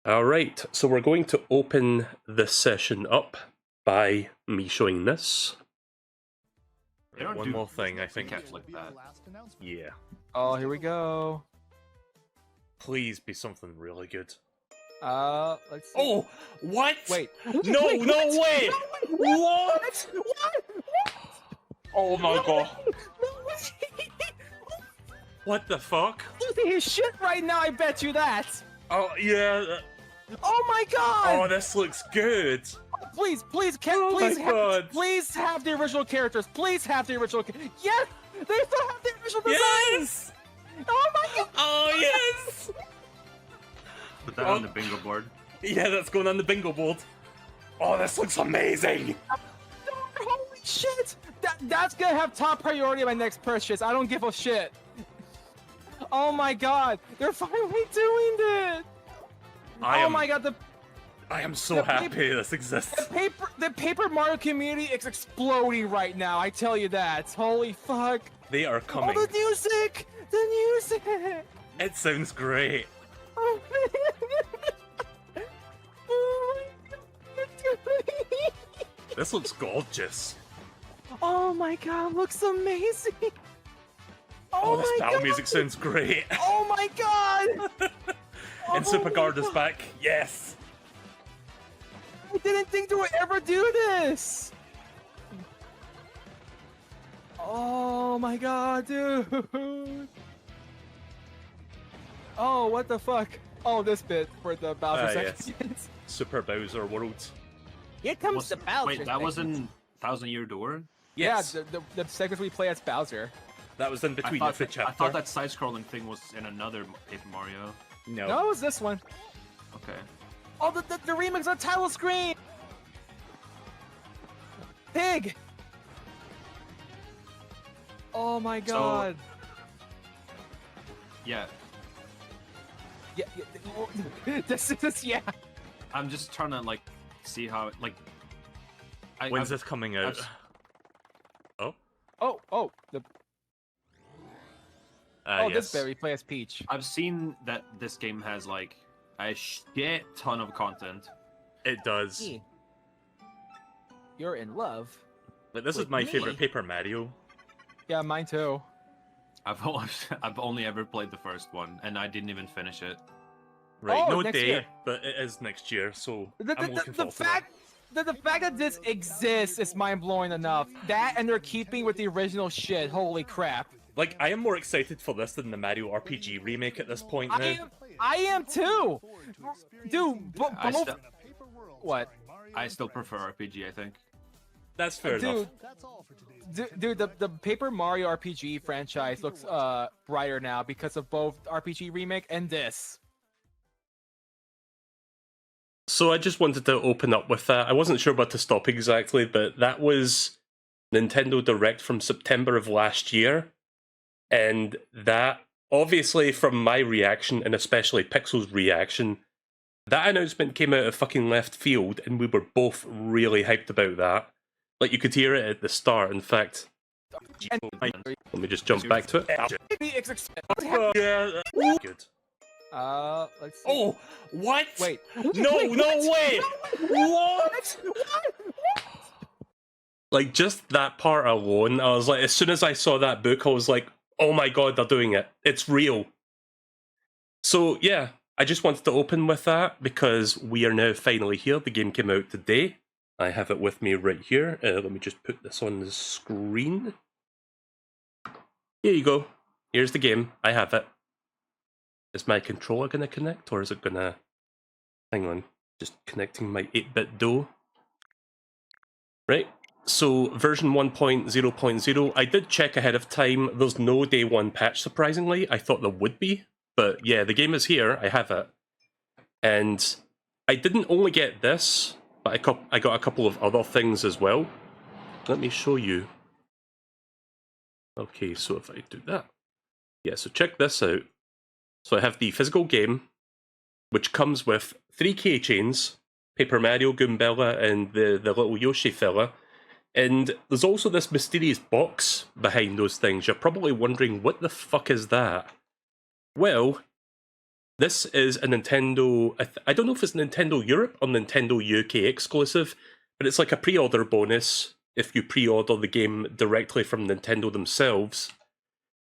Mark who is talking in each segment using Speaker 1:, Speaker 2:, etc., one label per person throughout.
Speaker 1: Alright, so we're going to open this session up by me showing this.
Speaker 2: One more thing, I think.
Speaker 3: Like that.
Speaker 1: Yeah.
Speaker 4: Oh, here we go.
Speaker 1: Please be something really good.
Speaker 4: Let's see.
Speaker 1: Oh! What?
Speaker 4: Wait.
Speaker 1: No,
Speaker 4: Wait,
Speaker 1: no
Speaker 4: what?
Speaker 1: way!
Speaker 4: No way!
Speaker 1: What?
Speaker 4: What?
Speaker 1: Oh my god.
Speaker 4: No way!
Speaker 1: What the fuck?
Speaker 4: Losing his shit right now, I bet you that!
Speaker 1: Oh, yeah.
Speaker 4: Oh my god!
Speaker 1: Oh, this looks good.
Speaker 4: Please, please,
Speaker 1: Oh my god.
Speaker 4: please have the original characters. Please have the original. Yes, they still have the original designs.
Speaker 1: Yes!
Speaker 4: Oh my god!
Speaker 1: Oh, yes!
Speaker 2: Put that on the bingo board.
Speaker 1: Yeah, that's going on the bingo board. Oh, this looks amazing.
Speaker 4: Holy shit! That's gonna have top priority on my next purchase. I don't give a shit. Oh my god, they're finally doing it! Oh my god,
Speaker 1: I am so happy this exists.
Speaker 4: the Paper Mario community is exploding right now. I tell you that. Holy fuck!
Speaker 1: They are coming.
Speaker 4: Oh, the music! The music!
Speaker 1: It sounds great.
Speaker 4: Oh, oh my god!
Speaker 1: This looks gorgeous.
Speaker 4: Oh my god, looks amazing!
Speaker 1: Oh, this
Speaker 4: my
Speaker 1: battle
Speaker 4: god.
Speaker 1: music sounds great.
Speaker 4: Oh my god!
Speaker 1: And Super
Speaker 4: my
Speaker 1: Guard is
Speaker 4: god.
Speaker 1: back. Yes.
Speaker 4: I didn't think they would ever do this! Oh my god, dude! Oh, what the fuck? Oh, this bit for the Bowser
Speaker 1: yes.
Speaker 4: section.
Speaker 1: Super Bowser World.
Speaker 4: Here comes the Bowser.
Speaker 2: Wait, that was in Thousand Year Door?
Speaker 1: Yes.
Speaker 4: Yeah, the segments we play as Bowser.
Speaker 1: That was in between every chapter.
Speaker 2: I thought that side-scrolling thing was in another Paper Mario.
Speaker 1: No.
Speaker 4: No, it was this one.
Speaker 2: Okay.
Speaker 4: Oh, the remix on title screen! Pig! Oh my god.
Speaker 2: Yeah.
Speaker 4: Yeah, this is, yeah.
Speaker 2: I'm just trying to, like, see how, like...
Speaker 1: When's this coming out?
Speaker 4: Oh,
Speaker 1: Yes.
Speaker 4: this bit we play as Peach.
Speaker 2: I've seen that this game has, like, a shit ton of content.
Speaker 1: It does.
Speaker 4: Hey, you're in love.
Speaker 1: But this is
Speaker 4: with
Speaker 1: my
Speaker 4: me.
Speaker 1: favorite Paper Mario.
Speaker 4: Yeah, mine too.
Speaker 2: I've only ever played the first one, and I didn't even finish it.
Speaker 1: Right,
Speaker 4: Oh,
Speaker 1: no
Speaker 4: next
Speaker 1: date,
Speaker 4: year.
Speaker 1: but it is next year, so
Speaker 4: The
Speaker 1: I'm looking forward to it.
Speaker 4: fact that this exists is mind-blowing enough. That and they're keeping with the original shit. Holy crap.
Speaker 1: Like, I am more excited for this than the Mario RPG remake at this point now.
Speaker 4: I am too! Dude, both... What?
Speaker 2: I still prefer RPG, I think.
Speaker 1: That's fair enough.
Speaker 4: Dude, the Paper Mario RPG franchise looks brighter now because of both RPG remake and this.
Speaker 1: So I just wanted to open up with that. I wasn't sure what to stop exactly, but that was Nintendo Direct from September of last year. And that, obviously from my reaction, and especially Pixel's reaction, that announcement came out of fucking left field, and we were both really hyped about that. Like, you could hear it at the start, in fact. Let me just jump back to it. Yeah, good.
Speaker 4: Let's see.
Speaker 1: Oh, what?
Speaker 4: Wait.
Speaker 1: No,
Speaker 4: Wait,
Speaker 1: no
Speaker 4: what?
Speaker 1: way! What? Like, just that part alone, I was like, as soon as I saw that book, I was like, oh my god, they're doing it. It's real. So, yeah, I just wanted to open with that because we are now finally here. The game came out today. I have it with me right here. Let me just put this on the screen. Here you go. Here's the game. I have it. Is my controller going to connect, or is it going to... Hang on. Just connecting my 8-bit DOE. Right. So, version 1.0.0. I did check ahead of time. There's no day one patch, surprisingly. I thought there would be. But yeah, the game is here. I have it. And I didn't only get this, but I got a couple of other things as well. Let me show you. Okay, so if I do that. Yeah, so check this out. So I have the physical game, which comes with 3 keychains, Paper Mario, Goombella, and the little Yoshi fella. And there's also this mysterious box behind those things. You're probably wondering, what the fuck is that? Well, this is a Nintendo... I don't know if it's Nintendo Europe or Nintendo UK exclusive, but it's like a pre-order bonus if you pre-order the game directly from Nintendo themselves.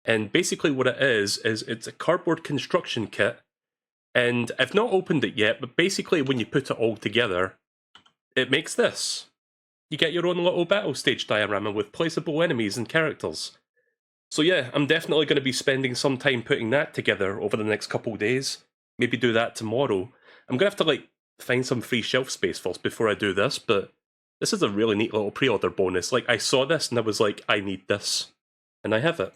Speaker 1: And basically what it is it's a cardboard construction kit. And I've not opened it yet, but basically when you put it all together, it makes this. You get your own little battle stage diorama with placeable enemies and characters. So yeah, I'm definitely going to be spending some time putting that together over the next couple days. Maybe do that tomorrow. I'm going to have to like find some free shelf space first before I do this, but this is a really neat little pre-order bonus. Like, I saw this and I was like, I need this. And I have it.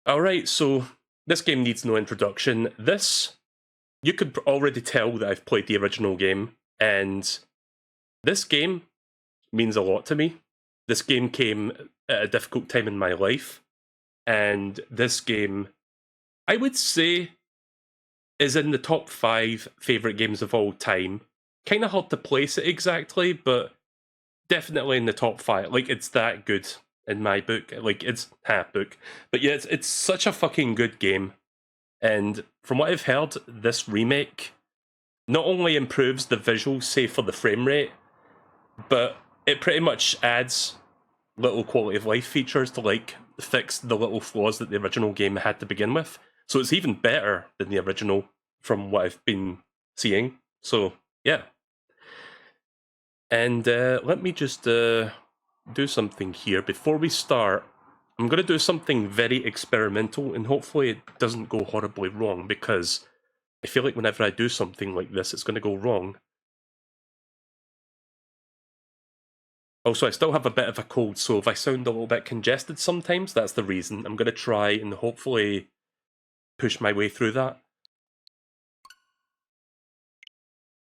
Speaker 1: Alright, so this game needs no introduction. This, you could already tell that I've played the original game, and this game means a lot to me. This game came at a difficult time in my life, and this game, I would say, is in the top 5 favourite games of all time. Kind of hard to place it exactly, but definitely in the top 5. Like, it's that good in my book. Like, it's book. But yeah, it's such a fucking good game. And from what I've heard, this remake not only improves the visuals, save for the frame rate, but it pretty much adds little quality of life features to like fix the little flaws that the original game had to begin with. So it's even better than the original from what I've been seeing. So yeah. And let me just do something here before we start. I'm going to do something very experimental, and hopefully it doesn't go horribly wrong, because I feel like whenever I do something like this, it's going to go wrong. Also, I still have a bit of a cold, so if I sound a little bit congested sometimes, that's the reason. I'm going to try and hopefully push my way through that.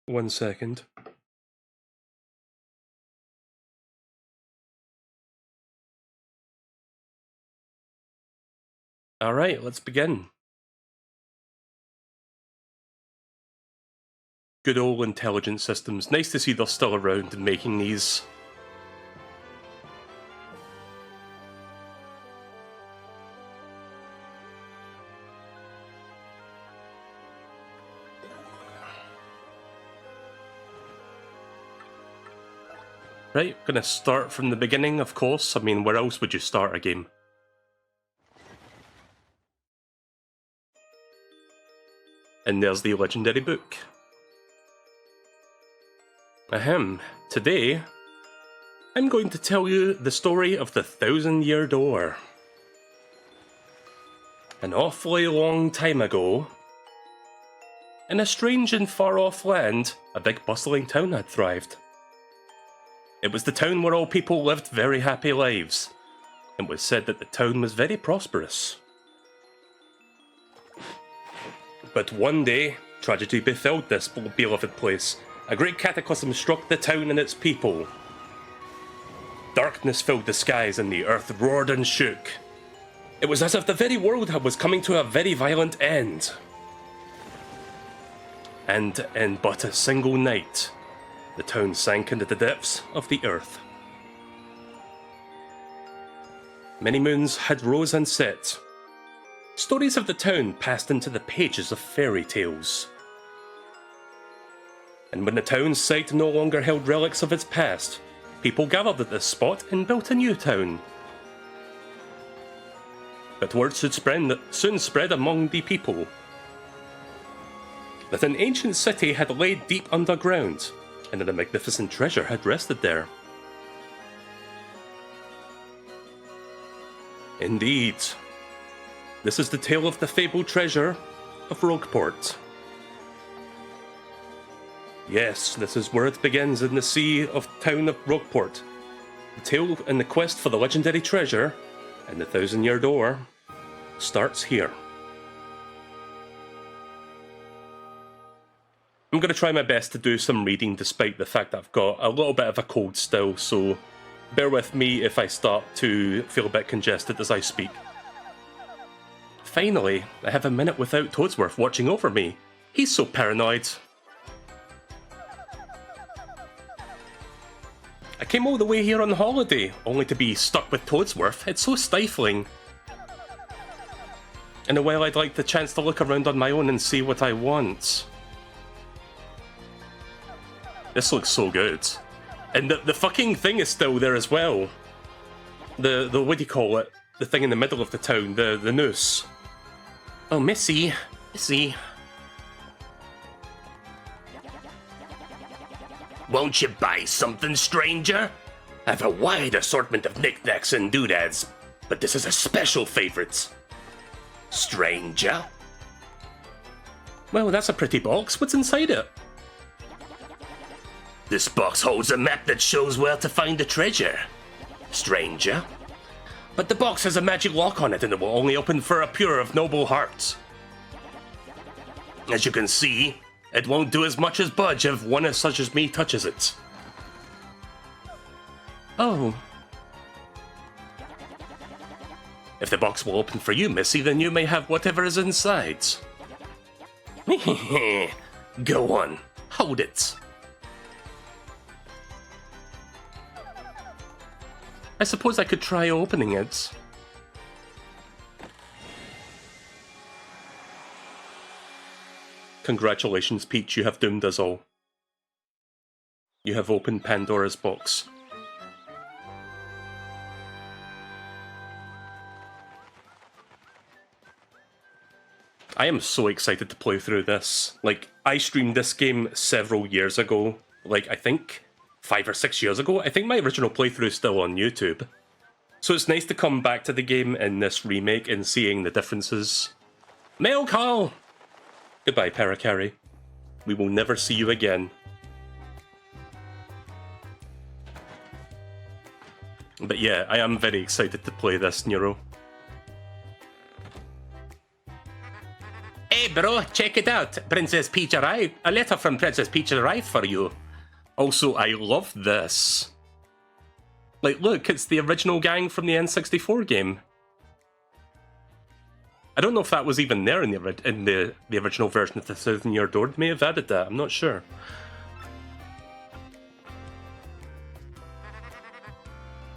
Speaker 1: 1 second. Alright, let's begin. Good old intelligent systems. Nice to see they're still around and making these. Right, gonna start from the beginning, of course. I mean, where else would you start a game? And there's the legendary book. Ahem. Today, I'm going to tell you the story of the 1,000-Year Door. An awfully long time ago, in a strange and far-off land, a big bustling town had thrived. It was the town where all people lived very happy lives. It was said that the town was very prosperous. But one day, tragedy befell this beloved place. A great cataclysm struck the town and its people. Darkness filled the skies and the earth roared and shook. It was as if the very world was coming to a very violent end. And in but a single night, the town sank into the depths of the earth. Many moons had rose and set. Stories of the town passed into the pages of fairy tales. And when the town's site no longer held relics of its past, people gathered at this spot and built a new town. But word soon spread among the people that an ancient city had laid deep underground, and that a magnificent treasure had rested there. Indeed. This is the tale of the fabled treasure of Rogueport. Yes, this is where it begins, in the sea of town of Rogueport. The tale and the quest for the legendary treasure and the 1,000-Year Door starts here. I'm going to try my best to do some reading despite the fact that I've got a little bit of a cold still, so bear with me if I start to feel a bit congested as I speak. Finally, I have a minute without Toadsworth watching over me. He's so paranoid. I I came all the way here on holiday, only to be stuck with Toadsworth. It's so stifling. In a while, I'd like the chance to look around on my own and see what I want. This looks so good. And the fucking thing is still there as well. The what do you call it? The thing in the middle of the town, the noose. Oh, Missy. Missy. Won't you buy something, stranger? I have a wide assortment of knickknacks and doodads, but this is a special favorite. Stranger? Well, that's a pretty box. What's inside it? This box holds a map that shows where to find the treasure. Stranger? But the box has a magic lock on it and it will only open for a pure of noble hearts. As you can see, it won't do as much as budge if one as such as me touches it. Oh. If the box will open for you, Missy, then you may have whatever is inside. Go on, hold it. I suppose I could try opening it. Congratulations, Peach, you have doomed us all. You have opened Pandora's box. I am so excited to play through this. Like, I streamed this game several years ago. Like, I think 5 or 6 years ago. I think my original playthrough is still on YouTube. So it's nice to come back to the game in this remake and seeing the differences. Mail call! Goodbye, Parakarry. We will never see you again. But yeah, I am very excited to play this, Nero. Hey bro, check it out! Princess Peach arrived. A letter from Princess Peach arrived for you. Also, I love this. Like, look, it's the original gang from the N64 game. I don't know if that was even there in the original version of the 1000-Year Door. May have added that, I'm not sure.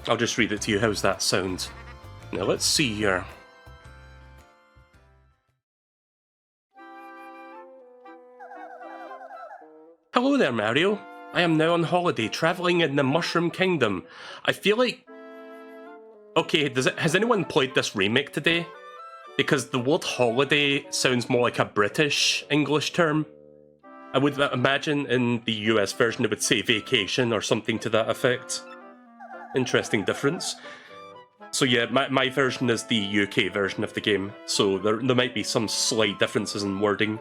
Speaker 1: I'll just read it to you. How's that sound? Now, let's see here. Hello there, Mario. I am now on holiday, traveling in the Mushroom Kingdom. I feel like... Okay, has anyone played this remake today? Because the word holiday sounds more like a British English term. I would imagine in the US version it would say vacation or something to that effect. Interesting difference. So yeah, my version is the UK version of the game, so there might be some slight differences in wording.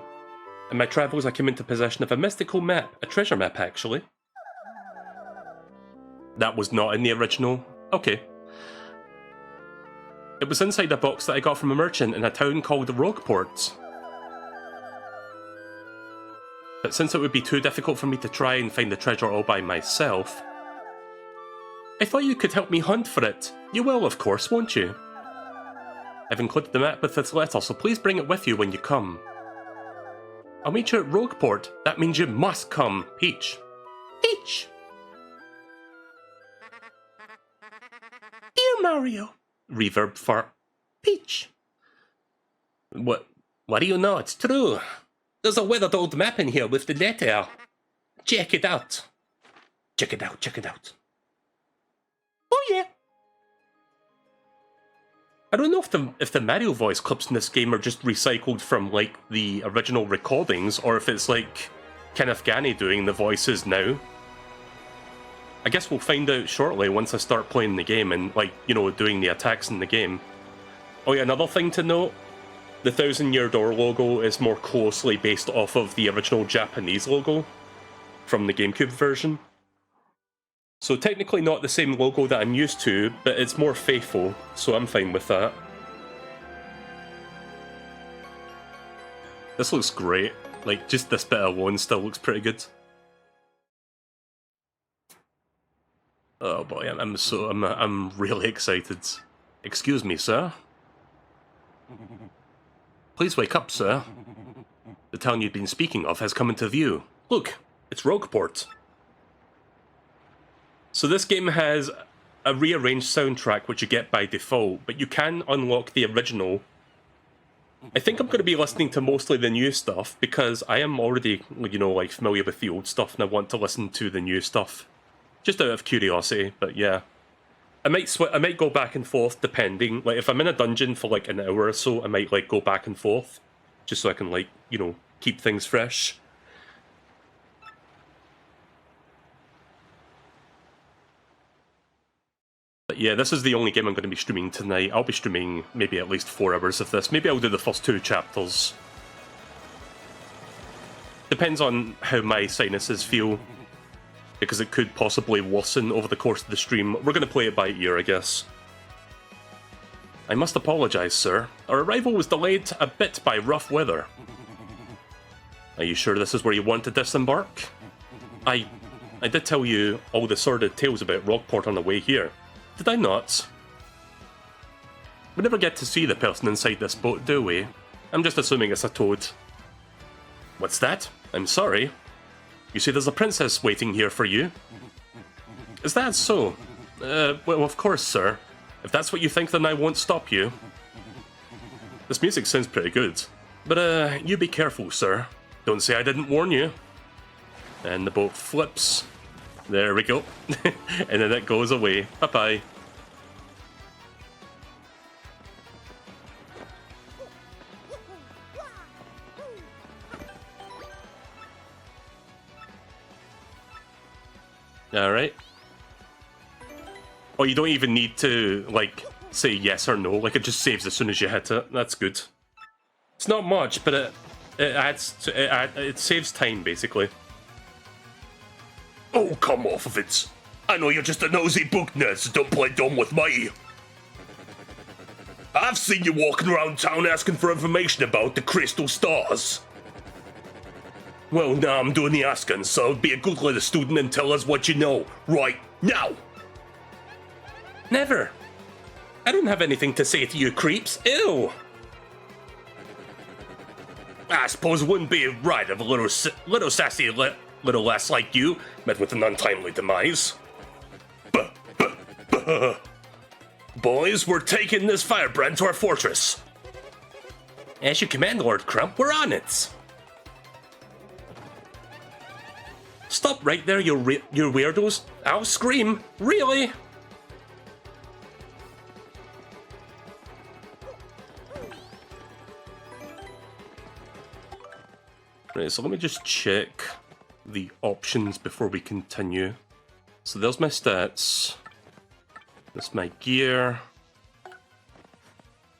Speaker 1: In my travels, I came into possession of a mystical map, a treasure map actually. That was not in the original. Okay. It was inside a box that I got from a merchant in a town called Rogueport. But since it would be too difficult for me to try and find the treasure all by myself, I thought you could help me hunt for it. You will, of course, won't you? I've included the map with this letter, so please bring it with you when you come. I'll meet you at Rogueport. That means you must come, Peach. Peach! Dear Mario. Reverb for Peach. What do you know? It's true. There's a weathered old map in here with the letter. Check it out. Check it out, check it out. Oh yeah. I don't know if the Mario voice clips in this game are just recycled from like the original recordings, or if it's like Kenneth Ganny doing the voices now. I guess we'll find out shortly once I start playing the game and, like, you know, doing the attacks in the game. Oh yeah, another thing to note, the 1000-Year Door logo is more closely based off of the original Japanese logo from the GameCube version. So technically not the same logo that I'm used to, but it's more faithful, so I'm fine with that. This looks great. Like, just this bit alone still looks pretty good. Oh boy, I'm really excited. Excuse me, sir. Please wake up, sir. The town you've been speaking of has come into view. Look, it's Rogueport. So this game has a rearranged soundtrack which you get by default, but you can unlock the original. I think I'm going to be listening to mostly the new stuff because I am already, you know, like familiar with the old stuff and I want to listen to the new stuff. Just out of curiosity, but yeah. I might go back and forth depending. Like if I'm in a dungeon for like an hour or so, I might like go back and forth. Just so I can like, you know, keep things fresh. But yeah, this is the only game I'm going to be streaming tonight. I'll be streaming maybe at least 4 hours of this. Maybe I'll do the first 2 chapters. Depends on how my sinuses feel. Because it could possibly worsen over the course of the stream. We're going to play it by ear, I guess. I must apologise, sir. Our arrival was delayed a bit by rough weather. Are you sure this is where you want to disembark? I did tell you all the sordid tales about Rockport on the way here. Did I not? We never get to see the person inside this boat, do we? I'm just assuming it's a toad. What's that? I'm sorry. You see there's a princess waiting here for you. Is that so? Well, of course, sir. If that's what you think, then I won't stop you. This music sounds pretty good. But, you be careful, sir. Don't say I didn't warn you. And the boat flips. There we go. And then it goes away. Bye-bye. Alright. Oh, you don't even need to, like, say yes or no. Like, it just saves as soon as you hit it. That's good. It's not much, but it saves time, basically. Oh, come off of it. I know you're just a nosy book nerd, so don't play dumb with me. I've seen you walking around town asking for information about the crystal stars. Well, now I'm doing the asking, so be a good little student and tell us what you know, right now. Never. I don't have anything to say to you creeps. Ew. I suppose it wouldn't be right if a little sassy little lass like you met with an untimely demise. Boys, we're taking this firebrand to our fortress. As you command, Lord Crump, we're on it. Stop right there, you weirdos. I'll scream. Really? Right, so let me just check the options before we continue. So there's my stats. That's my gear.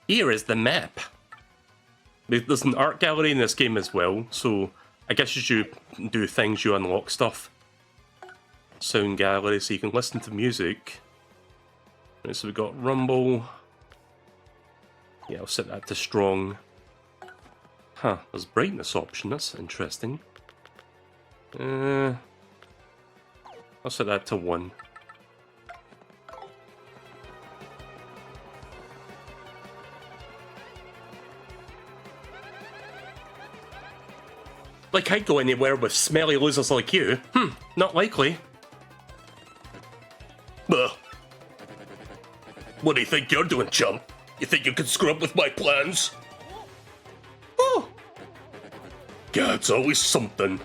Speaker 1: Here is the map. There's an art gallery in this game as well, so I guess as you do things, you unlock stuff. Sound gallery, so you can listen to music. Right, so we've got Rumble. Yeah, I'll set that to strong. Huh, there's brightness option, that's interesting. I'll set that to 1. Like I'd go anywhere with smelly losers like you. Not likely. What do you think you're doing, chump? You think you can screw up with my plans? Oh! God, it's always something.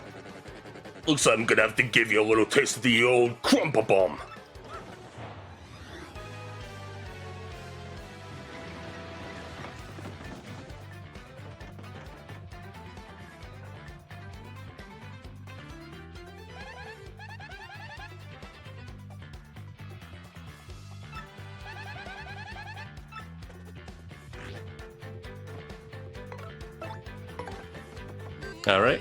Speaker 1: Looks like I'm gonna have to give you a little taste of the old crumple bomb. All right.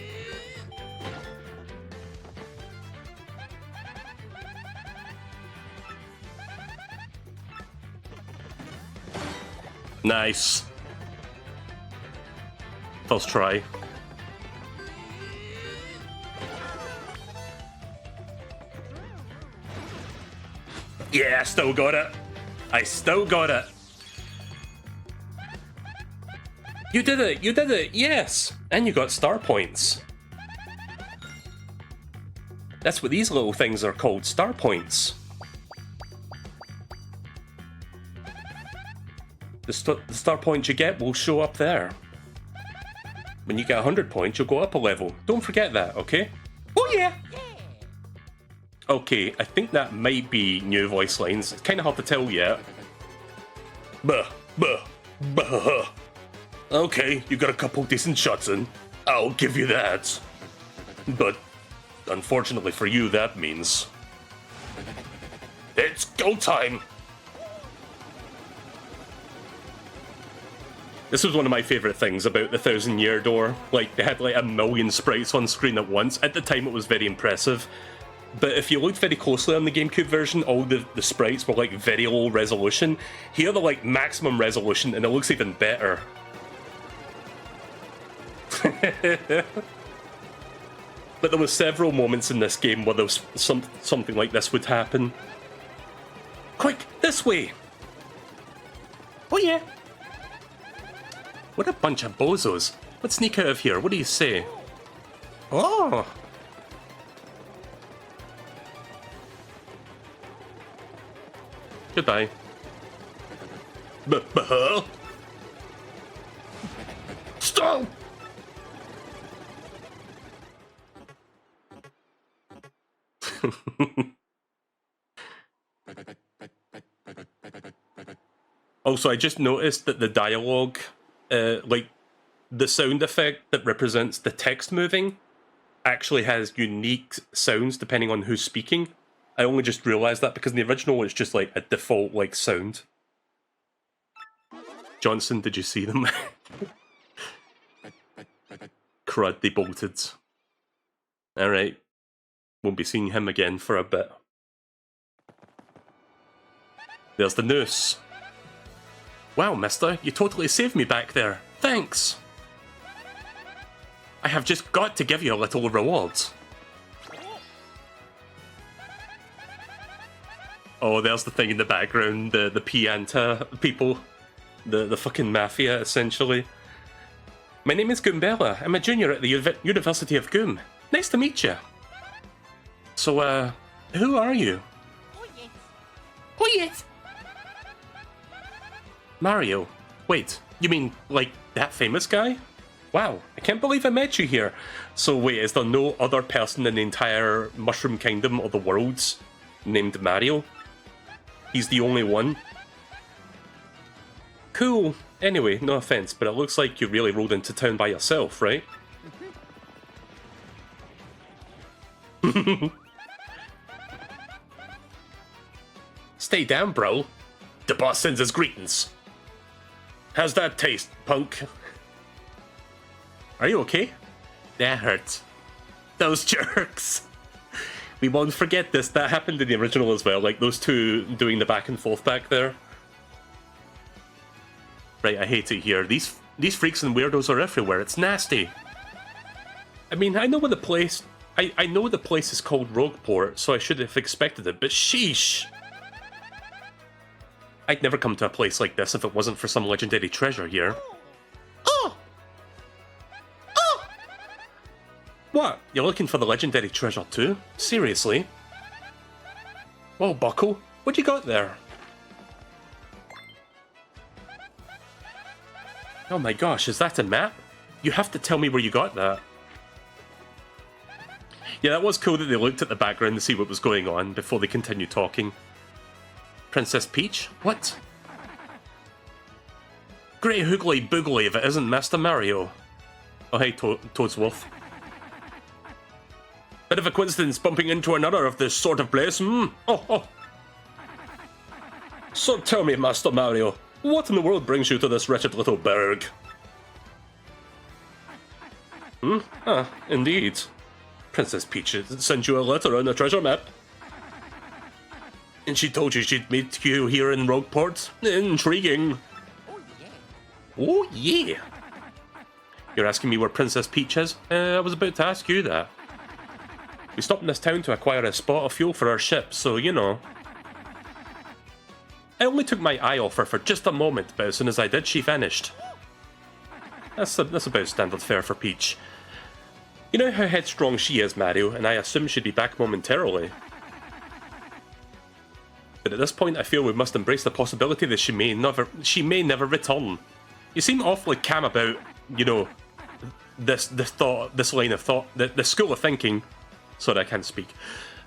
Speaker 1: Nice. First try. Yeah, I still got it. I still got it. You did it, yes! And you got star points. That's what these little things are called, star points. The star points you get will show up there. When you get 100 points, you'll go up a level. Don't forget that, okay? Oh yeah! Okay, I think that might be new voice lines. It's kind of hard to tell yet. Buh, buh, buh. Okay, you got a couple decent shots in. I'll give you that. But unfortunately for you, that means it's go time. This was one of my favourite things about the 1,000-Year Door. Like, they had like a million sprites on screen at once. At the time, it was very impressive. But if you looked very closely on the GameCube version, all the sprites were like very low resolution. Here they're like maximum resolution, and it looks even better. But there were several moments in this game where there was something like this would happen. Quick, this way! Oh yeah! What a bunch of bozos. Let's sneak out of here, what do you say? Oh! Goodbye. Stop! Also, I just noticed that the dialogue, like the sound effect that represents the text moving, actually has unique sounds depending on who's speaking. I only just realised that because in the original it's just like a default like sound. Johnson, did you see them? Crud, they bolted. Alright. Won't be seeing him again for a bit. There's the noose. Wow, mister, you totally saved me back there. Thanks! I have just got to give you a little reward. Oh, there's the thing in the background, the Pianta people. The fucking mafia, essentially. My name is Goombella. I'm a junior at the University of Goom. Nice to meet you. So, who are you?
Speaker 3: Oh yes.
Speaker 1: Oh yes! Mario. Wait, you mean, like, that famous guy? Wow, I can't believe I met you here. So wait, is there no other person in the entire Mushroom Kingdom or the worlds named Mario? He's the only one? Cool. Anyway, no offense, but it looks like you really rolled into town by yourself, right? Stay down, bro. The boss sends his greetings. How's that taste, punk? Are you okay? That hurts. Those jerks. We won't forget this. That happened in the original as well, like those two doing the back and forth back there. Right, I hate it here. These freaks and weirdos are everywhere. It's nasty. I mean, I know where the place... I know the place is called Rogueport, so I should have expected it, but sheesh! I'd never come to a place like this if it wasn't for some legendary treasure here. Oh! Oh! What? You're looking for the legendary treasure too? Seriously? Whoa, Buckle. What you got there? Oh my gosh, is that a map? You have to tell me where you got that. Yeah, that was cool that they looked at the background to see what was going on before they continued talking. Princess Peach? What? Great hoogly boogly if it isn't Master Mario. Oh hey, Toadsworth. Bit of a coincidence bumping into another of this sort of place, hmm? Oh. So tell me, Master Mario, what in the world brings you to this wretched little burg? Hmm? Ah, indeed. Princess Peach sent you a letter and a treasure map. And she told you she'd meet you here in Rogueport? Intriguing.
Speaker 3: Oh yeah.
Speaker 1: Oh yeah! You're asking me where Princess Peach is? I was about to ask you that. We stopped in this town to acquire a spot of fuel for our ship, so you know. I only took my eye off her for just a moment, but as soon as I did, she vanished. That's about standard fare for Peach. You know how headstrong she is, Mario, and I assume she'd be back momentarily. But at this point, I feel we must embrace the possibility that she may never return. You seem awfully calm about, you know, this line of thought, the school of thinking. Sorry, I can't speak.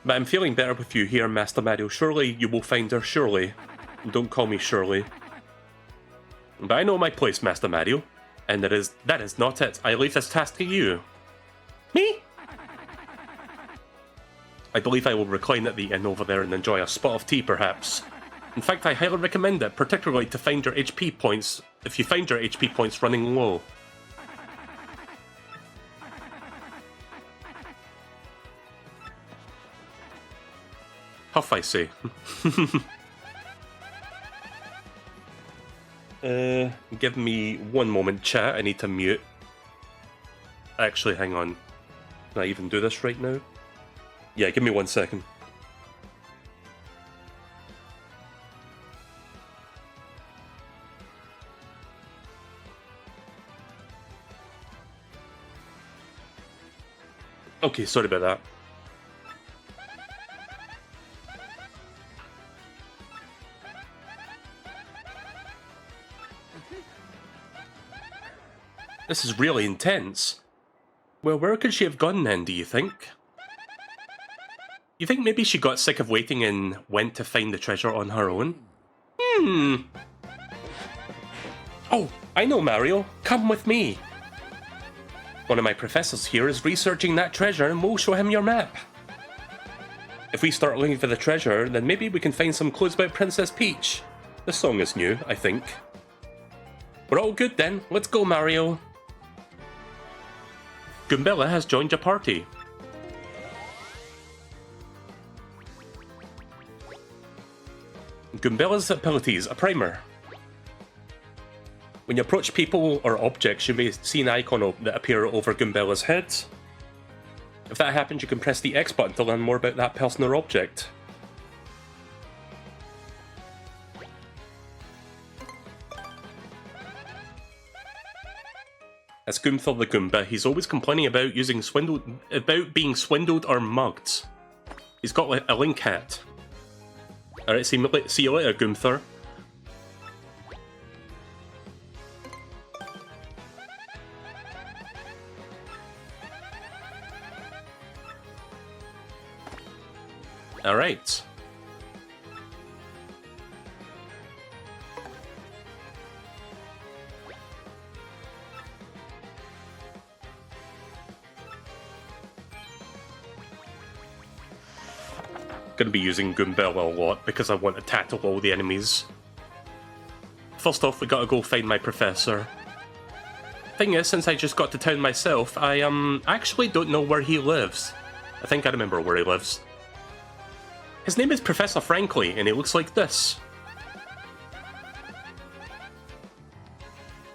Speaker 1: But I'm feeling better with you here, Master Mario. Surely you will find her, surely. Don't call me Shirley. But I know my place, Master Mario. And that is not it. I leave this task to you. Me? I believe I will recline at the inn over there and enjoy a spot of tea, perhaps. In fact, I highly recommend it, particularly to find your HP points, if you find your HP points running low. Huff, I say. Give me one moment, chat. I need to mute. Actually, hang on. Can I even do this right now? Yeah, give me 1 second. Okay, sorry about that. This is really intense. Well, where could she have gone then, do you think? You think maybe she got sick of waiting and went to find the treasure on her own? Oh, I know, Mario. Come with me. One of my professors here is researching that treasure and we'll show him your map. If we start looking for the treasure, then maybe we can find some clues about Princess Peach. The song is new, I think. We're all good then. Let's go, Mario. Goombella has joined your party. Goombella's abilities, a primer. When you approach people or objects, you may see an icon that appear over Goombella's head. If that happens, you can press the X button to learn more about that person or object. As Goomthor the Goomba, he's always complaining about being swindled or mugged. He's got a link hat. Alright, see you later, Goomthor. Alright. Gonna be using Goombella a lot because I want to tackle all the enemies. First off, we gotta go find my professor. Thing is, since I just got to town myself, I actually don't know where he lives. I think I remember where he lives. His name is Professor Frankly, and he looks like this.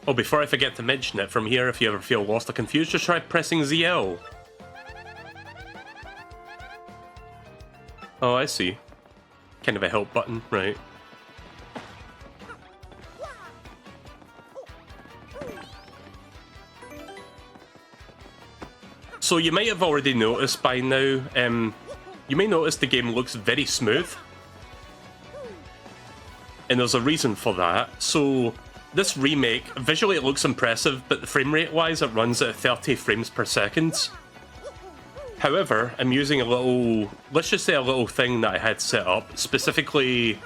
Speaker 1: Oh, before I forget to mention it, from here, if you ever feel lost or confused, just try pressing ZL. Oh, I see. Kind of a help button, right. So you might have already noticed by now, you may notice the game looks very smooth. And there's a reason for that. So this remake, visually it looks impressive, but frame rate wise it runs at 30 frames per second. However, I'm using a little, let's just say a little thing that I had set up, specifically,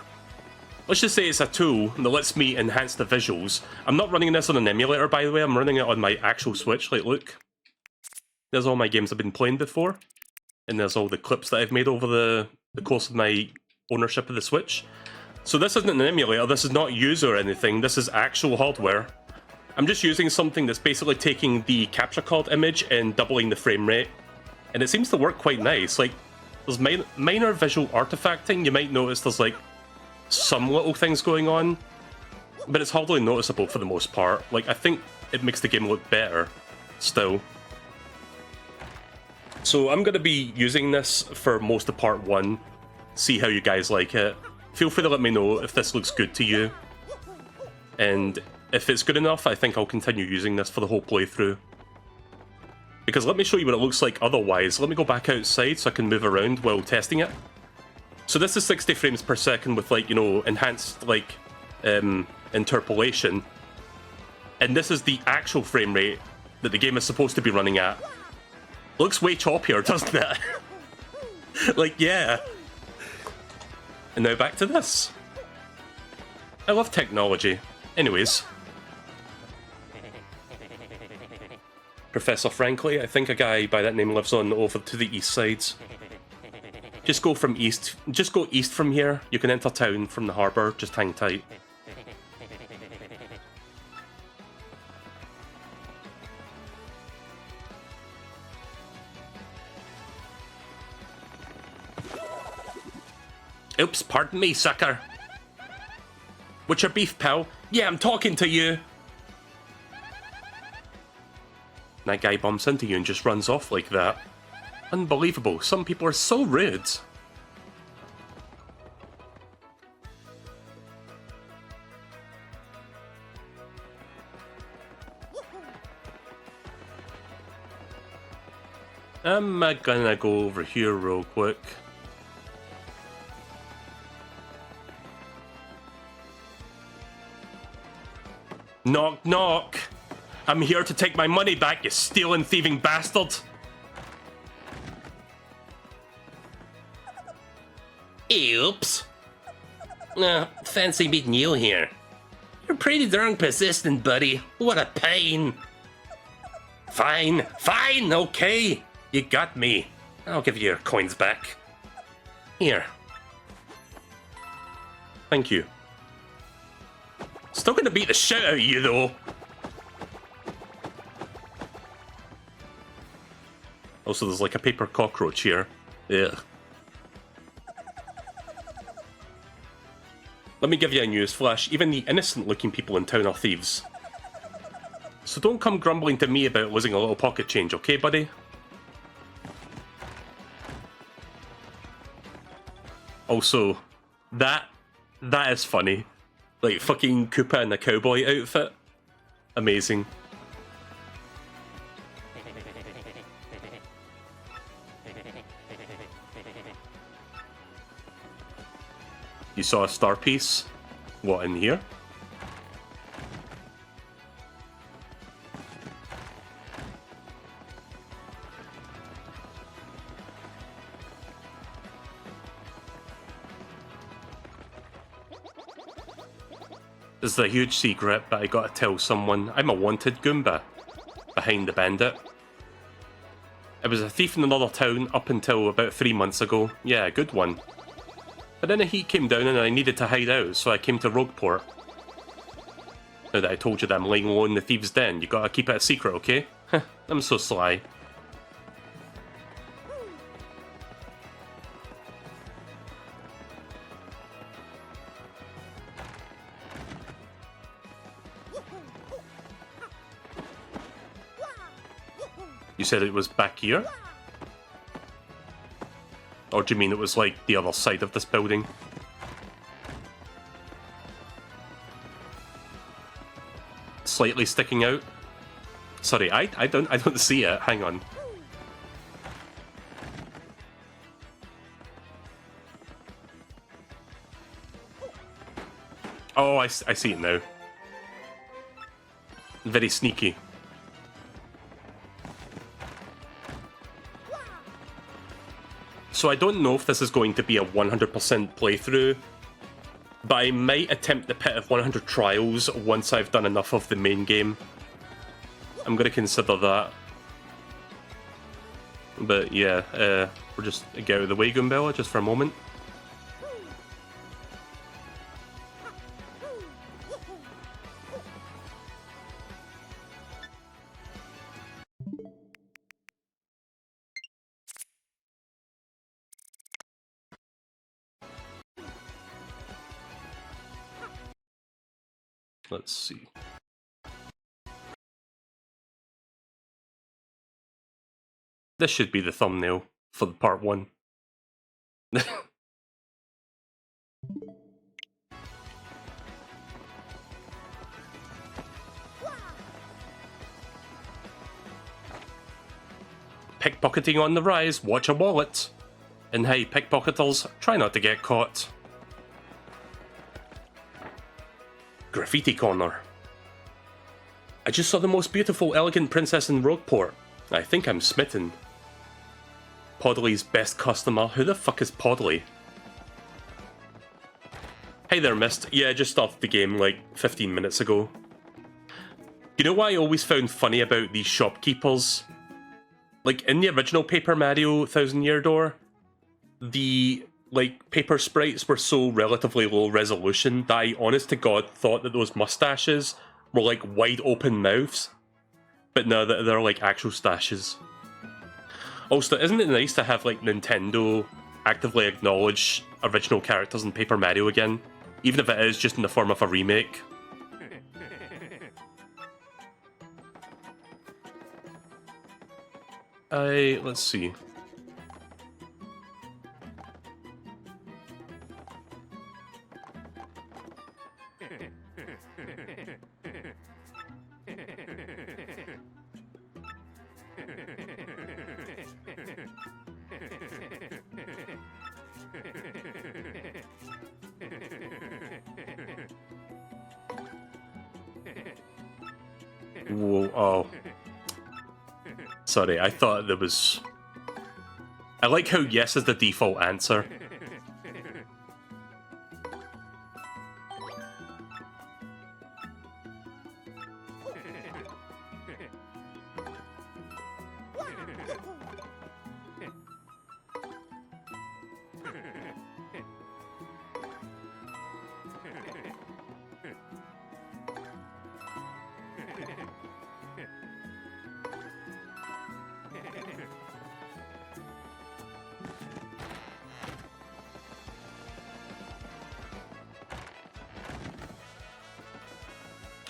Speaker 1: let's just say it's a tool that lets me enhance the visuals. I'm not running this on an emulator, by the way, I'm running it on my actual Switch. Like, look, there's all my games I've been playing before, and there's all the clips that I've made over the course of my ownership of the Switch. So this isn't an emulator, this is not user or anything, this is actual hardware. I'm just using something that's basically taking the capture card image and doubling the frame rate. And it seems to work quite nice. Like, there's minor visual artifacting. You might notice there's like some little things going on, but it's hardly noticeable for the most part. Like, I think it makes the game look better still. So I'm going to be using this for most of part 1. See how you guys like it. Feel free to let me know if this looks good to you. And if it's good enough, I think I'll continue using this for the whole playthrough. Because let me show you what it looks like otherwise. Let me go back outside so I can move around while testing it. So this is 60 frames per second with, like, you know, enhanced, like, interpolation. And this is the actual frame rate that the game is supposed to be running at. Looks way choppier, doesn't it? Like, yeah. And now back to this. I love technology. Anyways. Professor Frankly, I think a guy by that name lives on over to the east sides. Just go east from here. You can enter town from the harbour, just hang tight. Oops, pardon me, sucker. What's your beef, pal? Yeah, I'm talking to you. That guy bumps into you and just runs off like that. Unbelievable. Some people are so rude. I'm gonna go over here real quick. Knock, knock. I'm here to take my money back, you stealing, thieving bastard. Oops. Fancy meeting you here. You're pretty darn persistent, buddy. What a pain. Fine, fine, okay. You got me. I'll give you your coins back. Here. Thank you. Still gonna beat the shit out of you, though. Also, there's like a paper cockroach here. Ugh. Let me give you a news flash. Even the innocent-looking people in town are thieves. So don't come grumbling to me about losing a little pocket change, okay, buddy? Also, that is funny. Like, fucking Koopa in a cowboy outfit. Amazing. You saw a star piece? What, in here? This is a huge secret, but I gotta tell someone. I'm a wanted Goomba. Behind the bandit. I was a thief in another town up until about 3 months ago. Yeah, good one. But then the heat came down and I needed to hide out, so I came to Rogueport. Now that I told you that I'm laying low in the thieves' den, you gotta keep it a secret, okay? I'm so sly. You said it was back here? Or do you mean it was like the other side of this building? Slightly sticking out? Sorry, I don't see it. Hang on. Oh, I see it now. Very sneaky. So I don't know if this is going to be a 100% playthrough, but I might attempt the Pit of 100 Trials once I've done enough of the main game. I'm going to consider that. But yeah, we'll just get out of the way, Goombella, just for a moment. Let's see. This should be the thumbnail for the part 1. Pickpocketing on the rise, watch your wallet. And hey, pickpocketers, try not to get caught. Graffiti corner. I just saw the most beautiful, elegant princess in Rogueport. I think I'm smitten. Podley's best customer. Who the fuck is Podley? Hey there, Mist. Yeah, I just started the game like 15 minutes ago. You know what I always found funny about these shopkeepers? Like, in the original Paper Mario Thousand Year Door, the, like, paper sprites were so relatively low resolution that I, honest to God, thought that those mustaches were, like, wide open mouths. But no, they're, like, actual stashes. Also, isn't it nice to have, like, Nintendo actively acknowledge original characters in Paper Mario again? Even if it is just in the form of a remake. Let's see. Whoa, oh. Sorry, I thought there was... I like how yes is the default answer.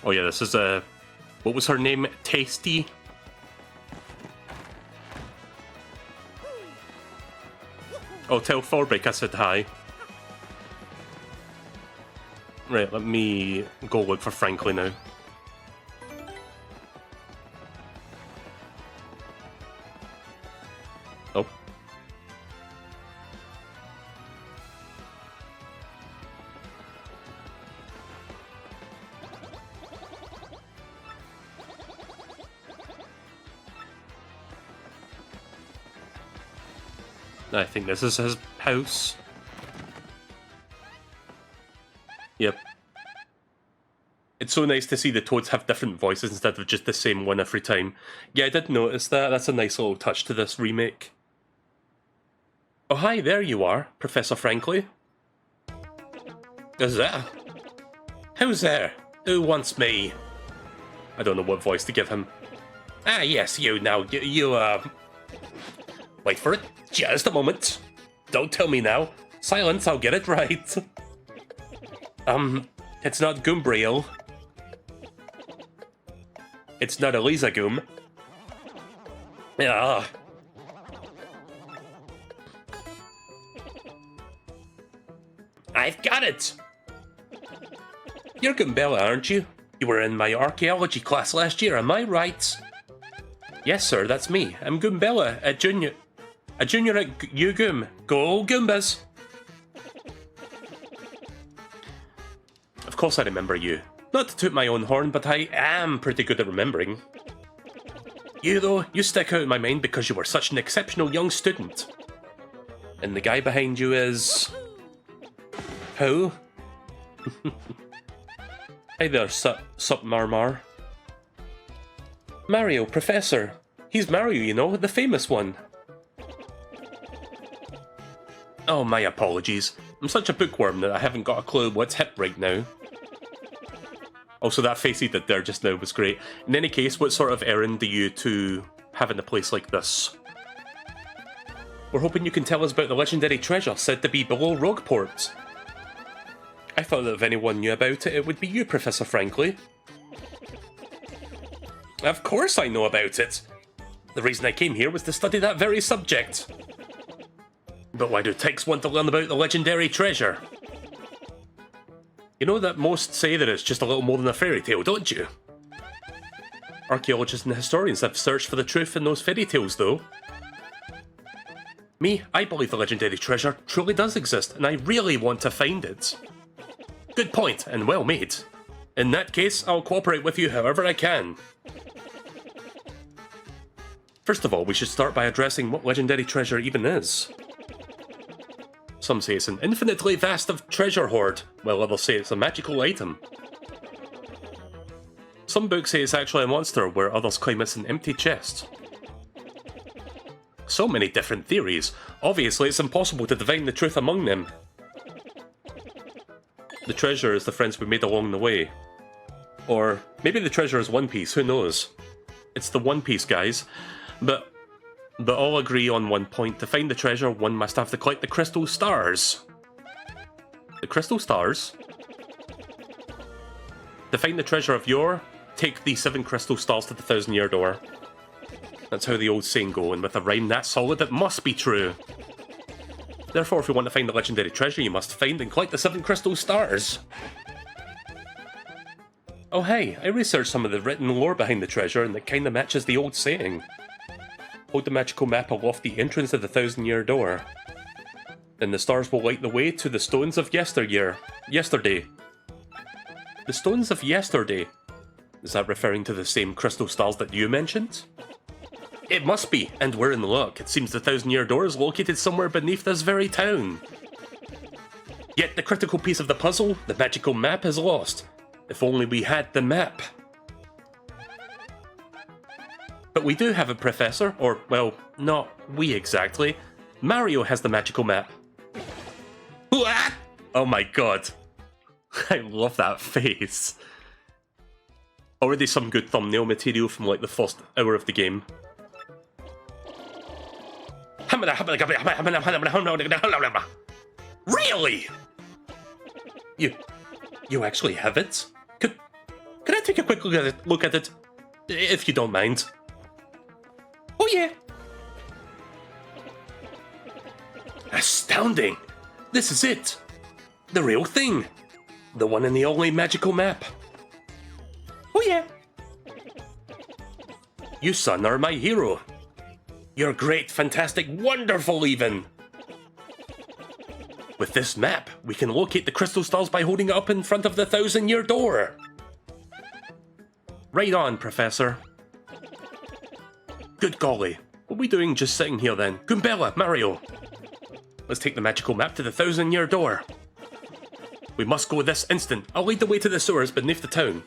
Speaker 1: Oh yeah, this is what was her name? Tasty? Oh, tell Thorbeck I said hi. Right, let me go look for Frankly now. Oh. I think this is his house. Yep. It's so nice to see the Toads have different voices instead of just the same one every time. Yeah, I did notice that. That's a nice little touch to this remake. Oh, hi, there you are, Professor Frankly. Is that? Who's there? Who wants me? I don't know what voice to give him. Ah, yes, you now. Wait for it. Just a moment. Don't tell me now. Silence, I'll get it right. It's not Goombriel. It's not Eliza Goom. Ah. I've got it! You're Goombella, aren't you? You were in my archaeology class last year, am I right? Yes, sir, that's me. I'm Goombella, a junior at UGoom. Go Goombas! Of course I remember you. Not to toot my own horn, but I am pretty good at remembering. You, though, you stick out in my mind because you were such an exceptional young student. And the guy behind you is... Who? Hey there, Sup Marmar. Mario, Professor. He's Mario, you know, the famous one. Oh, my apologies. I'm such a bookworm that I haven't got a clue what's hip right now. Also, that face he did there just now was great. In any case, what sort of errand do you two have in a place like this? We're hoping you can tell us about the legendary treasure said to be below Rogueport. I thought that if anyone knew about it, it would be you, Professor Frankly. Of course I know about it. The reason I came here was to study that very subject. But why do Tigs want to learn about the legendary treasure? You know that most say that it's just a little more than a fairy tale, don't you? Archaeologists and historians have searched for the truth in those fairy tales, though. Me, I believe the legendary treasure truly does exist, and I really want to find it. Good point, and well made. In that case, I'll cooperate with you however I can. First of all, we should start by addressing what legendary treasure even is. Some say it's an infinitely vast of treasure hoard, while others say it's a magical item. Some books say it's actually a monster, where others claim it's an empty chest. So many different theories. Obviously, it's impossible to divine the truth among them. The treasure is the friends we made along the way. Or maybe the treasure is One Piece, who knows? It's the One Piece, guys. But all agree on one point. To find the treasure, one must have to collect the crystal stars. The crystal stars? To find the treasure of yore, take the 7 crystal stars to the 1,000-year door. That's how the old saying go, and with a rhyme that solid, it must be true. Therefore, if you want to find the legendary treasure, you must find and collect the 7 crystal stars. Oh hey, I researched some of the written lore behind the treasure, and it kinda matches the old saying. Hold the magical map aloft the entrance of the 1,000-year door. Then the stars will light the way to the stones of yesterday. The stones of yesterday? Is that referring to the same crystal stars that you mentioned? It must be, and we're in luck. It seems the 1,000-year door is located somewhere beneath this very town. Yet the critical piece of the puzzle, the magical map, is lost. If only we had the map. But we do have a professor, or, well, not we exactly. Mario has the magical map. Oh my god. I love that face. Already some good thumbnail material from like the first hour of the game. Really? You actually have it? Could I take a quick look at it? If you don't mind. Oh yeah. Astounding! This is it! The real thing! The one and the only magical map. Oh yeah! You, son, are my hero. You're great, fantastic, wonderful even! With this map, we can locate the crystal stars by holding it up in front of the 1,000-year door. Right on, Professor. Good golly. What are we doing just sitting here then? Goombella, Mario! Let's take the magical map to the 1,000-year door. We must go this instant. I'll lead the way to the sewers beneath the town.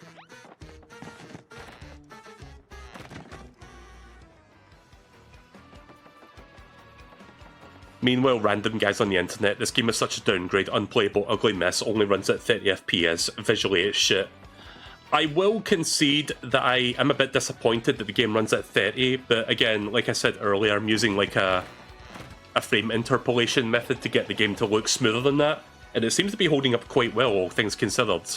Speaker 1: Meanwhile, random guys on the internet, this game is such a downgrade, unplayable, ugly mess, only runs at 30 FPS, visually it's shit. I will concede that I am a bit disappointed that the game runs at 30, but again, like I said earlier, I'm using like a frame interpolation method to get the game to look smoother than that, and it seems to be holding up quite well, all things considered.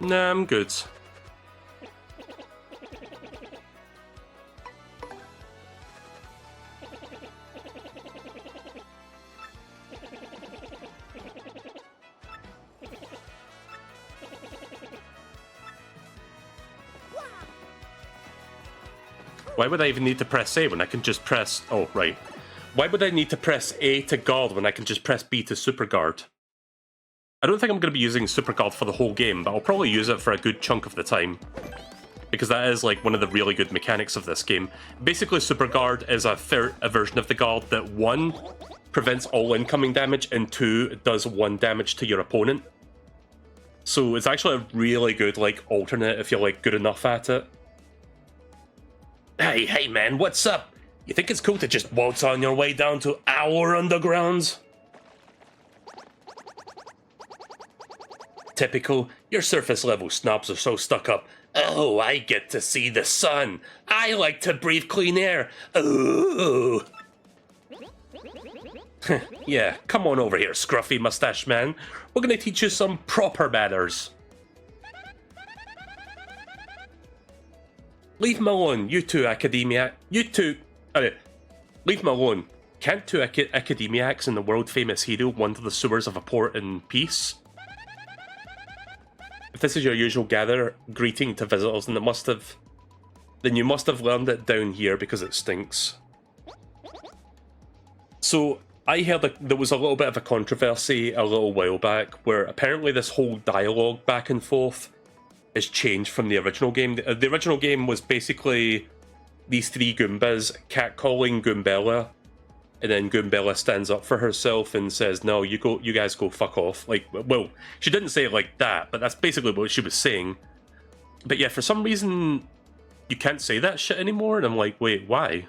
Speaker 1: Nah, I'm good. Why would I even need to press A when I can just press... Oh, right. Why would I need to press A to guard when I can just press B to super guard? I don't think I'm going to be using super guard for the whole game, but I'll probably use it for a good chunk of the time. Because that is like one of the really good mechanics of this game. Basically, super guard is a version of the guard that 1, prevents all incoming damage, and 2, does 1 damage to your opponent. So it's actually a really good like alternate if you're like good enough at it. Hey man, what's up? You think it's cool to just waltz on your way down to our underground? Typical, your surface level snobs are so stuck up. Oh, I get to see the sun. I like to breathe clean air. Ooh. Yeah, come on over here, scruffy mustache man. We're gonna teach you some proper manners. Leave him alone, you two academia. You two. Leave him alone. Can't two academiacs and the world-famous hero wander the sewers of a port in peace? If this is your usual greeting to visitors, then you must have learned it down here because it stinks. So I heard there was a little bit of a controversy a little while back where apparently this whole dialogue back and forth is changed from the original game. The original game was basically these three Goombas catcalling Goombella, and then Goombella stands up for herself and says, "No, you guys go fuck off." Like, well, she didn't say it like that, but that's basically what she was saying. But yeah, for some reason, you can't say that shit anymore, and I'm like, wait, why?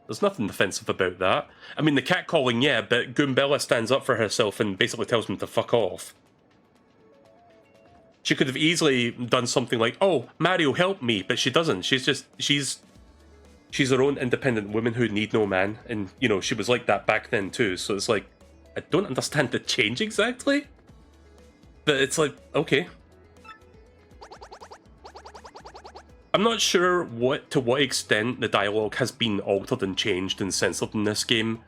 Speaker 1: There's nothing offensive about that. I mean, the catcalling, yeah, but Goombella stands up for herself and basically tells him to fuck off. She could have easily done something like, "Oh, Mario, help me," but she doesn't. She's her own independent woman who need no man, and, you know, she was like that back then too, so it's like, I don't understand the change exactly, but it's like, okay. I'm not sure to what extent the dialogue has been altered and changed and censored in this game,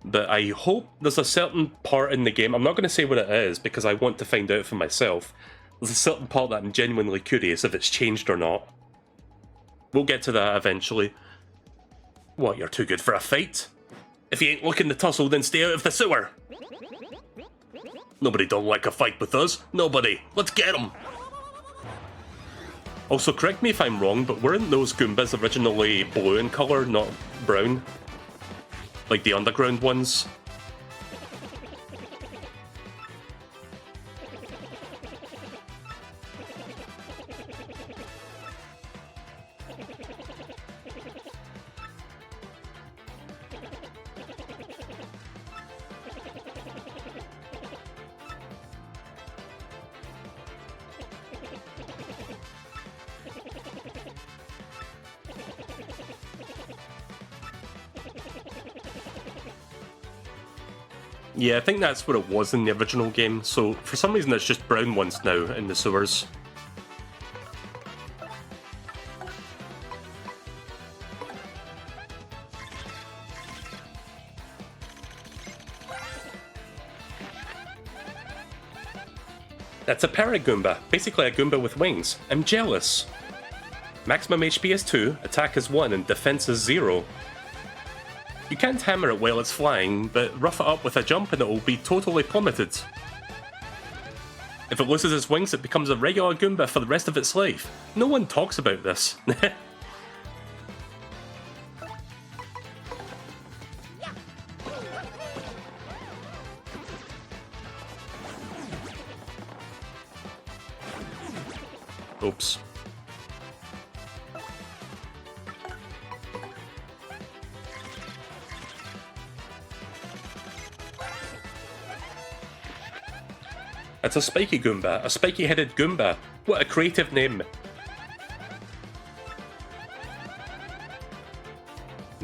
Speaker 1: but I hope there's a certain part in the game, I'm not going to say what it is because I want to find out for myself, there's a certain part that I'm genuinely curious if it's changed or not. We'll get to that eventually. What, you're too good for a fight? If you ain't looking to tussle, then stay out of the sewer! Nobody don't like a fight with us. Nobody. Let's get him! Also, correct me if I'm wrong, but weren't those Goombas originally blue in colour, not brown? Like the underground ones? Yeah, I think that's what it was in the original game, so for some reason it's just brown ones now in the sewers. That's a Paragoomba, basically a Goomba with wings. I'm jealous. Maximum HP is 2, attack is 1, and defense is 0. You can't hammer it while it's flying, but rough it up with a jump and it will be totally plummeted. If it loses its wings, it becomes a regular Goomba for the rest of its life. No one talks about this. Oops. It's a spiky Goomba, a spiky-headed Goomba. What a creative name.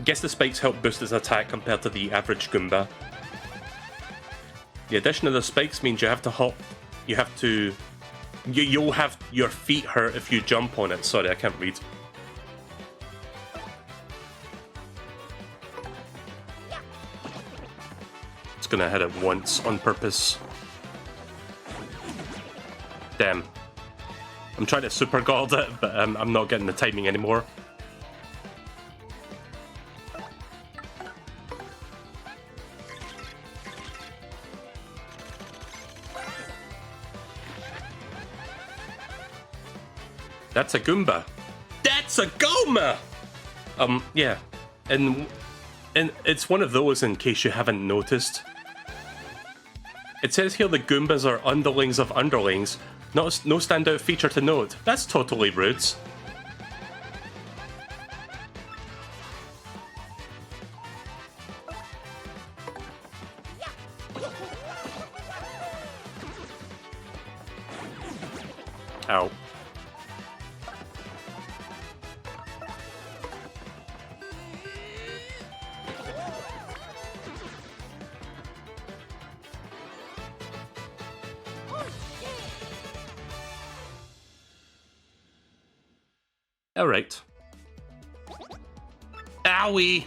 Speaker 1: Guess the spikes help boost its attack compared to the average Goomba. The addition of the spikes means you have to hop. You'll have your feet hurt if you jump on it. Sorry, I can't read. It's gonna hit it once on purpose. Damn. I'm trying to super guard it, but I'm not getting the timing anymore. That's a Goomba. That's a Goomba! Yeah. And it's one of those in case you haven't noticed. It says here the Goombas are underlings of underlings. No standout feature to note. That's totally rude. Ow. Alright. Owie!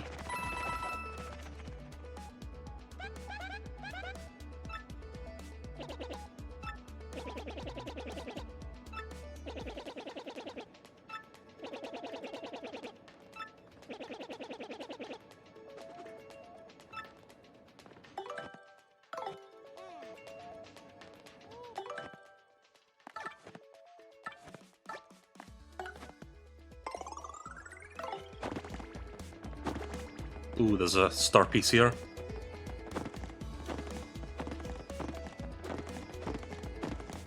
Speaker 1: Ooh, there's a star piece here.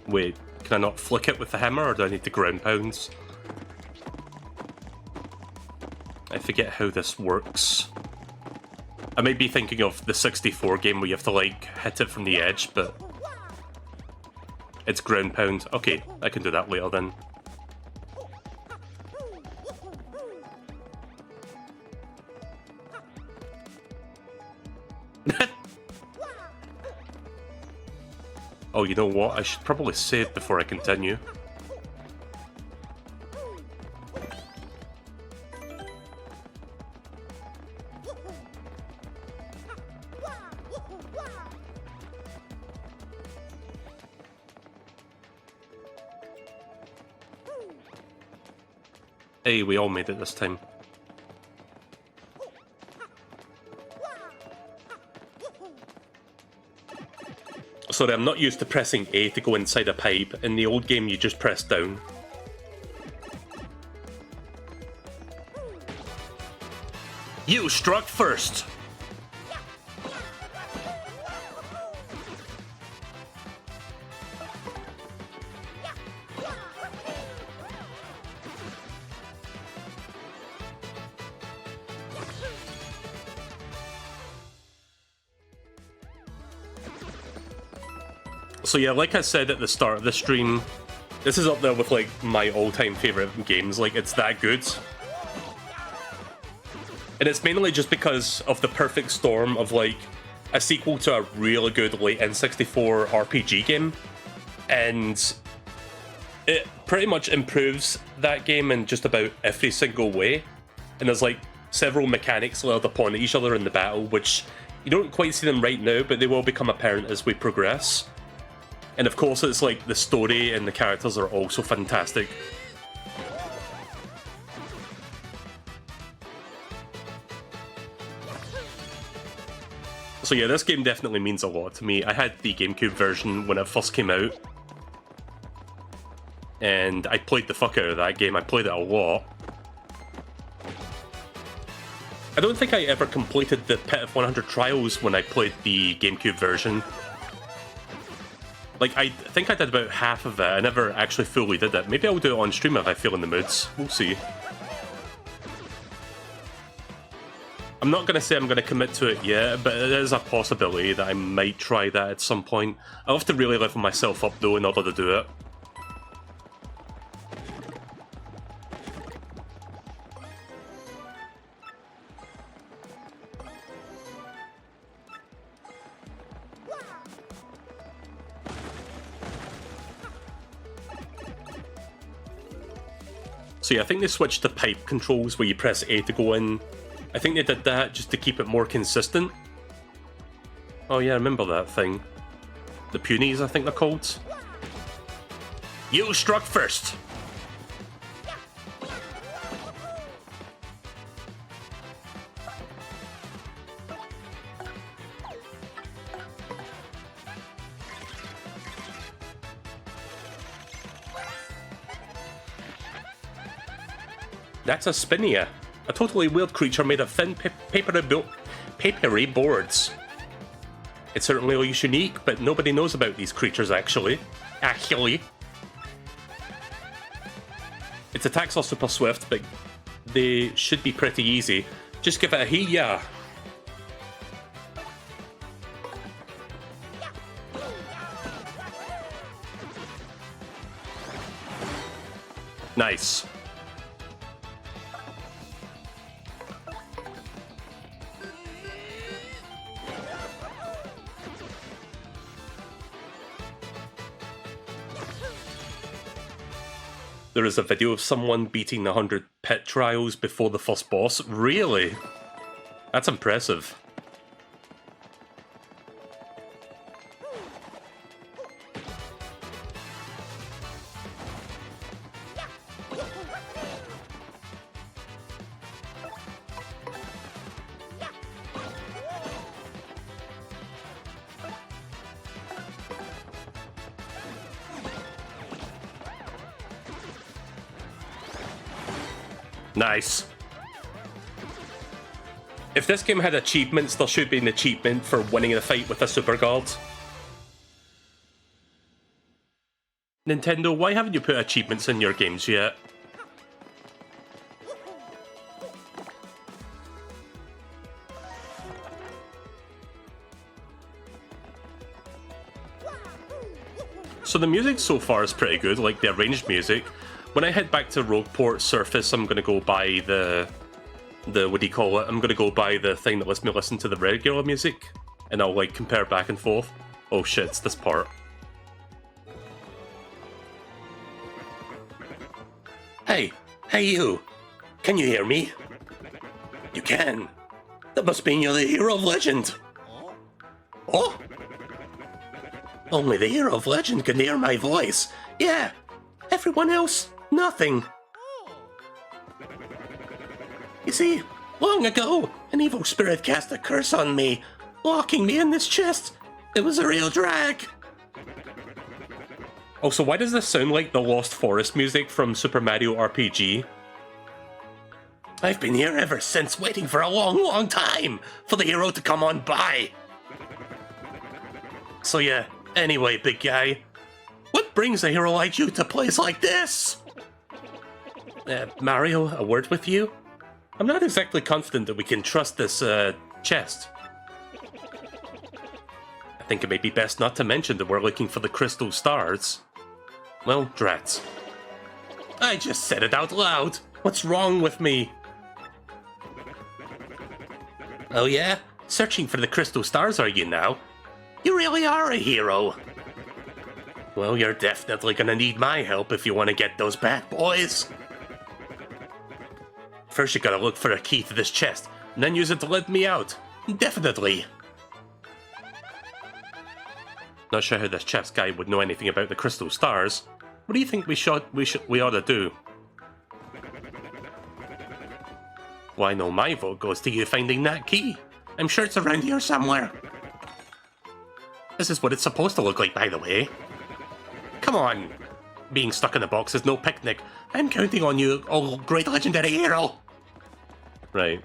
Speaker 1: Wait, can I not flick it with the hammer, or do I need to ground pounds? I forget how this works. I might be thinking of the 64 game where you have to, like, hit it from the edge, but... it's ground pound. Okay, I can do that later then. Oh, you know what? I should probably save before I continue. Hey, we all made it this time. Sorry, I'm not used to pressing A to go inside a pipe. In the old game, you just press down. You struck first! So yeah, like I said at the start of the stream, this is up there with like my all-time favourite games, like it's that good. And it's mainly just because of the perfect storm of like a sequel to a really good late N64 RPG game. And it pretty much improves that game in just about every single way. And there's like several mechanics layered upon each other in the battle, which you don't quite see them right now, but they will become apparent as we progress. And of course, it's like the story and the characters are also fantastic. So yeah, this game definitely means a lot to me. I had the GameCube version when it first came out. And I played the fuck out of that game. I played it a lot. I don't think I ever completed the Pit of 100 Trials when I played the GameCube version. Like, I think I did about half of it. I never actually fully did it. Maybe I'll do it on stream if I feel in the moods. We'll see. I'm not going to say I'm going to commit to it yet, but it is a possibility that I might try that at some point. I'll have to really level myself up, though, in order to do it. So yeah, I think they switched to pipe controls where you press A to go in. I think they did that just to keep it more consistent. Oh yeah, I remember that thing. The Punies, I think they're called. You struck first! That's a Spinia, a totally weird creature made of thin papery boards. It's certainly always unique, but nobody knows about these creatures actually. Its attacks are super swift, but they should be pretty easy. Just give it a hee-ya. Nice. There is a video of someone beating the 100 pit trials before the first boss. Really? That's impressive. Nice. If this game had achievements, there should be an achievement for winning the fight with a super guard. Nintendo, why haven't you put achievements in your games yet? So the music so far is pretty good, like the arranged music. When I head back to Rogueport Surface, I'm going to go buy the what do you call it? I'm going to go buy the thing that lets me listen to the regular music, and I'll like compare back and forth. Oh shit, it's this part. Hey you! Can you hear me? You can. That must mean you're the hero of legend. Oh? Only the hero of legend can hear my voice. Yeah. Everyone else, nothing. You see, long ago, an evil spirit cast a curse on me, locking me in this chest. It was a real drag. Also, why does this sound like the Lost Forest music from Super Mario RPG? I've been here ever since, waiting for a long time for the hero to come on by. So yeah, anyway, big guy, what brings a hero like you to a place like this? Mario, a word with you? I'm not exactly confident that we can trust this, chest. I think it may be best not to mention that we're looking for the crystal stars. Well, drats. I just said it out loud. What's wrong with me? Oh yeah? Searching for the crystal stars, are you now? You really are a hero. Well, you're definitely gonna need my help if you want to get those bad boys. First you gotta look for a key to this chest, and then use it to let me out. Definitely. Not sure how this chest guy would know anything about the crystal stars. What do you think we ought to do? Well, I know my vote goes to you finding that key. I'm sure it's around here somewhere. This is what it's supposed to look like, by the way. Come on. Being stuck in a box is no picnic. I'm counting on you, oh great legendary hero. Right.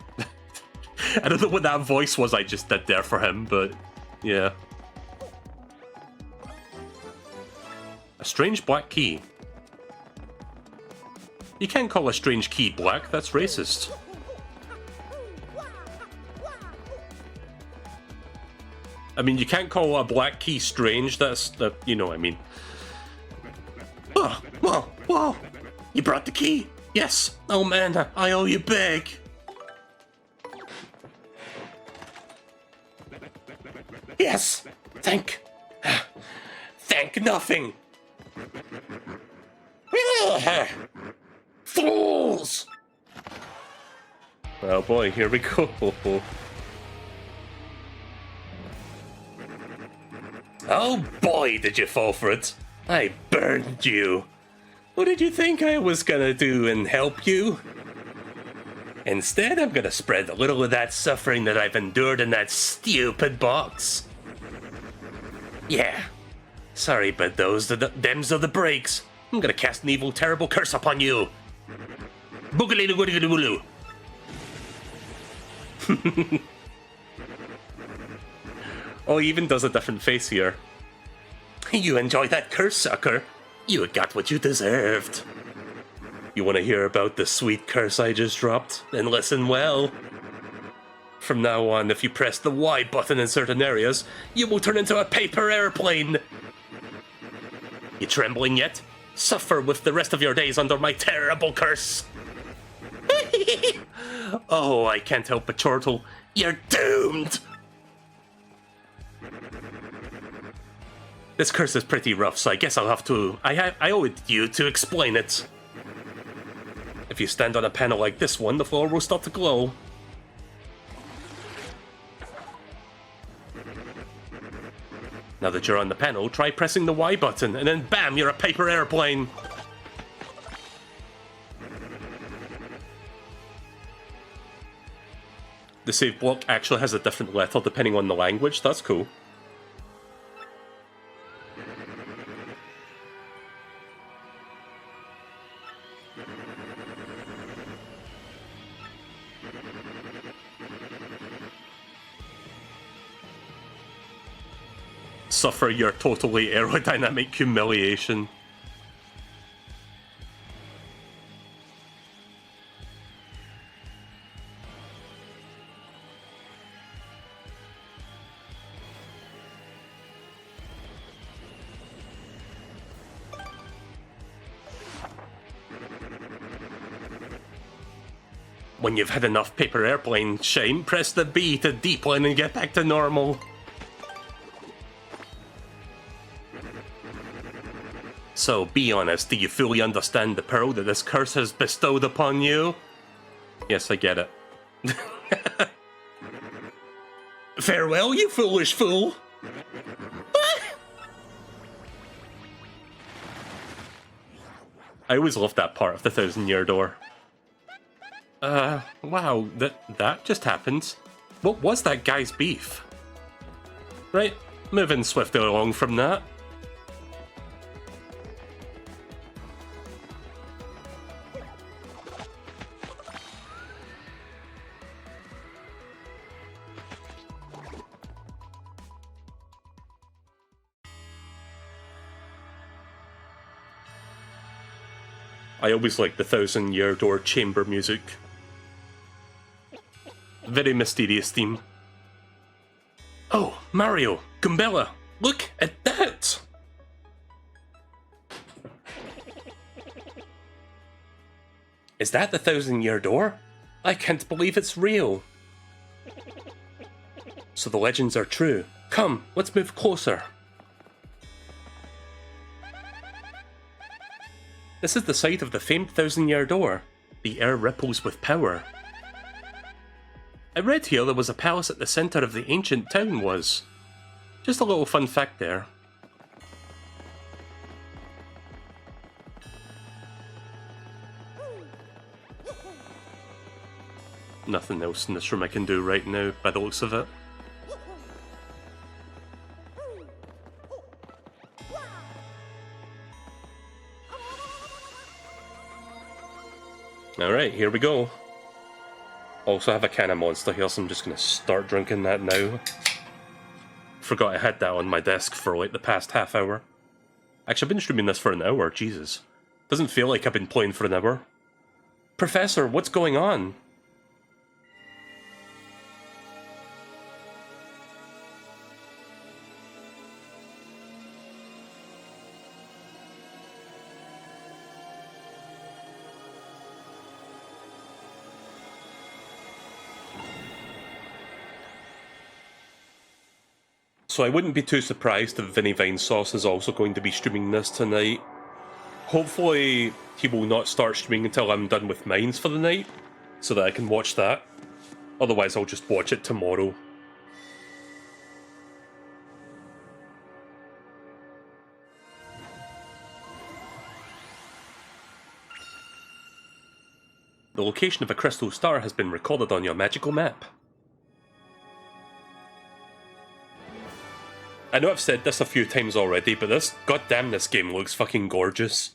Speaker 1: I don't know what that voice was I just did there for him, but yeah. A strange black key. You can't call a strange key black, that's racist. I mean, you can't call a black key strange, that's, you know what I mean. Oh, whoa, you brought the key. Yes, oh man, I owe you big. Yes, thank nothing. Fools! Oh boy, here we go. Oh boy, did you fall for it. I burned you. What did you think I was gonna do and help you? Instead, I'm gonna spread a little of that suffering that I've endured in that stupid box. Yeah. Sorry, but them's are the breaks. I'm gonna cast an evil, terrible curse upon you. Boogly-doo-goody-goody-booloo. Oh, he even does a different face here. You enjoy that curse, sucker? You got what you deserved. You want to hear about the sweet curse I just dropped? Then listen well. From now on, if you press the Y button in certain areas, you will turn into a paper airplane. You trembling yet? Suffer with the rest of your days under my terrible curse. Oh, I can't help but chortle. You're doomed! This curse is pretty rough, so I guess I'll have to... I owe it to you to explain it. If you stand on a panel like this one, the floor will start to glow. Now that you're on the panel, try pressing the Y button, and then bam, you're a paper airplane! The save block actually has a different letter depending on the language, that's cool. Suffer your totally aerodynamic humiliation. When you've had enough paper airplane shine, press the B to deplane and get back to normal. So, be honest, do you fully understand the peril that this curse has bestowed upon you? Yes, I get it. Farewell, you foolish fool! I always loved that part of the 1,000-Year Door. Wow, that just happened. What was that guy's beef? Right, moving swiftly along from that. I always liked the 1,000-Year Door chamber music. Very mysterious theme. Oh, Mario, Goombella, look at that! Is that the 1,000-Year Door? I can't believe it's real. So the legends are true. Come, let's move closer. This is the site of the famed 1,000-Year Door. The air ripples with power. I read here there was a palace at the centre of the ancient town was. Just a little fun fact there. Nothing else in this room I can do right now, by the looks of it. Alright, here we go. Also have a can of Monster here, so I'm just going to start drinking that now. Forgot I had that on my desk for like the past half hour. Actually, I've been streaming this for an hour, Jesus. Doesn't feel like I've been playing for an hour. Professor, what's going on? So I wouldn't be too surprised if Vinny Vinesauce is also going to be streaming this tonight. Hopefully he will not start streaming until I'm done with mines for the night, so that I can watch that. Otherwise I'll just watch it tomorrow. The location of a crystal star has been recorded on your magical map. I know I've said this a few times already, but this game looks fucking gorgeous.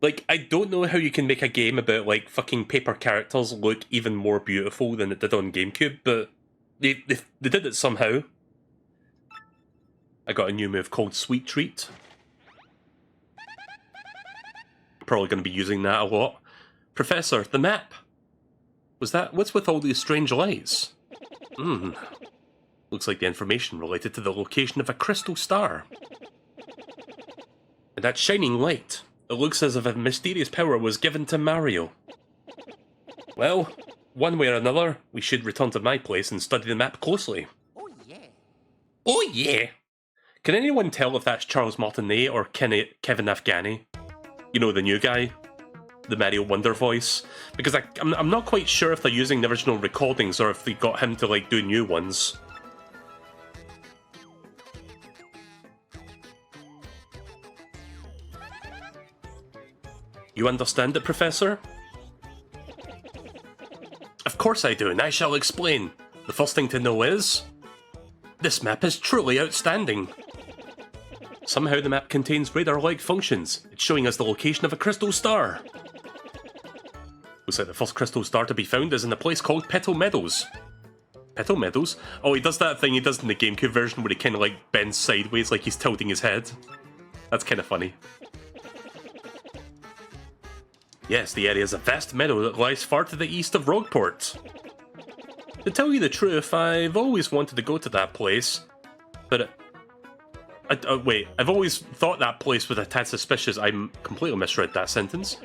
Speaker 1: Like, I don't know how you can make a game about, like, fucking paper characters look even more beautiful than it did on GameCube, but they did it somehow. I got a new move called Sweet Treat. Probably going to be using that a lot. Professor, the map! What's with all these strange lights? Looks like the information related to the location of a crystal star. And that shining light, it looks as if a mysterious power was given to Mario. Well, one way or another, we should return to my place and study the map closely. Oh yeah. Oh yeah! Can anyone tell if that's Charles Martinet or Kevin Afghani? You know, the new guy? The Mario Wonder voice? Because I'm not quite sure if they're using the original recordings or if they got him to, like, do new ones. You understand it, Professor? Of course I do, and I shall explain. The first thing to know is... this map is truly outstanding. Somehow the map contains radar-like functions. It's showing us the location of a crystal star. Looks like the first crystal star to be found is in a place called Petal Meadows. Petal Meadows? Oh, he does that thing he does in the GameCube version where he kind of like bends sideways like he's tilting his head. That's kind of funny. Yes, the area is a vast meadow that lies far to the east of Rogueport. To tell you the truth, I've always wanted to go to that place, but... wait, I've always thought that place was a tad suspicious. I completely misread that sentence.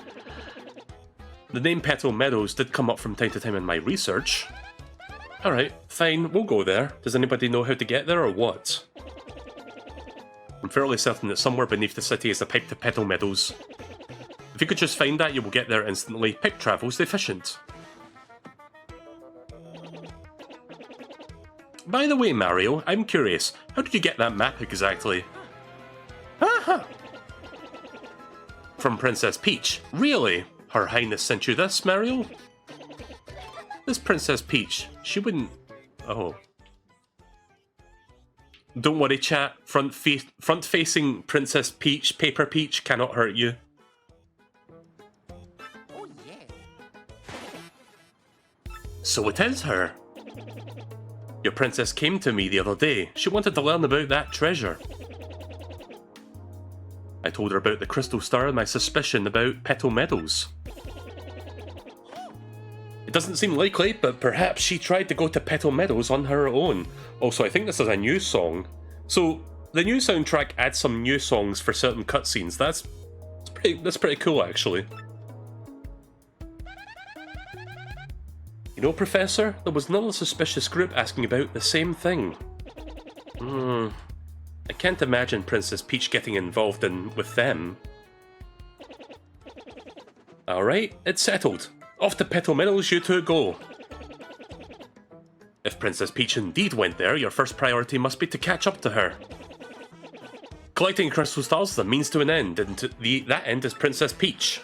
Speaker 1: The name Petal Meadows did come up from time to time in my research. Alright, fine, we'll go there. Does anybody know how to get there or what? I'm fairly certain that somewhere beneath the city is a pipe to Petal Meadows. If you could just find that, you will get there instantly. Pipe travel's efficient. By the way, Mario, I'm curious. How did you get that map exactly? Aha! From Princess Peach. Really? Her Highness sent you this, Mario? This Princess Peach, she wouldn't... Oh. Don't worry, chat. Front-facing Princess Peach, Paper Peach, cannot hurt you.
Speaker 3: Oh, yeah.
Speaker 1: So it is her. Your princess came to me the other day. She wanted to learn about that treasure. I told her about the crystal star and my suspicion about Petal Meadows. It doesn't seem likely, but perhaps she tried to go to Petal Meadows on her own. Also, I think this is a new song. So, the new soundtrack adds some new songs for certain cutscenes. That's pretty cool, actually. You know, Professor, there was another suspicious group asking about the same thing. I can't imagine Princess Peach getting involved with them. Alright, it's settled. Off to Petal Meadows you two go. If Princess Peach indeed went there, your first priority must be to catch up to her. Collecting crystal stars is a means to an end, and that end is Princess Peach.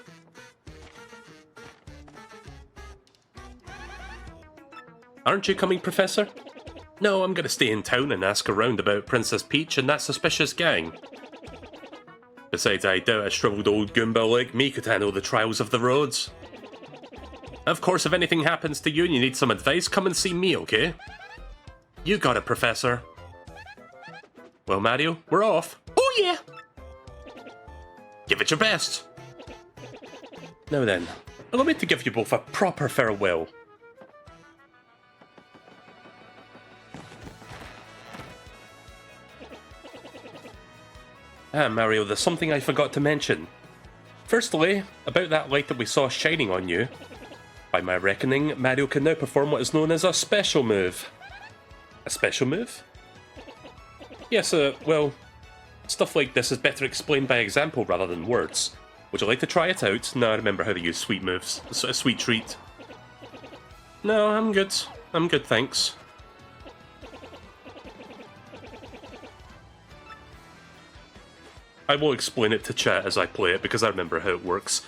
Speaker 1: Aren't you coming, Professor? No, I'm gonna stay in town and ask around about Princess Peach and that suspicious gang. Besides, I doubt a shriveled old Goomba like me could handle the trials of the roads. Of course, if anything happens to you and you need some advice, come and see me, okay? You got it, Professor. Well, Mario, we're off. Oh yeah! Give it your best. Now then, allow me to give you both a proper farewell. Ah, Mario, there's something I forgot to mention. Firstly, about that light that we saw shining on you. By my reckoning, Mario can now perform what is known as a special move. A special move? Yes, well, stuff like this is better explained by example rather than words. Would you like to try it out? No, I remember how to use sweet moves. A sweet treat. No, I'm good. I'm good, thanks. I will explain it to chat as I play it because I remember how it works.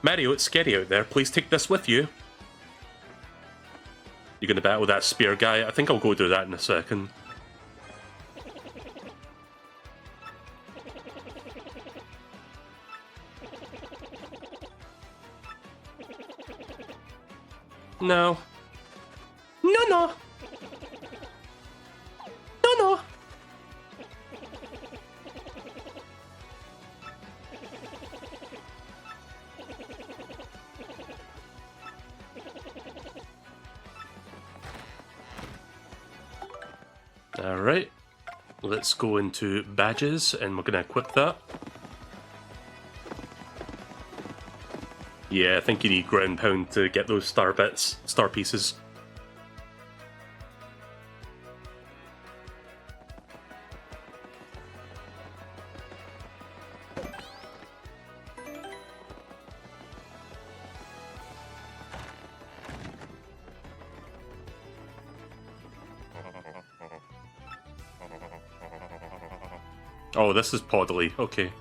Speaker 1: Mario, it's scary out there. Please take this with you. You're gonna battle that spear guy? I think I'll go do that in a second. No. No, no. No, no. Alright, let's go into badges and we're going to equip that. Yeah, I think you need ground pound to get those star bits, star pieces. Oh, this is Podley, okay.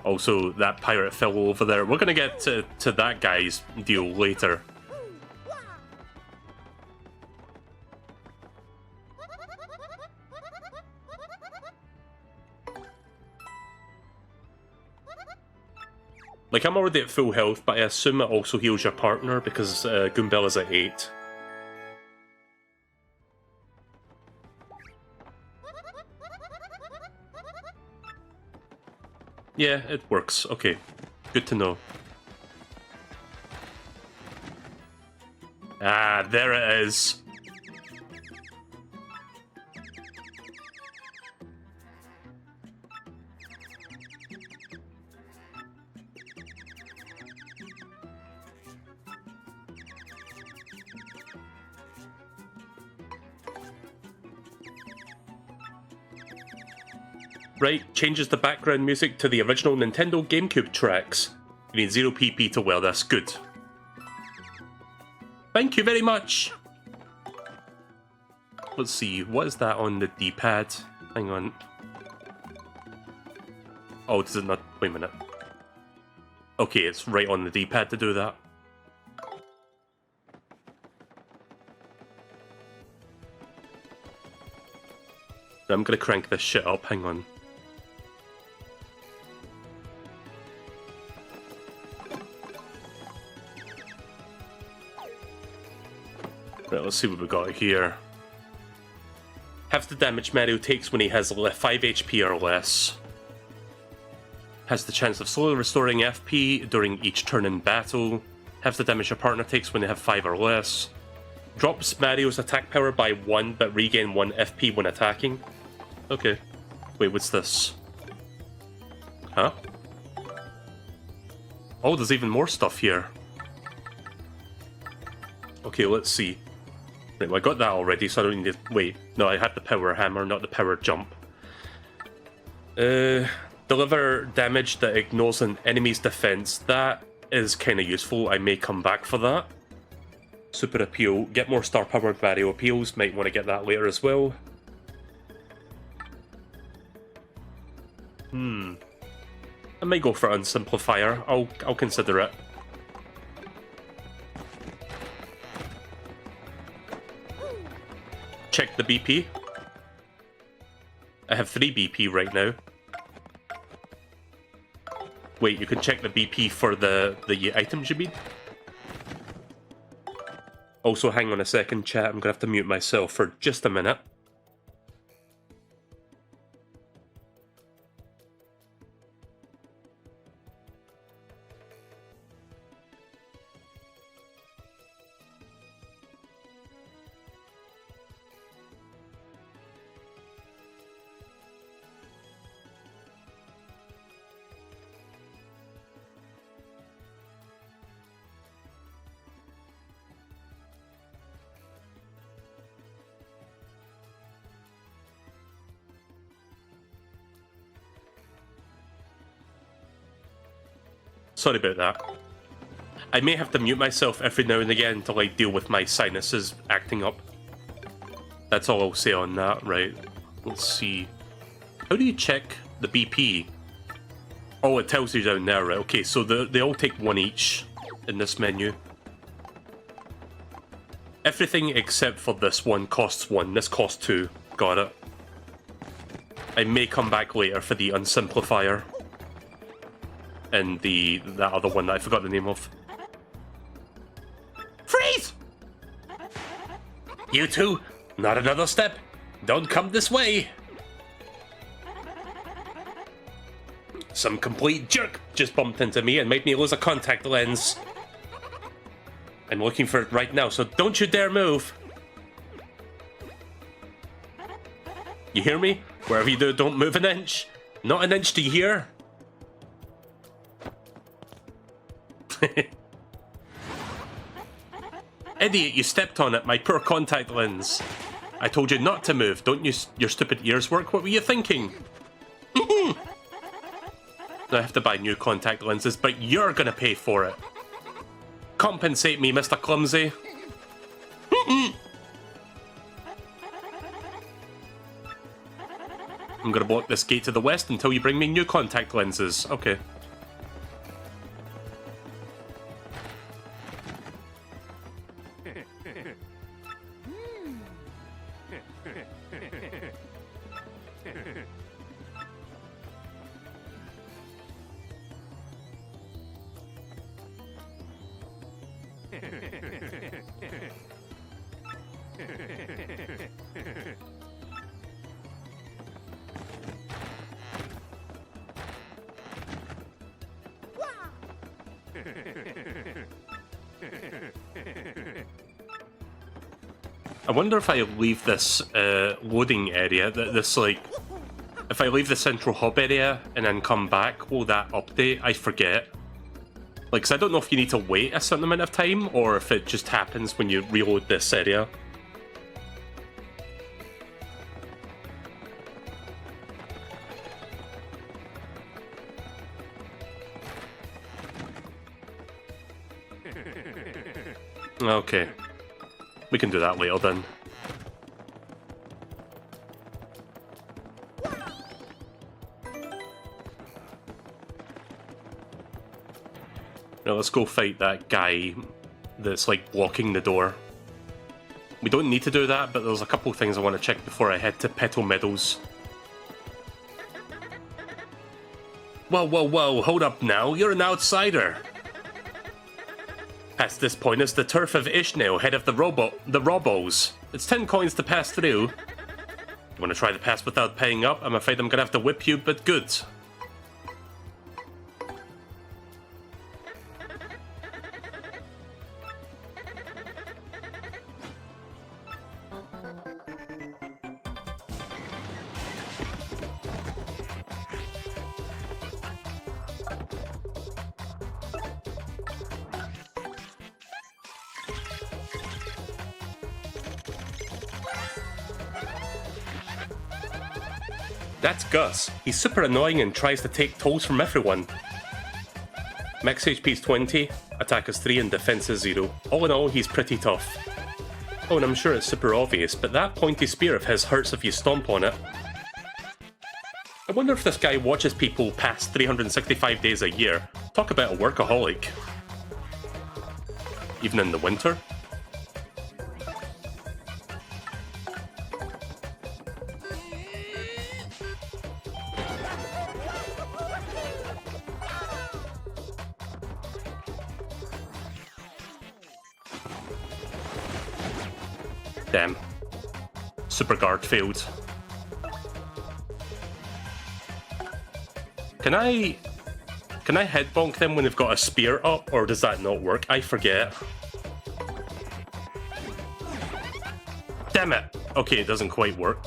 Speaker 1: Also, that pirate fellow over there. We're gonna get to that guy's deal later. Like, I'm already at full health, but I assume it also heals your partner because Goombella's at 8. Yeah, it works. Okay, good to know. Ah, there it is. Right, changes the background music to the original Nintendo GameCube tracks. You need 0 PP to wear this. Good. Thank you very much! Let's see, what is that on the D-pad? Hang on. Oh, does it not? Wait a minute. Okay, it's right on the D-pad to do that. I'm gonna crank this shit up, hang on. Right, let's see what we got here. Half the damage Mario takes when he has 5 HP or less. Has the chance of slowly restoring FP during each turn in battle. Half the damage your partner takes when they have 5 or less. Drops Mario's attack power by 1 but regain 1 FP when attacking. Okay. Wait, what's this? Huh? Oh, there's even more stuff here. Okay, let's see. Right, well, I got that already, so I don't need to... Wait, no, I had the power hammer, not the power jump. Deliver damage that ignores an enemy's defense. That is kind of useful. I may come back for that. Super appeal. Get more star-powered Mario appeals. Might want to get that later as well. I might go for Unsimplifier. I'll consider it. Check the BP. I have 3 BP right now. Wait, you can check the BP for the items you mean? Also, hang on a second, chat. I'm gonna have to mute myself for just a minute. Sorry about that. I may have to mute myself every now and again to like deal with my sinuses acting up. That's all I'll say on that, right? Let's see. How do you check the BP? Oh, it tells you down there, right? Okay, so they all take 1 each in this menu. Everything except for this one costs 1. This costs 2. Got it. I may come back later for the Unsimplifier. And that other one that I forgot the name of. Freeze! You two, not another step. Don't come this way. Some complete jerk just bumped into me and made me lose a contact lens. I'm looking for it right now, so don't you dare move. You hear me? Wherever you do, don't move an inch. Not an inch, do you hear? Idiot, you stepped on it, my poor contact lens. I told you not to move. Don't use your stupid ears work? What were you thinking? I have to buy new contact lenses, but you're gonna pay for it. Compensate me, Mr. Clumsy. I'm gonna block this gate to the west until you bring me new contact lenses. Okay, I wonder if I leave this loading area, this like, if I leave the central hub area and then come back, will that update? I forget. Like, 'cause I don't know if you need to wait a certain amount of time or if it just happens when you reload this area. Okay. We can do that later then. Now let's go fight that guy that's like blocking the door. We don't need to do that, but there's a couple of things I want to check before I head to Petal Meadows. Whoa, whoa, whoa, hold up now, you're an outsider! Past this point is the turf of Ishmael, head of the Robos. It's 10 coins to pass through. You want to try the pass without paying up? I'm afraid I'm gonna have to whip you, but good. That's Gus. He's super annoying and tries to take tolls from everyone. Max HP is 20, attack is 3 and defense is 0. All in all, he's pretty tough. Oh, and I'm sure it's super obvious, but that pointy spear of his hurts if you stomp on it. I wonder if this guy watches people past 365 days a year. Talk about a workaholic. Even in the winter? Damn. Super guard failed. Can I head bonk them when they've got a spear up, or does that not work? I forget. Damn it! Okay, it doesn't quite work.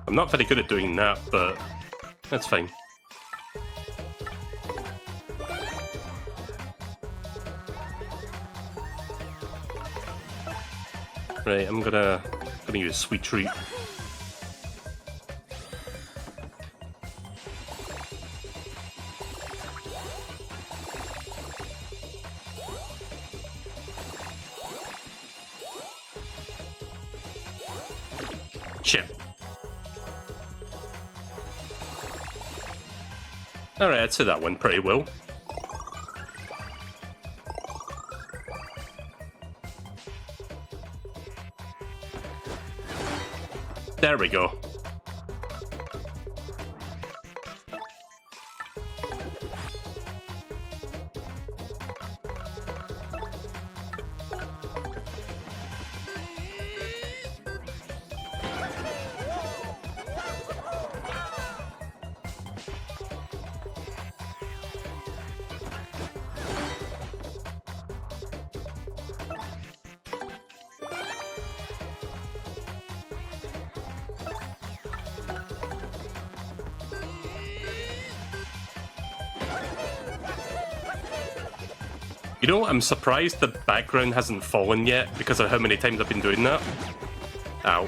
Speaker 1: I'm not very good at doing that, but that's fine. Right, I'm gonna use Sweet Treat. Shit. Alright, I'd say that went pretty well. There we go. You know, I'm surprised the background hasn't fallen yet because of how many times I've been doing that. Ow.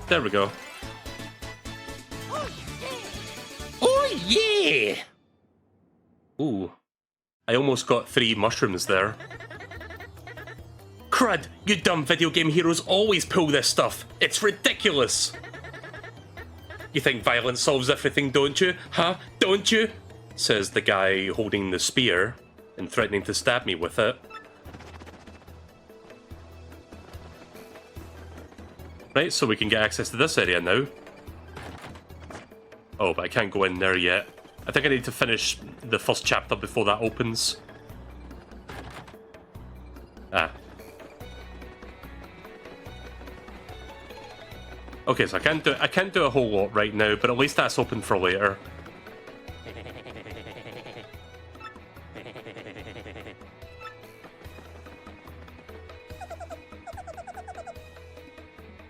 Speaker 1: There we go. Oh yeah! Ooh. I almost got 3 mushrooms there. Crud! You dumb video game heroes always pull this stuff! It's ridiculous! You think violence solves everything, don't you? Huh? Don't you? Says the guy holding the spear and threatening to stab me with it. Right, so we can get access to this area now. Oh, but I can't go in there yet. I think I need to finish the first chapter before that opens. Ah. Okay, so I can't do a whole lot right now, but at least that's open for later.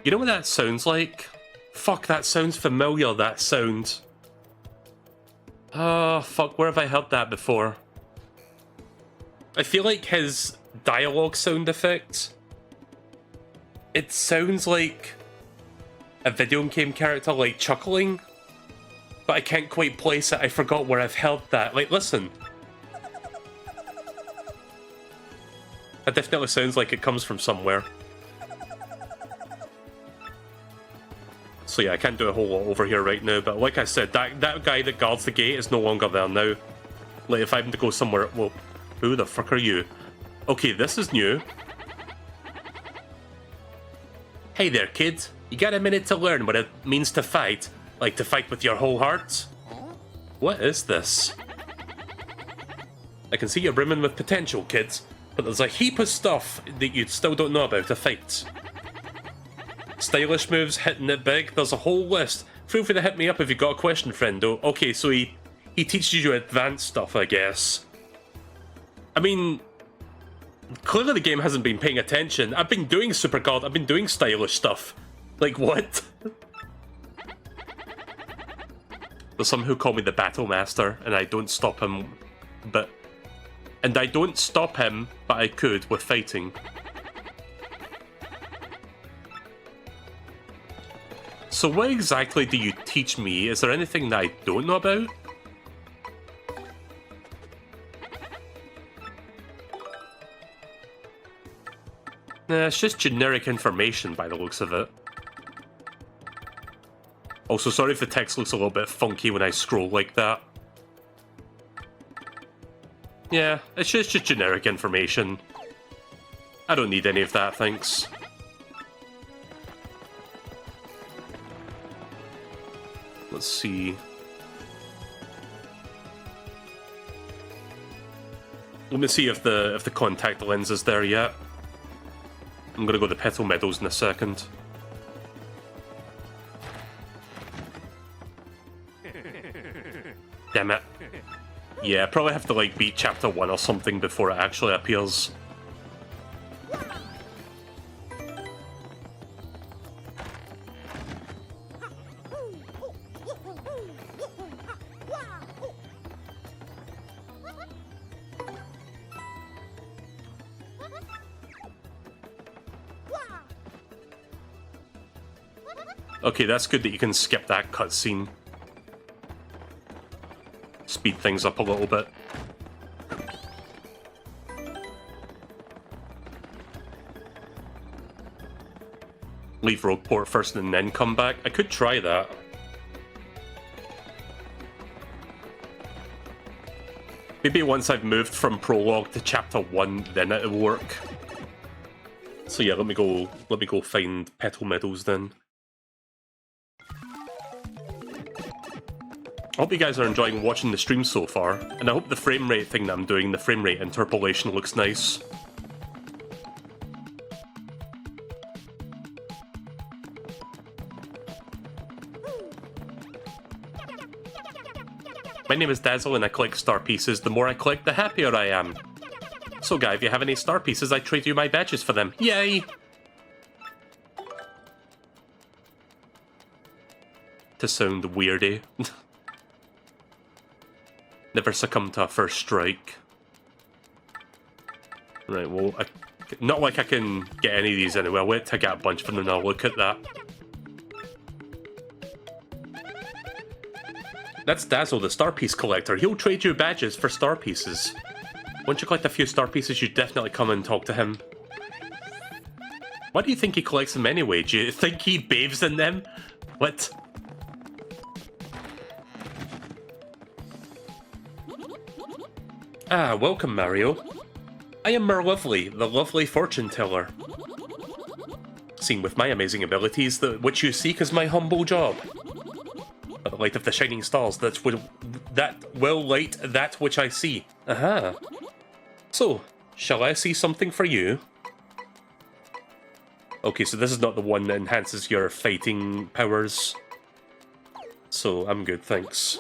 Speaker 1: You know what that sounds like? Fuck, that sounds familiar, that sound. Oh, fuck, where have I heard that before? I feel like his dialogue sound effect, it sounds like a video game character, like, chuckling. But I can't quite place it. I forgot where I've heard that. Like, listen. That definitely sounds like it comes from somewhere. So yeah, I can't do a whole lot over here right now, but like I said, that guy that guards the gate is no longer there now. Like, if I have to go somewhere... Well, who the fuck are you? Okay, this is new. Hey there, kid. You got a minute to learn what it means to fight? Like to fight with your whole heart? What is this? I can see you're brimming with potential, kids, but there's a heap of stuff that you still don't know about a fight. Stylish moves, hitting it big, there's a whole list. Feel free to hit me up if you've got a question, friendo. Okay, so he teaches you advanced stuff, I guess. I mean, clearly the game hasn't been paying attention. I've been doing super guard, I've been doing stylish stuff. Like, what? There's some who call me the Battle Master, and I don't stop him, but... And I don't stop him, but I could with fighting. So what exactly do you teach me? Is there anything that I don't know about? Nah, it's just generic information by the looks of it. Also, sorry if the text looks a little bit funky when I scroll like that. Yeah, it's just generic information. I don't need any of that, thanks. Let's see. Let me see if the contact lens is there yet. I'm gonna go to the Petal Meadows in a second. Damn it. Yeah, I probably have to like beat chapter 1 or something before it actually appears. Okay, that's good that you can skip that cutscene. Speed things up a little bit. Leave Rogueport first and then come back. I could try that. Maybe once I've moved from prologue to chapter 1, then it'll work. So yeah, let me go find Petal Meadows then. I hope you guys are enjoying watching the stream so far, and I hope the frame rate thing that I'm doing, the frame rate interpolation, looks nice. My name is Dazzle and I collect star pieces. The more I collect, the happier I am. So guy, if you have any star pieces, I trade you my badges for them. Yay! To sound weirdy. Never succumb to a first strike. Right, well, not like I can get any of these anyway. I'll wait till I get a bunch of them and I'll look at that. That's Dazzle, the star piece collector. He'll trade you badges for star pieces. Once you collect a few star pieces, you definitely come and talk to him. Why do you think he collects them anyway? Do you think he bathes in them? What? Ah, welcome, Mario. I am Merlovely, the lovely fortune teller. Seen with my amazing abilities, which you seek is my humble job. By the light of the shining stars, that will light that which I see. Aha. So, shall I see something for you? Okay, so this is not the one that enhances your fighting powers. So, I'm good, thanks.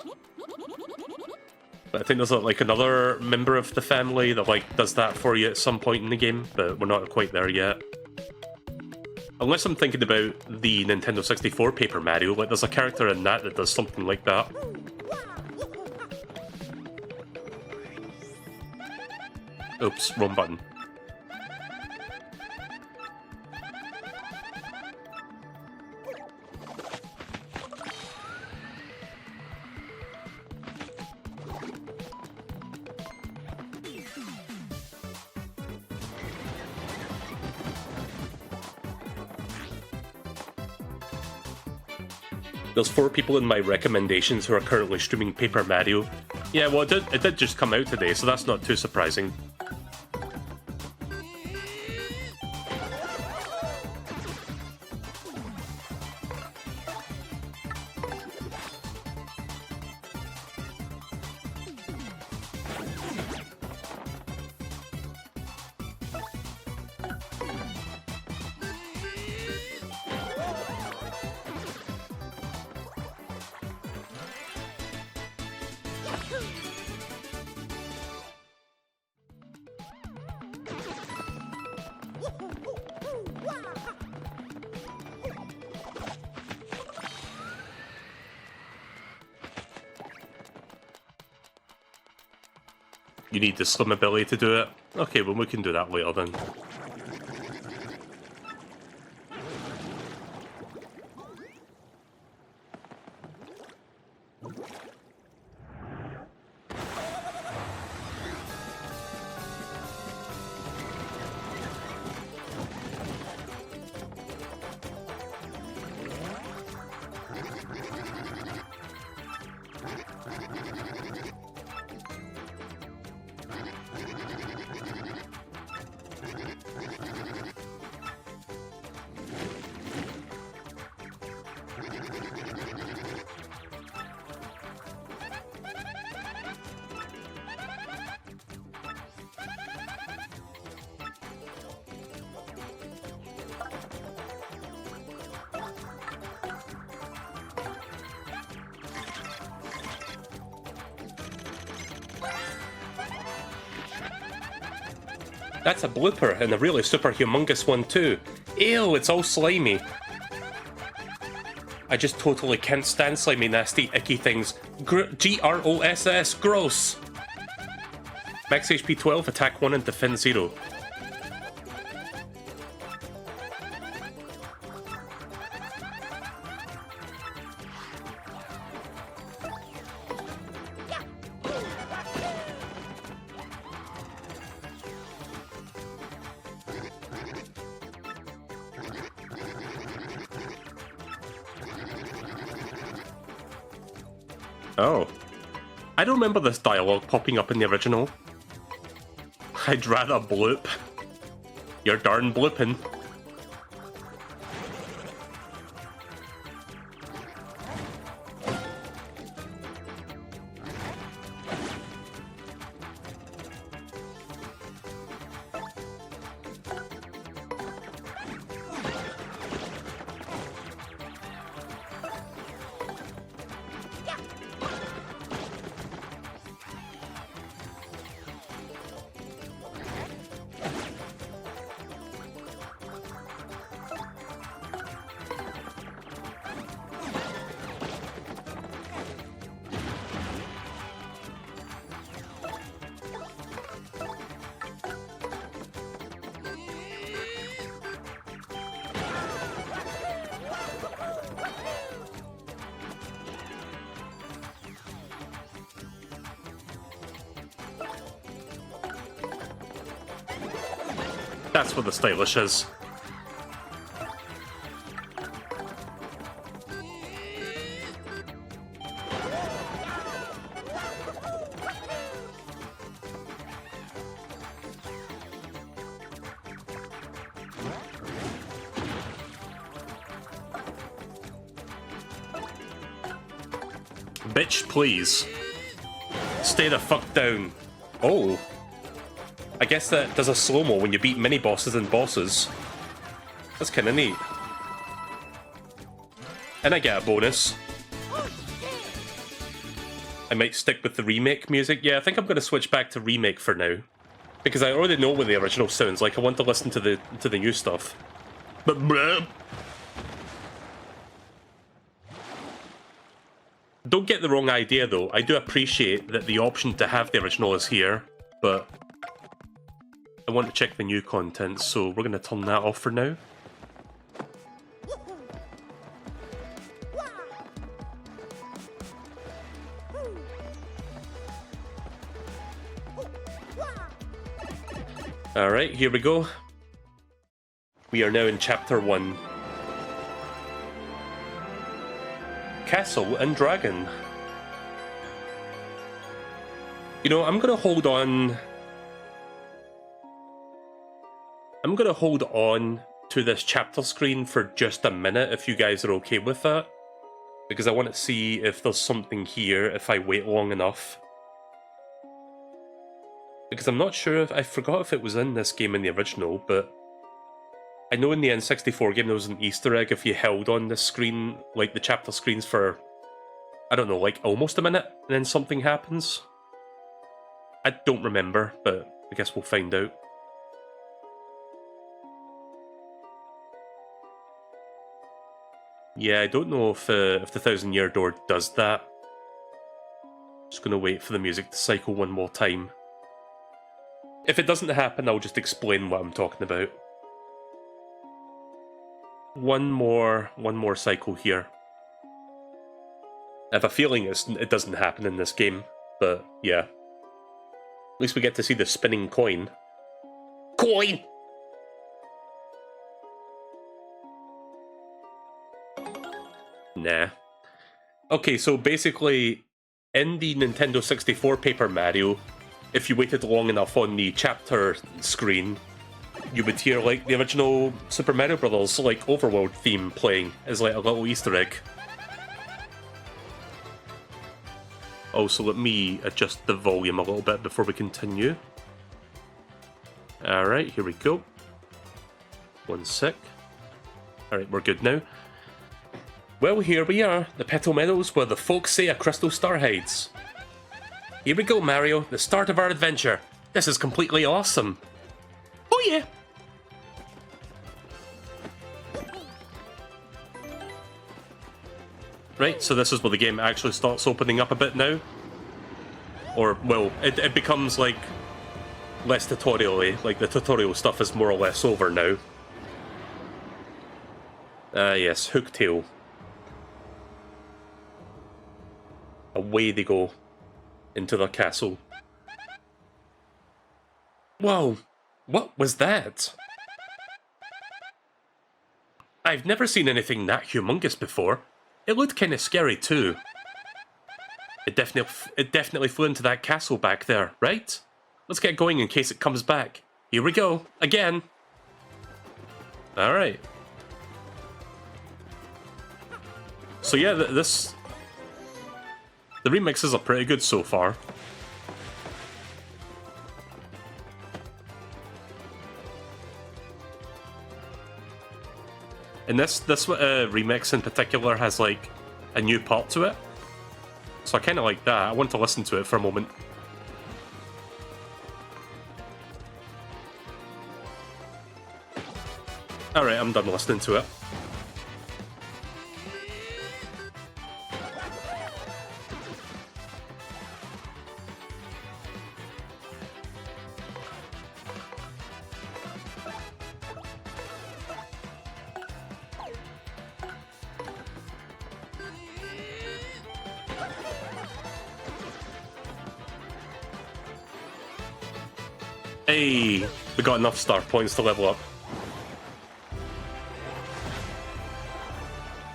Speaker 1: But I think there's like another member of the family that like does that for you at some point in the game, but we're not quite there yet. Unless I'm thinking about the Nintendo 64 Paper Mario, like there's a character in that that does something like that. Oops, wrong button. There's 4 people in my recommendations who are currently streaming Paper Mario. Yeah, well, it did just come out today, so that's not too surprising. You need the slim ability to do it? Okay, well we can do that later then. That's a blooper, and a really super humongous one too. Ew, it's all slimy. I just totally can't stand slimy, nasty, icky things. G-R-O-S-S, gross! Max HP 12, attack 1 and defense 0. Oh. I don't remember this dialogue popping up in the original. I'd rather bloop. You're darn blooping. That's what the stylish is. Bitch, please. Stay the fuck down. Oh. I guess that does a slow-mo when you beat mini-bosses and bosses. That's kinda neat. And I get a bonus. I might stick with the remake music. Yeah, I think I'm gonna switch back to remake for now. Because I already know what the original sounds like. I want to listen to the new stuff. But bleh. Don't get the wrong idea though, I do appreciate that the option to have the original is here, but I want to check the new content, so we're going to turn that off for now. Alright, here we go. We are now in Chapter 1. Castle and Dragon. You know, I'm gonna hold on to this chapter screen for just a minute if you guys are okay with that. Because I want to see if there's something here if I wait long enough. Because I'm not sure if I forgot if it was in this game in the original, but I know in the N64 game there was an Easter egg if you held on this screen, like the chapter screens for, I don't know, like almost a minute, and then something happens. I don't remember, but I guess we'll find out. Yeah, I don't know if the 1,000-year door does that. Just gonna wait for the music to cycle one more time. If it doesn't happen, I'll just explain what I'm talking about. One more cycle here. I have a feeling it doesn't happen in this game, but yeah. At least we get to see the spinning coin. Coin! Nah. Okay, so basically, in the Nintendo 64 Paper Mario, if you waited long enough on the chapter screen, you would hear like the original Super Mario Brothers like overworld theme playing as like a little Easter egg. Also, let me adjust the volume a little bit before we continue. Alright, here we go. One sec. Alright, we're good now. Well, here we are, the Petal Meadows where the folks say a crystal star hides. Here we go, Mario, the start of our adventure. This is completely awesome. Oh yeah! Right, so this is where the game actually starts opening up a bit now. Or, well, it becomes, like, less tutorial-y. Like, the tutorial stuff is more or less over now. Yes, Hooktail. Away they go. Into the castle. Whoa! What was that? I've never seen anything that humongous before. It looked kinda scary too. It definitely flew into that castle back there, right? Let's get going in case it comes back. Here we go, again. Alright. So yeah, the remixes are pretty good so far. And this remix in particular has like a new part to it. So I kind of like that. I want to listen to it for a moment. Alright, I'm done listening to it. Hey, We got enough star points to level up.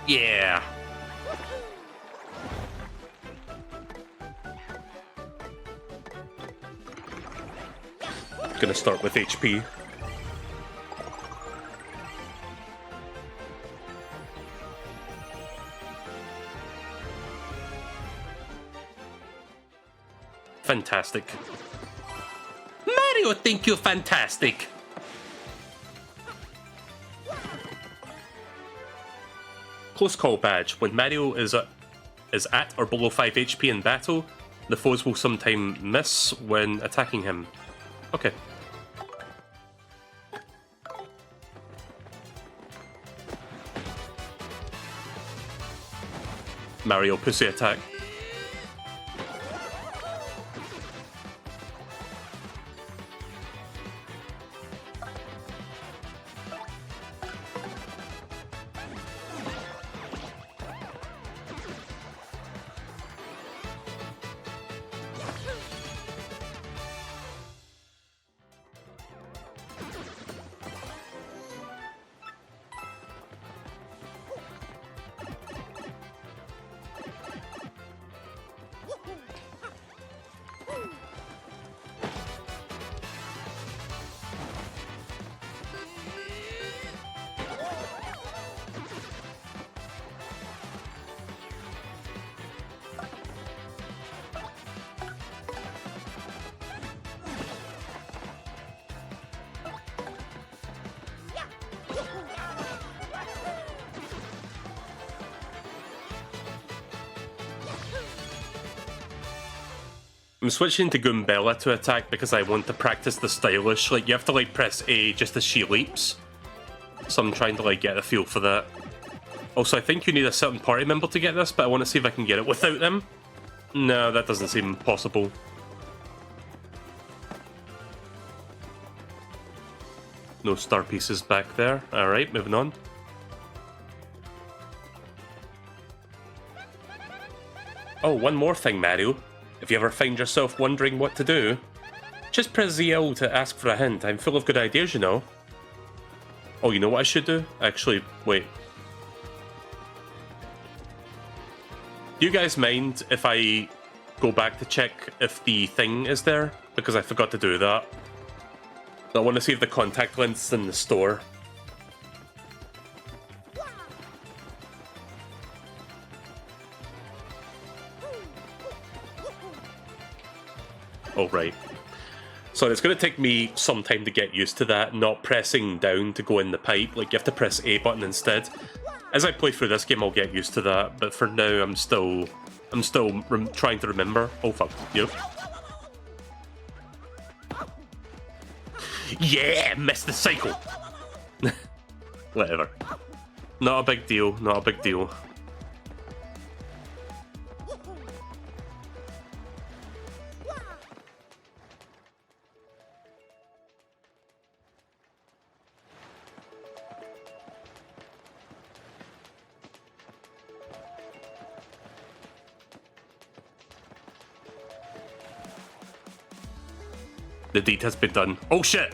Speaker 1: Yeah. Gonna start with HP. Fantastic. Mario, think you're fantastic. Close call badge. When Mario is at or below 5 HP in battle, the foes will sometimes miss when attacking him. Okay. Mario pussy attack. I'm switching to Goombella to attack because I want to practice the stylish. Like, you have to, like, press A just as she leaps. So I'm trying to, like, get a feel for that. Also, I think you need a certain party member to get this, but I want to see if I can get it without them. No, that doesn't seem possible. No star pieces back there. Alright, moving on. Oh, one more thing, Mario. If you ever find yourself wondering what to do, just press ZL to ask for a hint. I'm full of good ideas, you know. Oh, you know what I should do? Actually, wait. Do you guys mind if I go back to check if the thing is there? Because I forgot to do that. I want to see if the contact lens is in the store. Oh, right. So it's going to take me some time to get used to that, not pressing down to go in the pipe. Like, you have to press A button instead. As I play through this game, I'll get used to that, but for now, I'm still trying to remember. Oh, fuck. Yep. Yeah! Missed the cycle! Whatever. Not a big deal, not a big deal. The deed has been done. Oh shit!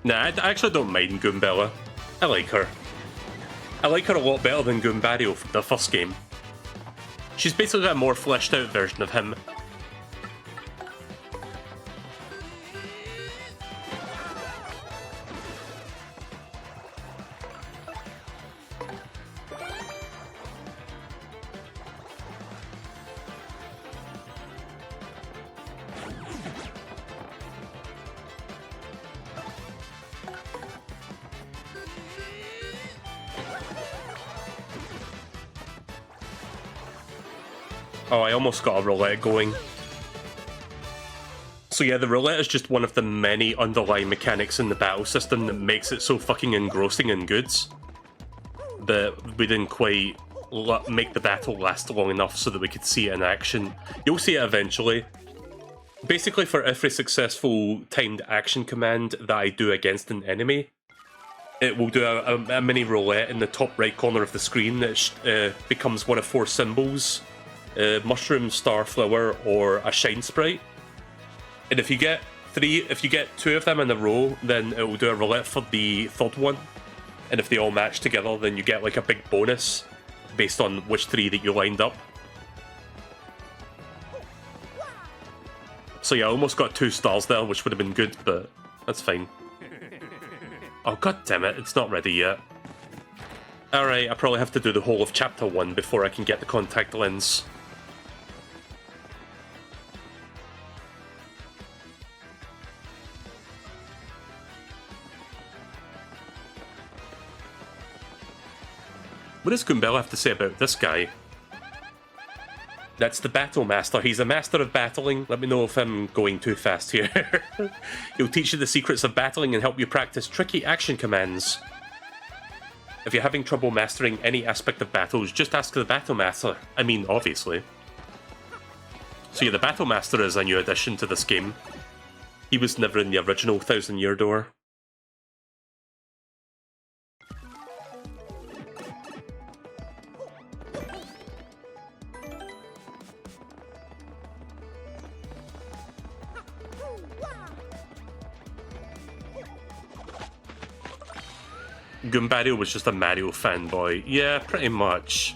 Speaker 1: Nah, I actually don't mind Goombella. I like her. I like her a lot better than Goombario from the first game. She's basically a more fleshed out version of him. Oh, I almost got a roulette going. So yeah, the roulette is just one of the many underlying mechanics in the battle system that makes it so fucking engrossing and good. But we didn't quite make the battle last long enough so that we could see it in action. You'll see it eventually. Basically, for every successful timed action command that I do against an enemy, it will do a mini roulette in the top right corner of the screen that becomes one of 4 symbols Mushroom, Starflower, or a Shine Sprite. And if you get two of them in a row, then it will do a roulette for the third one. And if they all match together, then you get like a big bonus based on which 3 that you lined up. So yeah, I almost got 2 stars there, which would have been good, but that's fine. Oh god damn it, it's not ready yet. Alright, I probably have to do the whole of chapter 1 before I can get the contact lens. What does Goombella have to say about this guy? That's the Battle Master. He's a master of battling. Let me know if I'm going too fast here. He'll teach you the secrets of battling and help you practice tricky action commands. If you're having trouble mastering any aspect of battles, just ask the Battle Master. I mean, obviously. So yeah, the Battle Master is a new addition to this game. He was never in the original Thousand Year Door. Goombario was just a Mario fanboy. Yeah, pretty much.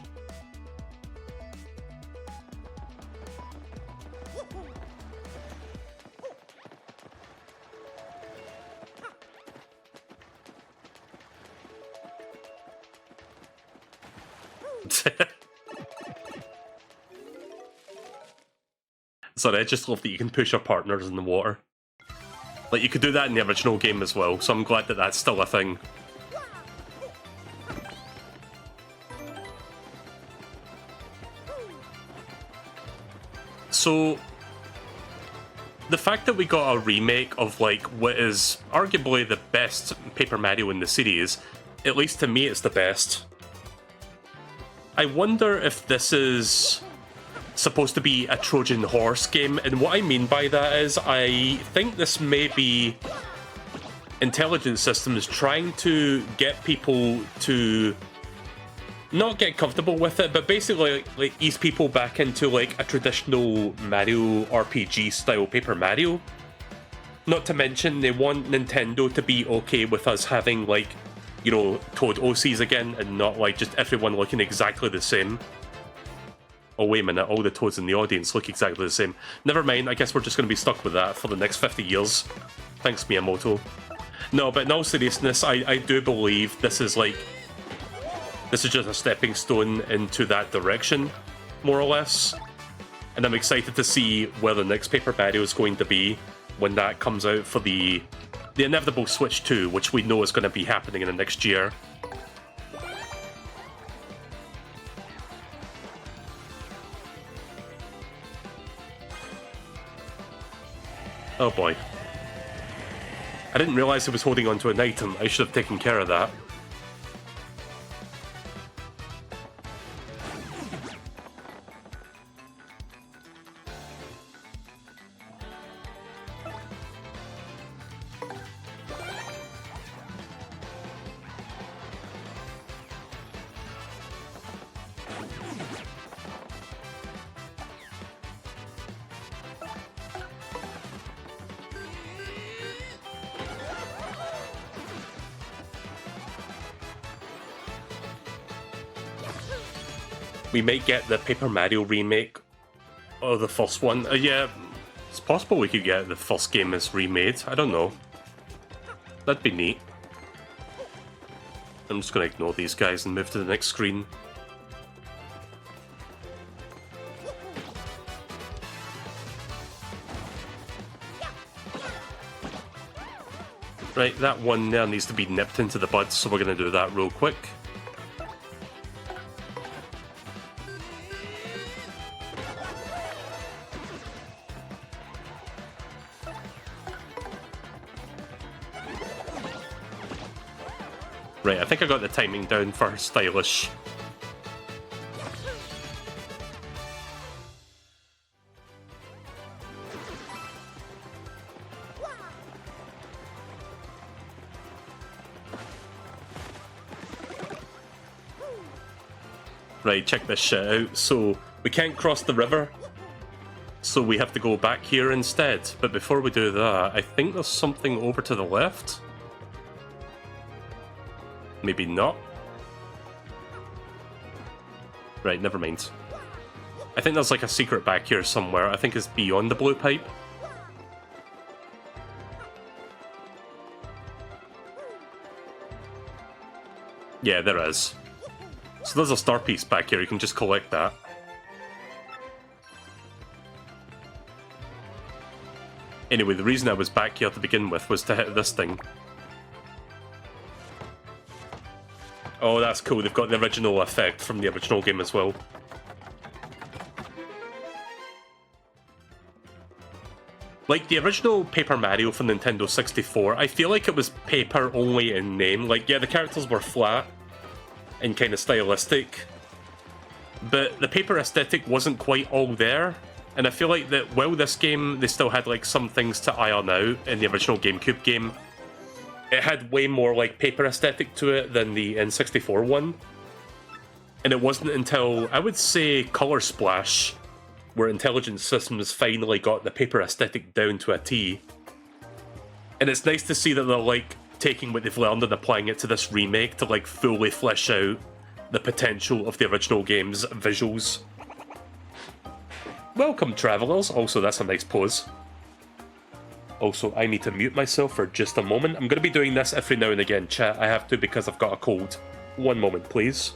Speaker 1: Sorry, I just love that you can push your partners in the water. Like, you could do that in the original game as well, so I'm glad that that's still a thing. So, the fact that we got a remake of, like, what is arguably the best Paper Mario in the series, at least to me it's the best. I wonder if this is supposed to be a Trojan horse game, and what I mean by that is I think this may be intelligence systems trying to get people to not get comfortable with it, but basically like ease people back into like a traditional Mario RPG style Paper Mario. Not to mention they want Nintendo to be okay with us having like, you know, Toad OCs again and not like just everyone looking exactly the same. Oh wait a minute, all the Toads in the audience look exactly the same. Never mind, I guess we're just going to be stuck with that for the next 50 years. Thanks Miyamoto. No, but in all seriousness, I do believe this is like... This is just a stepping stone into that direction, more or less. And I'm excited to see where the next Paper Mario is going to be when that comes out for the inevitable Switch 2, which we know is going to be happening in the next year. Oh boy. I didn't realize he was holding onto an item. I should have taken care of that. We might get the Paper Mario remake or the first one. Yeah, it's possible we could get the first game as remade. I don't know. That'd be neat. I'm just going to ignore these guys and move to the next screen. Right, that one there needs to be nipped into the bud, so we're going to do that real quick. Right, I think I got the timing down for stylish. Right, check this shit out. So, We can't cross the river, so we have to go back here instead. But before we do that, I think there's something over to the left. Maybe not. Right, never mind. I think there's like a secret back here somewhere. I think it's beyond the blue pipe. Yeah, there is. So there's a star piece back here. You can just collect that. Anyway, the reason I was back here to begin with was to hit this thing. Oh, that's cool. They've got the original effect from the original game as well. Like, the original Paper Mario for Nintendo 64, I feel like it was paper only in name. Like, yeah, the characters were flat and kind of stylistic, but the paper aesthetic wasn't quite all there. And I feel like that while this game, they still had like some things to iron out in the original GameCube game. It had way more like paper aesthetic to it than the N64 one. And it wasn't until, I would say, Color Splash, where Intelligent Systems finally got the paper aesthetic down to a T. And it's nice to see that they're like taking what they've learned and applying it to this remake to like fully flesh out the potential of the original game's visuals. Welcome, travelers. Also, that's a nice pose. Also, I need to mute myself for just a moment. I'm going to be doing this every now and again, chat. I have to because I've got a cold. One moment, please.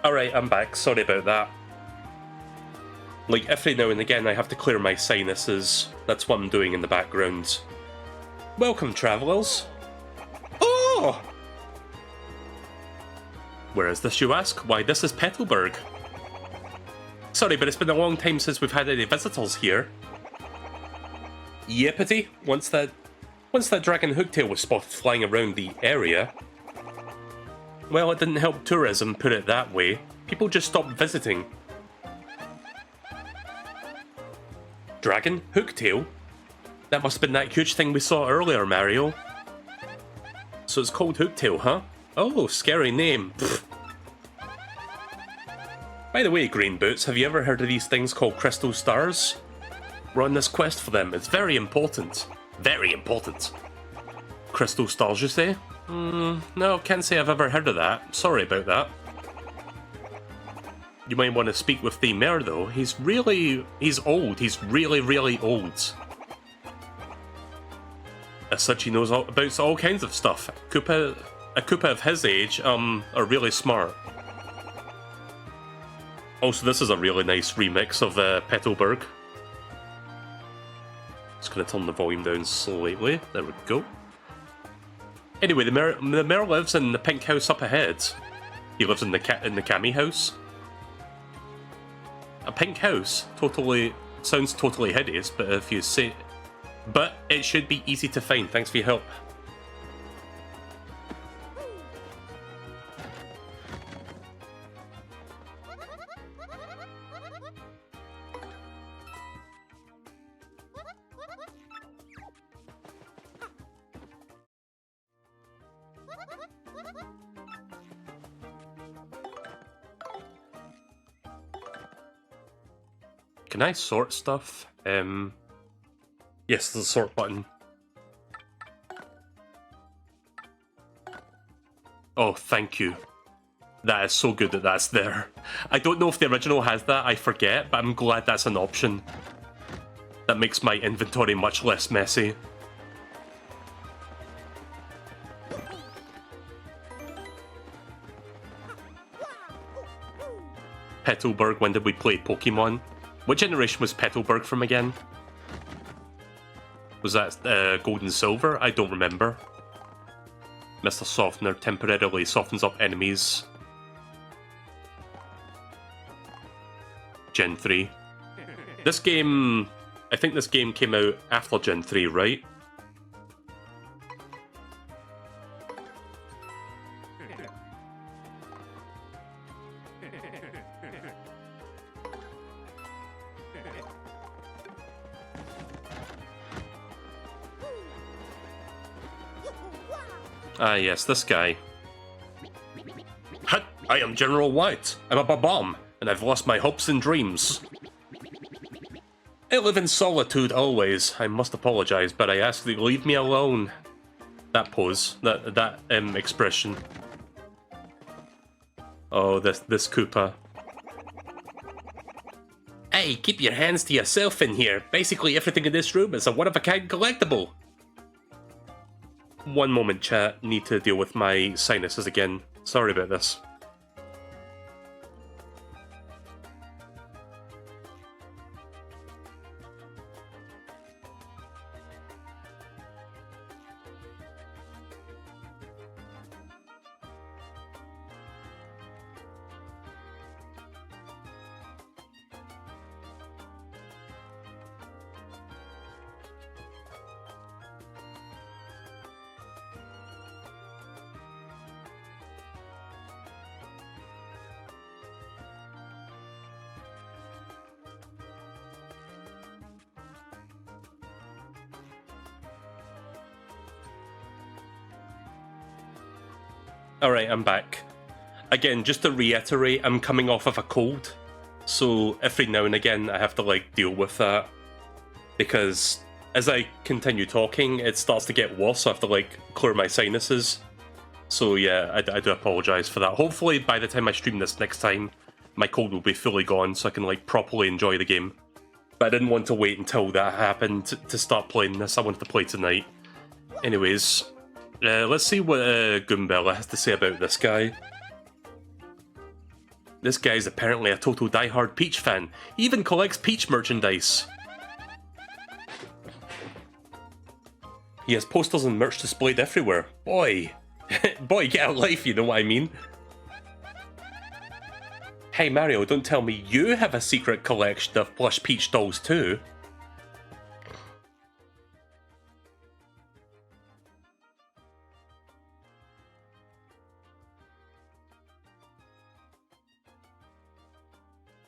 Speaker 1: Alright, I'm back. Sorry about that. Like, every now and again I have to clear my sinuses. That's what I'm doing in the background. Welcome, travellers. Oh! Where is this, you ask? Why, this is Petalburg. Sorry, but it's been a long time since we've had any visitors here. Yippity! Once that dragon hooktail was spotted flying around the area, well, it didn't help tourism, put it that way. People just stopped visiting. Dragon? Hooktail? That must have been that huge thing we saw earlier, Mario. So it's called Hooktail, huh? Oh, scary name. Pfft. By the way, Green Boots, have you ever heard of these things called crystal stars? We're on this quest for them. It's very important. Very important. Crystal stars, you say? No, can't say I've ever heard of that. Sorry about that. You might want to speak with the mayor, though. He's old. He's really, really old. As such, he knows about all kinds of stuff. A Koopa of his age, are really smart. Also, this is a really nice remix of Petalburg. Just gonna turn the volume down slightly. There we go. Anyway, the mayor lives in the pink house up ahead. He lives in the Kami house. A pink house sounds totally hideous, but if you say, but it should be easy to find. Thanks for your help. Can I sort stuff? Yes, there's a sort button. Oh, thank you. That is so good that that's there. I don't know if the original has that, I forget, but I'm glad that's an option. That makes my inventory much less messy. Petalburg, when did we play Pokemon? What generation was Petalburg from again? Was that Gold and Silver? I don't remember. Mr. Softener temporarily softens up enemies. Gen 3. This game... I think this game came out after Gen 3, right? Ah yes, this guy. Hut! I am General White. I'm a bomb, and I've lost my hopes and dreams. I live in solitude always. I must apologize, but I ask that you leave me alone. That pose, that expression. Oh, this Koopa. Hey, keep your hands to yourself in here. Basically everything in this room is a one-of-a-kind collectible. One moment, chat. Need to deal with my sinuses again. Sorry about this. Alright, I'm back. Again, just to reiterate, I'm coming off of a cold, so every now and again I have to like deal with that, because as I continue talking it starts to get worse, so I have to like clear my sinuses. So yeah, I do apologise for that. Hopefully by the time I stream this next time, my cold will be fully gone so I can like properly enjoy the game. But I didn't want to wait until that happened to start playing this. I wanted to play tonight. Anyways, let's see what Goombella has to say about this guy. This guy's apparently a total diehard Peach fan. He even collects Peach merchandise. He has posters and merch displayed everywhere. Boy, boy, get a life, you know what I mean? Hey Mario, don't tell me you have a secret collection of plush Peach dolls too.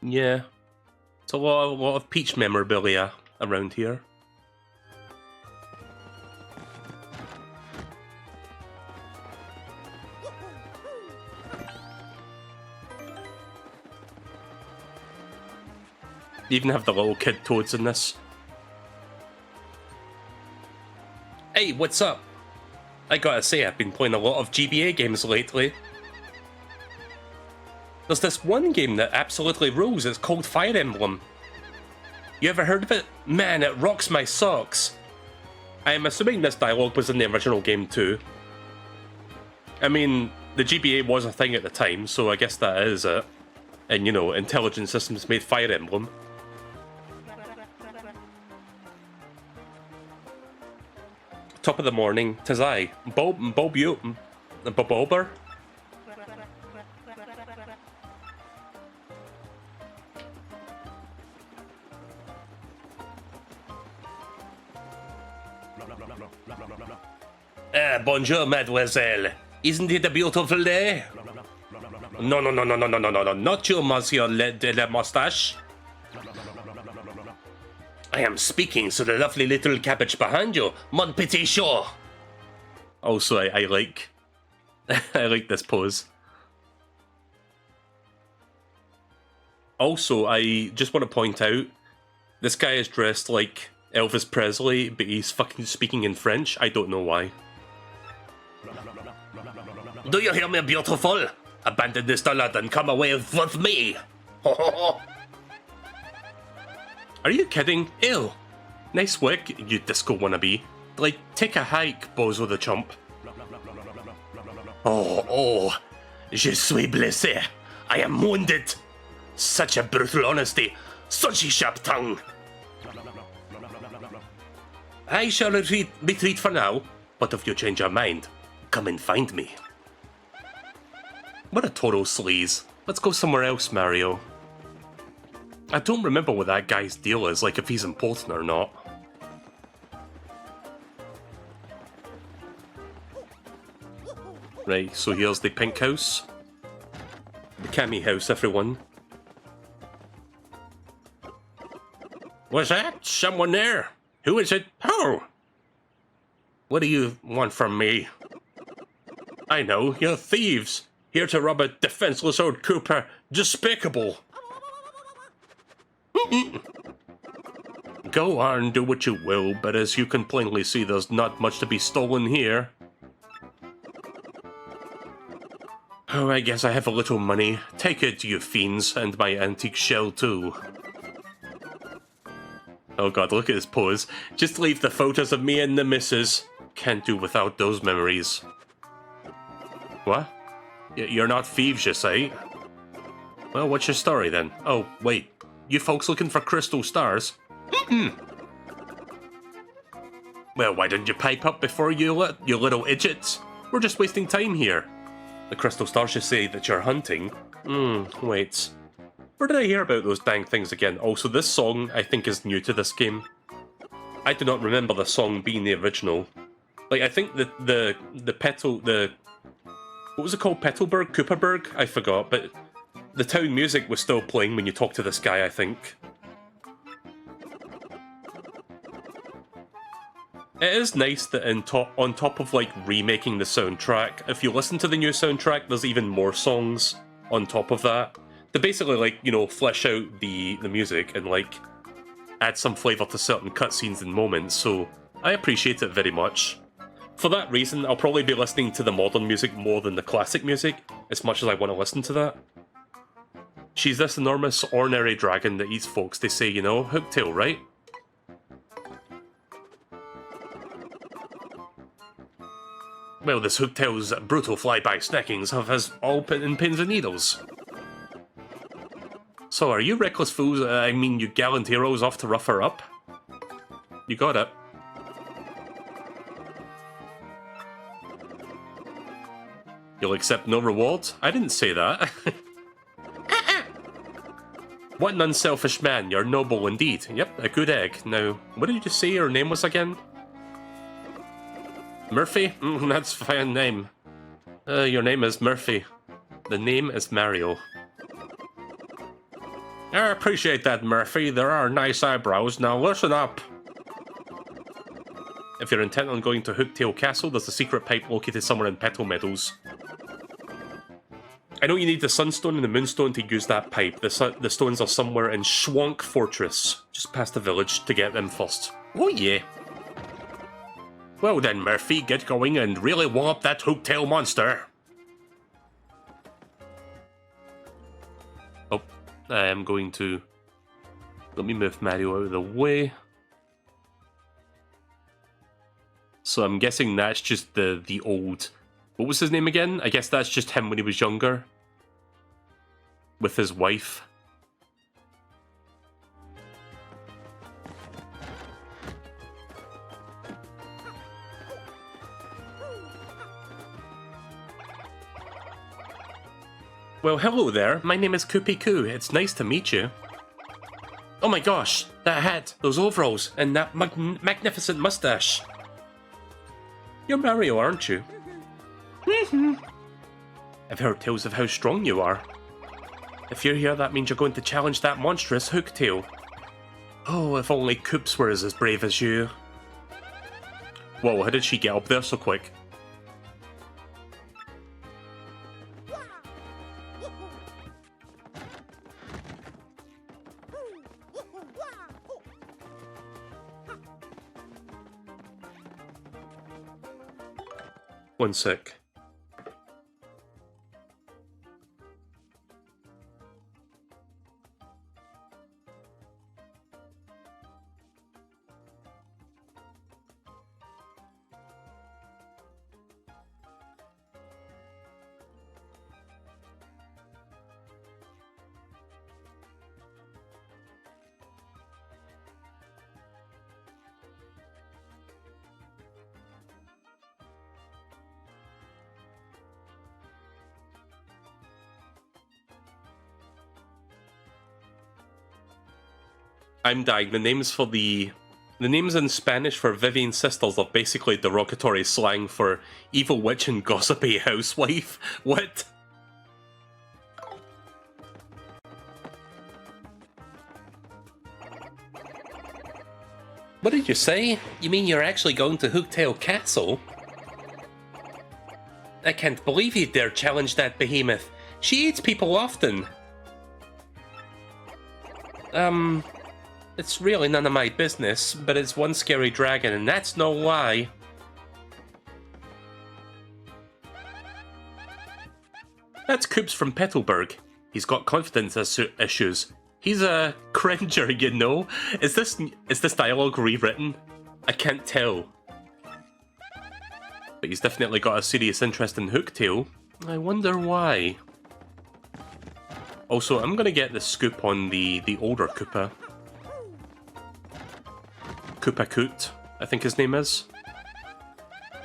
Speaker 1: Yeah, it's a lot of Peach memorabilia around here. You even have the little kid toads in this. Hey, what's up? I gotta say, I've been playing a lot of GBA games lately. There's this one game that absolutely rules. It's called Fire Emblem. You ever heard of it? Man, it rocks my socks. I am assuming this dialogue was in the original game too. I mean, the GBA was a thing at the time, so I guess that is it. And you know, Intelligent Systems made Fire Emblem. Top of the morning, 'tis I, Bobober. Bonjour, mademoiselle. Isn't it a beautiful day? No, not you, monsieur de la moustache. I am speaking to the lovely little cabbage behind you, mon petit chat. Also, I like... I like this pose. Also, I just want to point out, this guy is dressed like Elvis Presley, but he's fucking speaking in French. I don't know why. Do you hear me, beautiful? Abandon this toilet and come away with me. Are you kidding? Ew. Nice wig, you disco wannabe. Like, take a hike, Bozo the Chump. Oh, je suis blessé. I am wounded. Such a brutal honesty. Such a sharp tongue. I shall retreat for now, but if you change your mind, come and find me. What a total sleaze. Let's go somewhere else, Mario. I don't remember what that guy's deal is, like if he's important or not. Right, so here's the pink house. The Cammy house, everyone. Was that someone there? Who is it? Oh! What do you want from me? I know, you're thieves. Here to rob a defenseless old Koopa. Despicable. Go on, do what you will, but as you can plainly see, there's not much to be stolen here. Oh, I guess I have a little money. Take it, you fiends, and my antique shell too. Oh god, look at his pose. Just leave the photos of me and the missus. Can't do without those memories. What? You're not thieves, you say? Well, what's your story then? Oh, wait. You folks looking for crystal stars? Well, why didn't you pipe up before you little idiots? We're just wasting time here. The crystal stars just say that you're hunting. Wait. Where did I hear about those dang things again? Also, this song, I think, is new to this game. I do not remember the song being the original. Like, I think the what was it called? Petalburg? Koopaburg? I forgot, but the town music was still playing when you talk to this guy, I think. It is nice that on top of, like, remaking the soundtrack, if you listen to the new soundtrack, there's even more songs on top of that. To basically, like, you know, flesh out the music and, like, add some flavour to certain cutscenes and moments, so I appreciate it very much. For that reason, I'll probably be listening to the modern music more than the classic music, as much as I want to listen to that. She's this enormous, ornery dragon that eats folks, they say, you know, Hooktail, right? Well, this Hooktail's brutal flyby snackings have us all in pins and needles. So, are you reckless fools, I mean you gallant heroes off to rough her up? You got it. You'll accept no reward? I didn't say that. What an unselfish man, you're noble indeed. Yep, a good egg. Now, what did you just say your name was again? Murphy? That's a fine name. Your name is Murphy. The name is Mario. I appreciate that, Murphy. There are nice eyebrows. Now listen up. If you're intent on going to Hooktail Castle, there's a secret pipe located somewhere in Petal Meadows. I know you need the Sunstone and the Moonstone to use that pipe. The stones are somewhere in Schwank Fortress, just past the village, to get them first. Oh yeah. Well then, Murphy, get going and really wallop that Hooktail monster. Oh, I am going to... Let me move Mario out of the way. So I'm guessing that's just the old... What was his name again? I guess that's just him when he was younger. With his wife. Well, hello there. My name is Koopy Koo. It's nice to meet you. Oh my gosh, that hat, those overalls, and that magnificent mustache. You're Mario, aren't you? I've heard tales of how strong you are. If you're here, that means you're going to challenge that monstrous Hooktail. Oh, if only Koops were as brave as you. Whoa, how did she get up there so quick? One sec. I'm dying. The names in Spanish for Vivian's sisters are basically derogatory slang for evil witch and gossipy housewife. What? What did you say? You mean you're actually going to Hooktail Castle? I can't believe you dare challenge that behemoth. She eats people often. It's really none of my business, but it's one scary dragon, and that's no lie. That's Coops from Petalburg. He's got confidence issues. He's a cringer, you know. Is this dialogue rewritten? I can't tell. But he's definitely got a serious interest in Hooktail. I wonder why. Also, I'm gonna get the scoop on the older Koopa. Koopa Koot, I think his name is.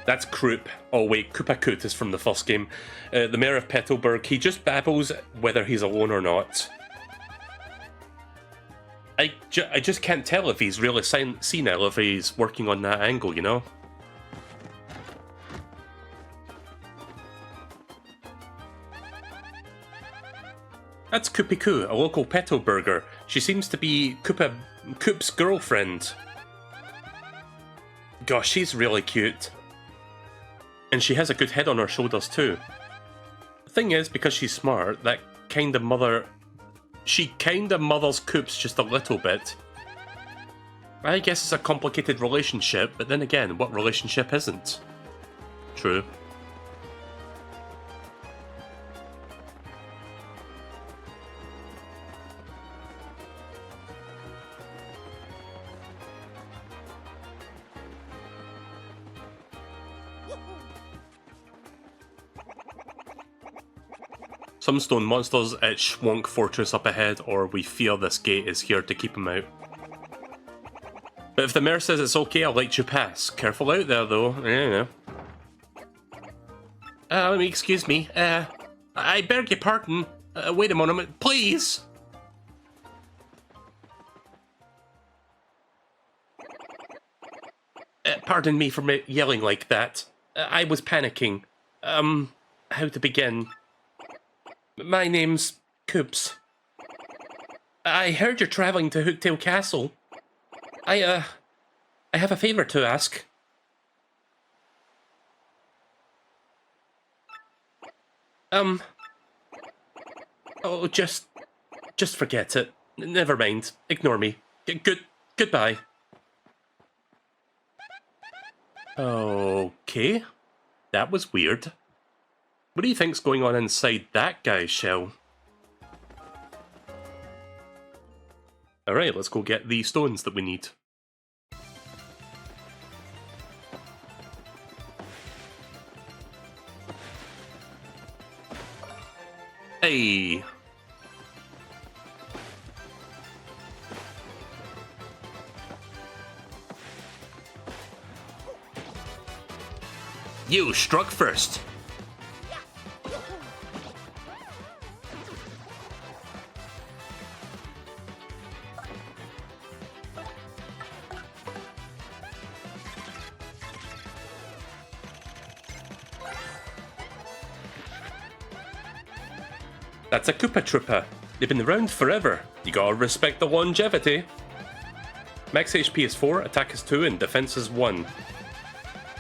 Speaker 1: That's Kroop. Oh wait, Koopa Koot is from the first game. The mayor of Petalburg, he just babbles whether he's alone or not. I just can't tell if he's really senile, if he's working on that angle, you know? That's Koopy Koo, a local Petalburger. She seems to be Koop's girlfriend. Gosh, she's really cute. And she has a good head on her shoulders too. The thing is, because she's smart, that kind of mother... She kinda mothers Koops just a little bit. I guess it's a complicated relationship, but then again, what relationship isn't? True. Some stone monsters at Schwonk Fortress up ahead, or we fear this gate is here to keep him out. But if the mayor says it's okay, I'll let you pass. Careful out there, though. Yeah. Excuse me. I beg your pardon. Wait a moment, please. Pardon me for yelling like that. I was panicking. How to begin? My name's Koops. I heard you're traveling to Hooktail Castle. I have a favor to ask. Oh, just forget it. Never mind. Ignore me. Goodbye. Okay. That was weird. What do you think's going on inside that guy's shell? Alright, let's go get the stones that we need. Hey! You struck first! That's a Koopa Troopa. They've been around forever. You gotta respect the longevity. Max HP is 4, attack is 2, and defense is 1.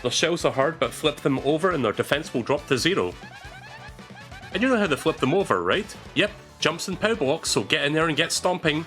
Speaker 1: Their shells are hard, but flip them over and their defense will drop to 0. And you know how to flip them over, right? Yep, jumps and pow blocks, so get in there and get stomping.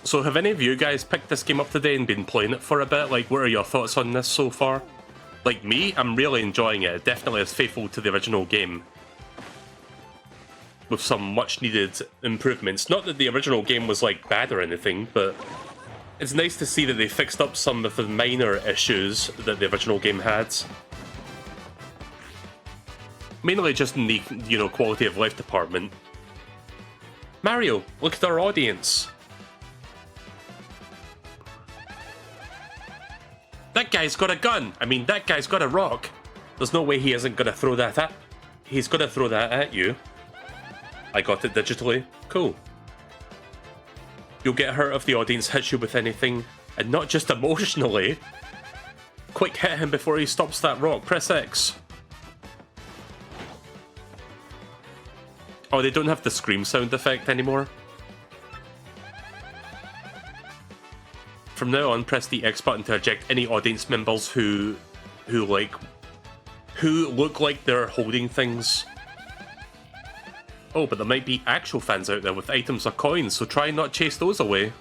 Speaker 1: So have any of you guys picked this game up today and been playing it for a bit? Like, what are your thoughts on this so far? Like me, I'm really enjoying it. It definitely is faithful to the original game. with some much needed improvements. Not that the original game was like bad or anything, but it's nice to see that they fixed up some of the minor issues that the original game had. Mainly just in the, quality of life department. Mario, look at our audience. That guy's got a gun. I mean, that guy's got a rock. There's no way he isn't gonna throw that at... He's gonna throw that at you. I got it digitally. Cool. You'll get hurt if the audience hits you with anything, and not just emotionally. Quick, hit him before he stops that rock. Press X. Oh, they don't have the scream sound effect anymore. From now on, press the X button to eject any audience members who look like they're holding things. Oh, but there might be actual fans out there with items or coins, so try and not chase those away.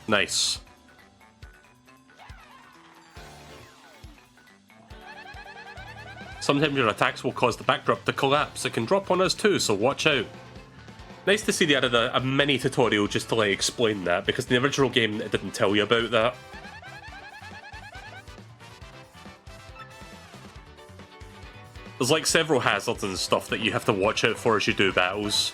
Speaker 1: Nice. Sometimes your attacks will cause the backdrop to collapse. It can drop on us too, so watch out. Nice to see they added a mini tutorial just to like explain that, because in the original game it didn't tell you about that. There's like several hazards and stuff that you have to watch out for as you do battles.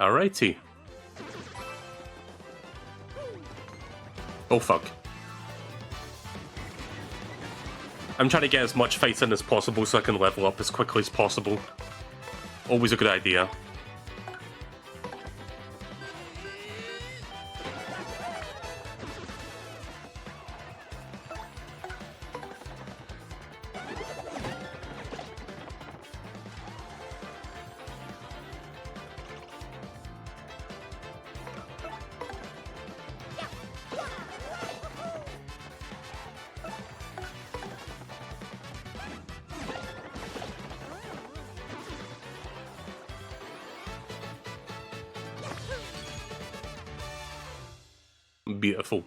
Speaker 1: Alrighty. Oh fuck. I'm trying to get as much fight in as possible so I can level up as quickly as possible. Always a good idea. Beautiful.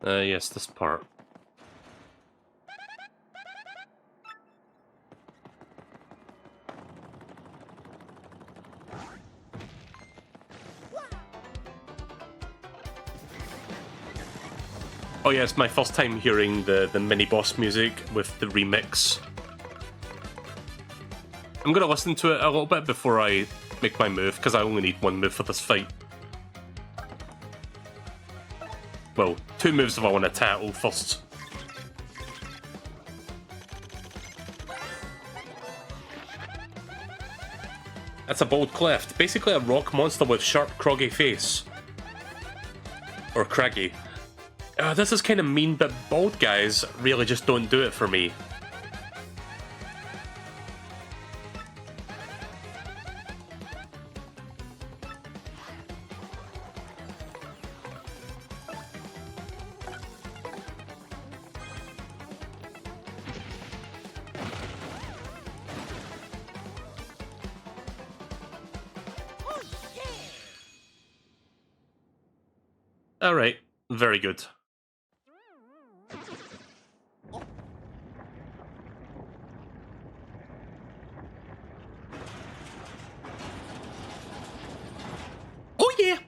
Speaker 1: Yes, this part. Oh yeah, it's my first time hearing the mini-boss music with the remix. I'm gonna listen to it a little bit before I make my move, because I only need one move for this fight. Well, two moves if I want to tackle first. That's a bold cleft. Basically a rock monster with sharp, croggy face. Or craggy. This is kind of mean, but bald guys really just don't do it for me. Alright, very good. Oh yeah!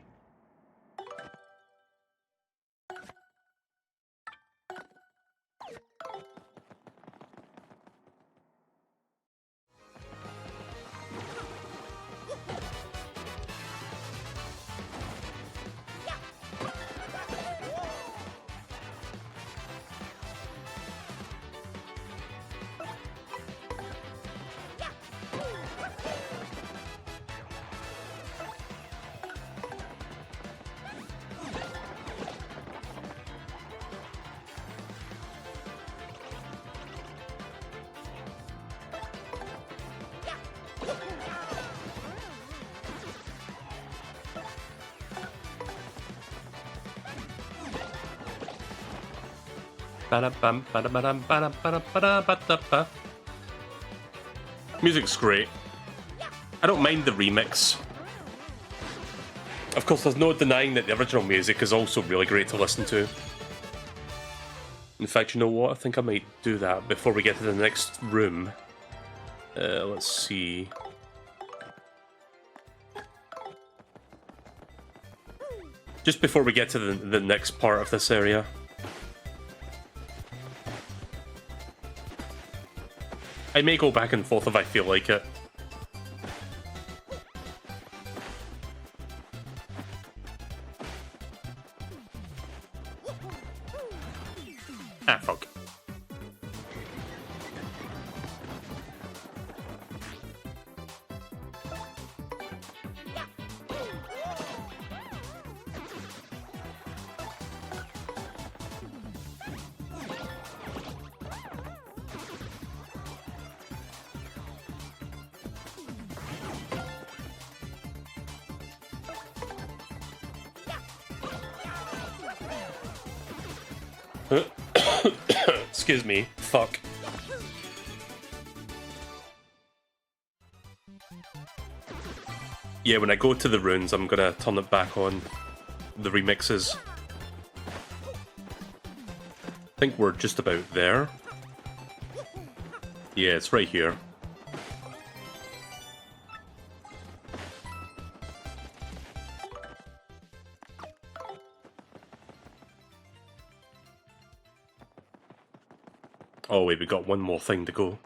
Speaker 1: Music's great. I don't mind the remix. Of course, there's no denying that the original music is also really great to listen to. In fact, you know what? I think I might do that before we get to the next room. Let's see. Just before we get to the next part of this area. I may go back and forth if I feel like it. Ah, fuck. Excuse me. Fuck. Yeah, when I go to the runes, I'm gonna turn it back on. The remixes. I think we're just about there. Yeah, it's right here. Oh wait, we got one more thing to go.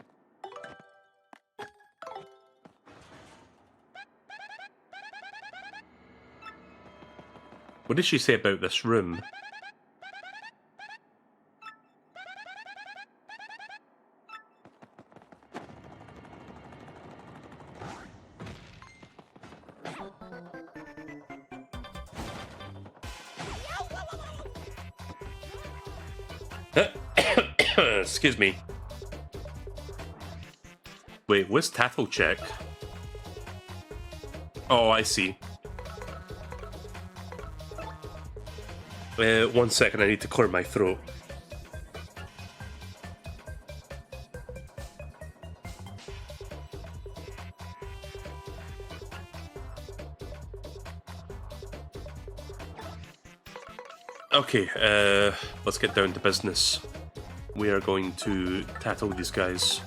Speaker 1: What did she say about this room? Excuse me. Wait, where's Tattle check? Oh, I see. 1 second, I need to clear my throat. Okay, let's get down to business. We are going to tattle these guys.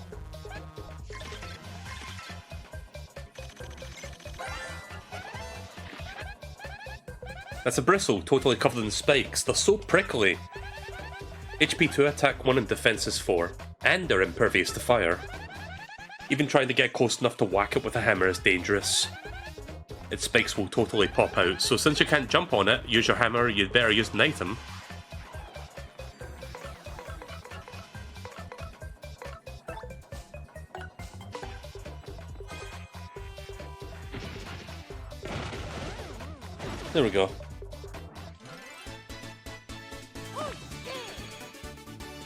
Speaker 1: That's a bristle, totally covered in spikes. They're so prickly. HP 2, attack 1 and defense is 4. And they're impervious to fire. Even trying to get close enough to whack it with a hammer is dangerous. Its spikes will totally pop out, so since you can't jump on it, use your hammer, you'd better use an item. There we go.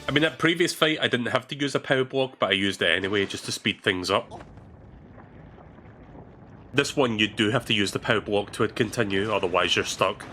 Speaker 1: I mean, that previous fight, I didn't have to use a power block, but I used it anyway, just to speed things up. This one, you do have to use the power block to continue, otherwise you're stuck.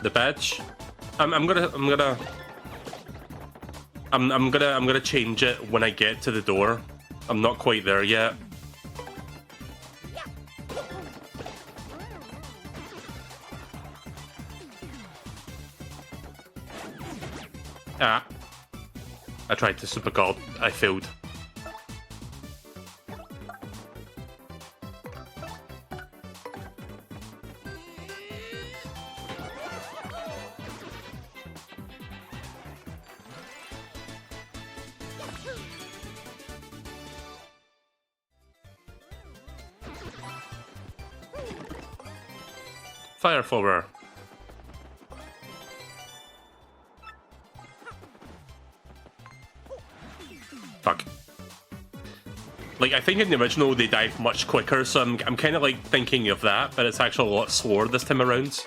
Speaker 1: The badge. I'm gonna change it when I get to the door. I'm not quite there yet. Ah. I tried to super guard. I failed. Fire forward. Fuck. Like, I think in the original they died much quicker, so I'm kind of like thinking of that, but it's actually a lot slower this time around.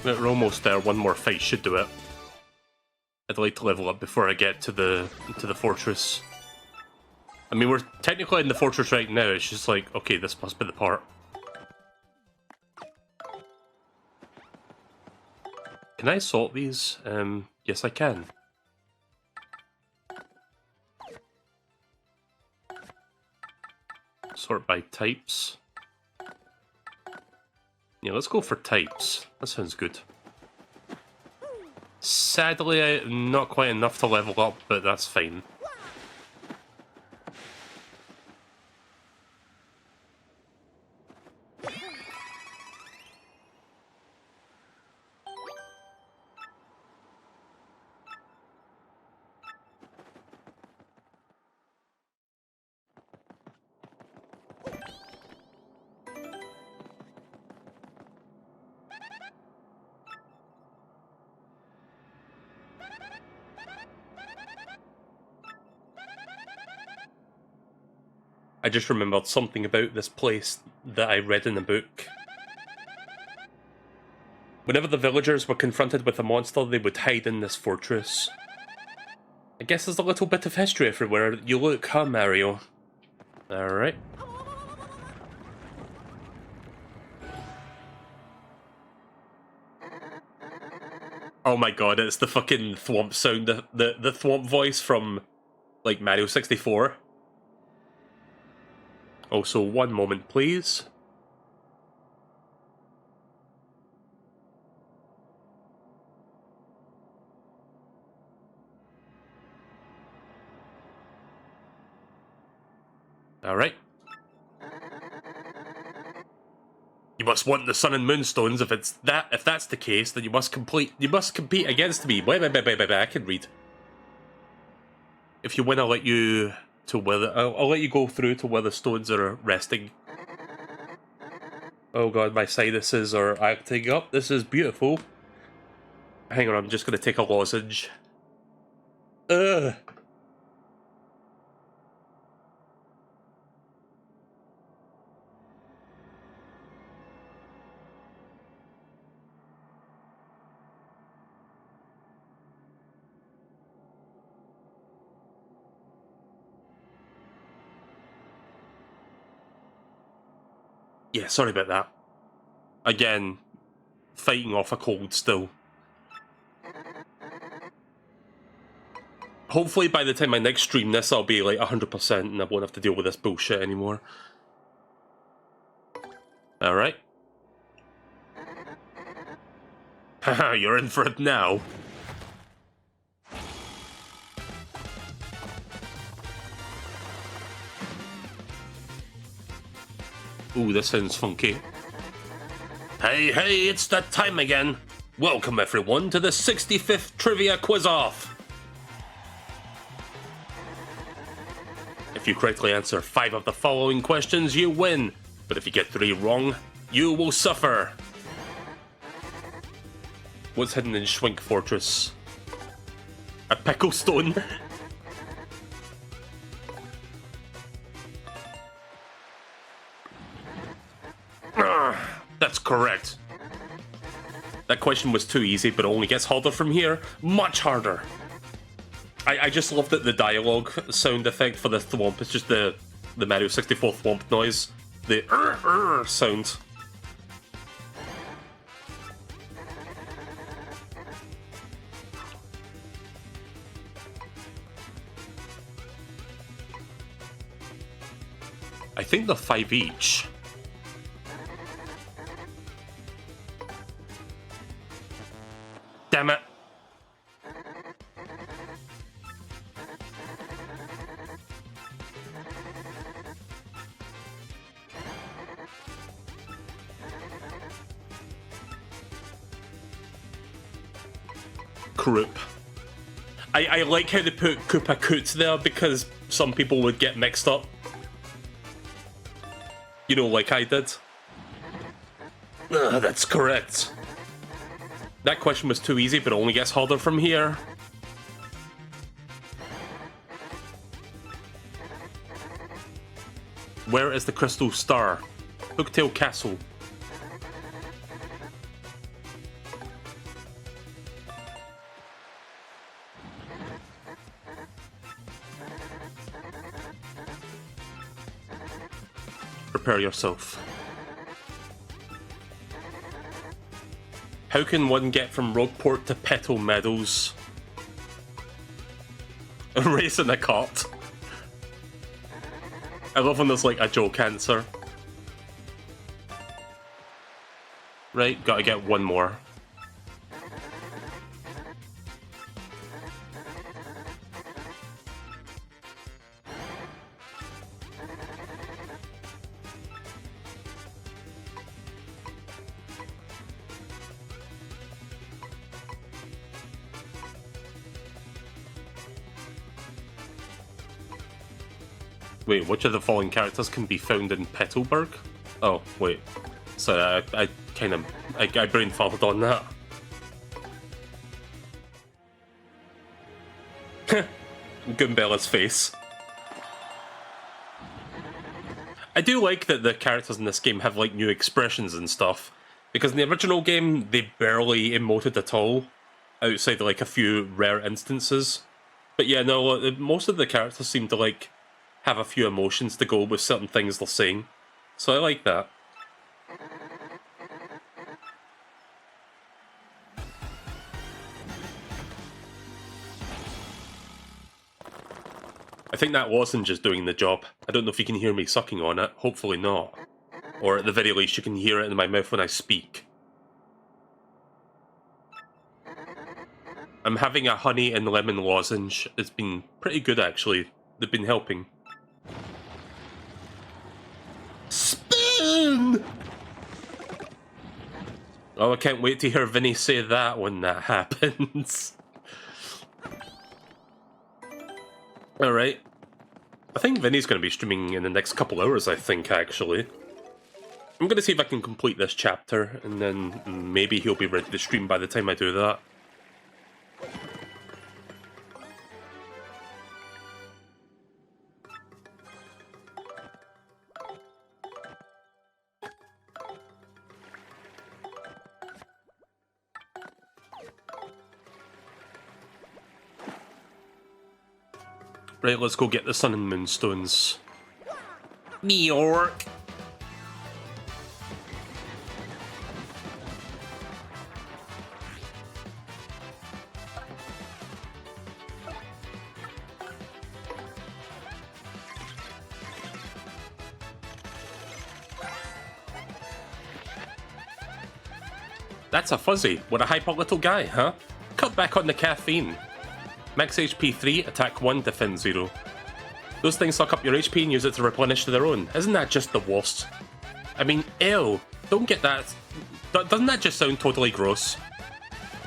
Speaker 1: We're almost there. One more fight should do it. I'd like to level up before I get to the fortress. I mean, we're technically in the fortress right now. It's just like, okay, this must be the part. Can I sort these? Yes, I can. Sort by types. Yeah, let's go for types. That sounds good. Sadly, not quite enough to level up, but that's fine. I just remembered something about this place that I read in a book. Whenever the villagers were confronted with a monster, they would hide in this fortress. I guess there's a little bit of history everywhere you look, huh, Mario? Alright. Oh my god, it's the fucking thwomp sound, the thwomp voice from, like, Mario 64. Also, one moment, please. Alright. You must want the Sun and Moonstones. If that's the case, then you must compete against me. Wait, I can read. If you win, I'll let you to where I'll let you go through to where the stones are resting. Oh god, my sinuses are acting up. This is beautiful. Hang on, I'm just gonna take a lozenge. Ugh. Yeah, sorry about that. Again, fighting off a cold still. Hopefully by the time I next stream this, I'll be like 100% and I won't have to deal with this bullshit anymore. Alright. Haha, you're in for it now. Ooh, this sounds funky. Hey, it's that time again. Welcome everyone to the 65th Trivia Quiz-Off. If you correctly answer 5 of the following questions, you win. But if you get 3 wrong, you will suffer. What's hidden in Schwink Fortress? A pickle stone? That's correct. That question was too easy, but it only gets harder from here. Much harder. I just love that the dialogue sound effect for the thwomp is just the Mario 64 thwomp noise. The sound. think they're 5 each. Damn it. Croup. I like how they put Koopa Koot there because some people would get mixed up. You know, like I did. That's correct. That question was too easy, but it only gets harder from here. Where is the crystal star? Hooktail Castle. Prepare yourself. How can one get from Rogueport to Petal Meadows? A race in a cart. I love when there's like a joke answer. Right, gotta get one more. Wait, which of the following characters can be found in Petalburg? Oh, wait. Sorry, I brain farted on that. Goombella's face. I do like that the characters in this game have like new expressions and stuff, because in the original game they barely emoted at all, outside of like a few rare instances. But yeah, no, most of the characters seem to like have a few emotions to go with certain things they're saying. So I like that. I think that wasn't just doing the job. I don't know if you can hear me sucking on it. Hopefully not. Or at the very least you can hear it in my mouth when I speak. I'm having a honey and lemon lozenge. It's been pretty good actually. They've been helping. Spin! Oh, I can't wait to hear Vinny say that when that happens. Alright. I think Vinny's going to be streaming in the next couple hours, I think, actually. I'm going to see if I can complete this chapter, and then maybe he'll be ready to stream by the time I do that. Right, let's go get the Sun and Moon Stones. New York! That's a fuzzy. What a hyper little guy, huh? Cut back on the caffeine. Max HP 3, attack 1, defense 0. Those things suck up your HP and use it to replenish their own. Isn't that just the worst? I mean, ew. Don't get that. Doesn't that just sound totally gross?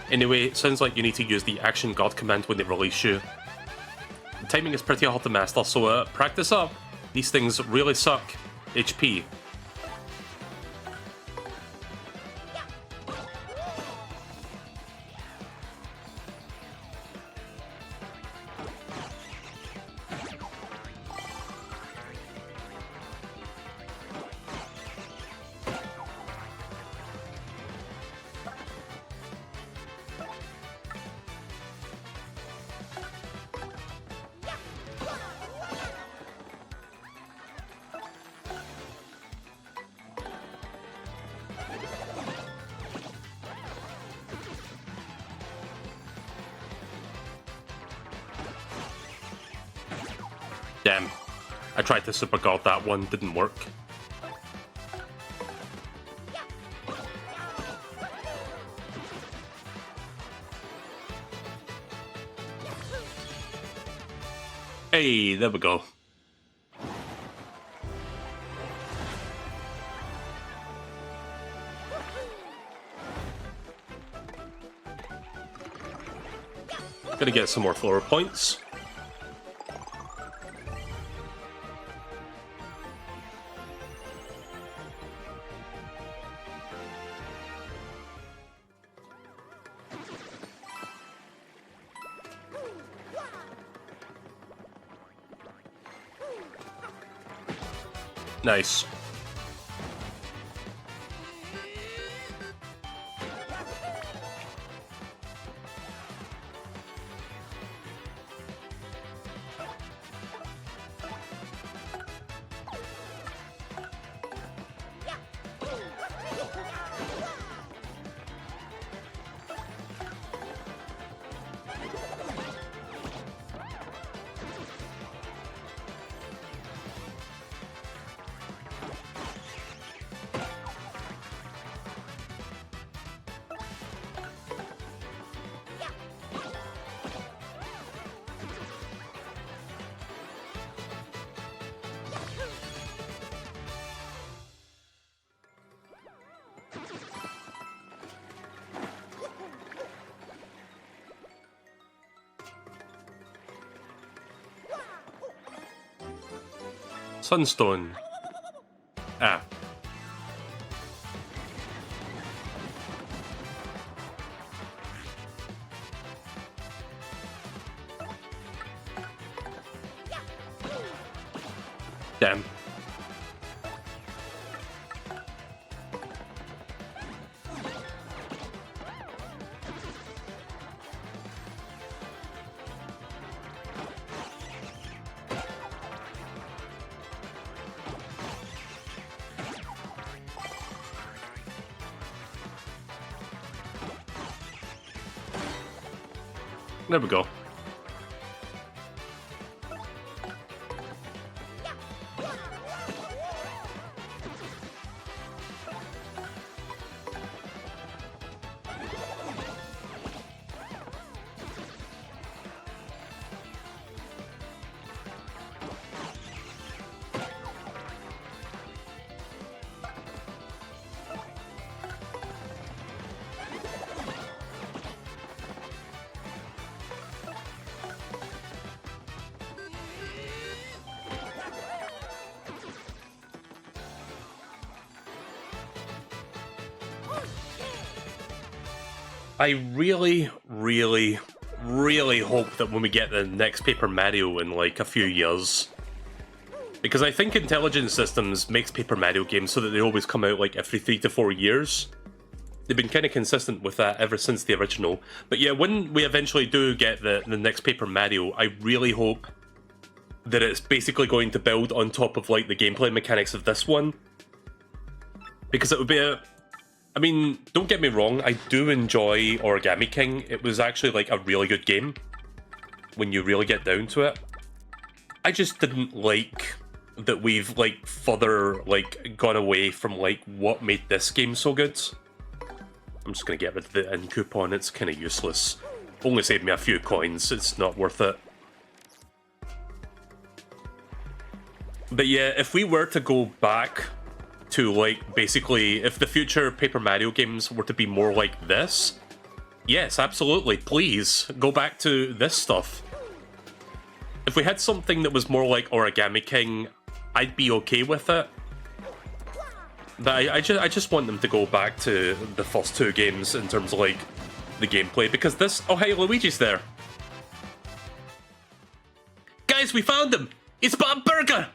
Speaker 1: Anyway, it sounds like you need to use the Action Guard command when they release you. The timing is pretty hard to master, so practice up. These things really suck. HP. Damn. I tried to super guard that one, didn't work. Hey, there we go. Gonna get some more floor points. Nice. Sunstone. Ah. Damn. There we go. I really, really, really hope that when we get the next Paper Mario in like a few years, because I think Intelligent Systems makes Paper Mario games so that they always come out like every 3 to 4 years. They've been kind of consistent with that ever since the original. But yeah, when we eventually do get the next Paper Mario, I really hope that it's basically going to build on top of like the gameplay mechanics of this one. Because it would be a... I mean, don't get me wrong, I do enjoy Origami King. It was actually like a really good game when you really get down to it. I just didn't like that we've like further like gone away from like what made this game so good. I'm just gonna get rid of the in coupon, it's kind of useless. Only saved me a few coins, it's not worth it. But yeah, if we were to go back to like basically if the future Paper Mario games were to be more like this, yes, absolutely, please go back to this stuff. If we had something that was more like Origami King, I'd be okay with it. But I just want them to go back to the first two games in terms of like the gameplay, because this... Oh hey, Luigi's there. Guys, we found him! It's Bob Burger!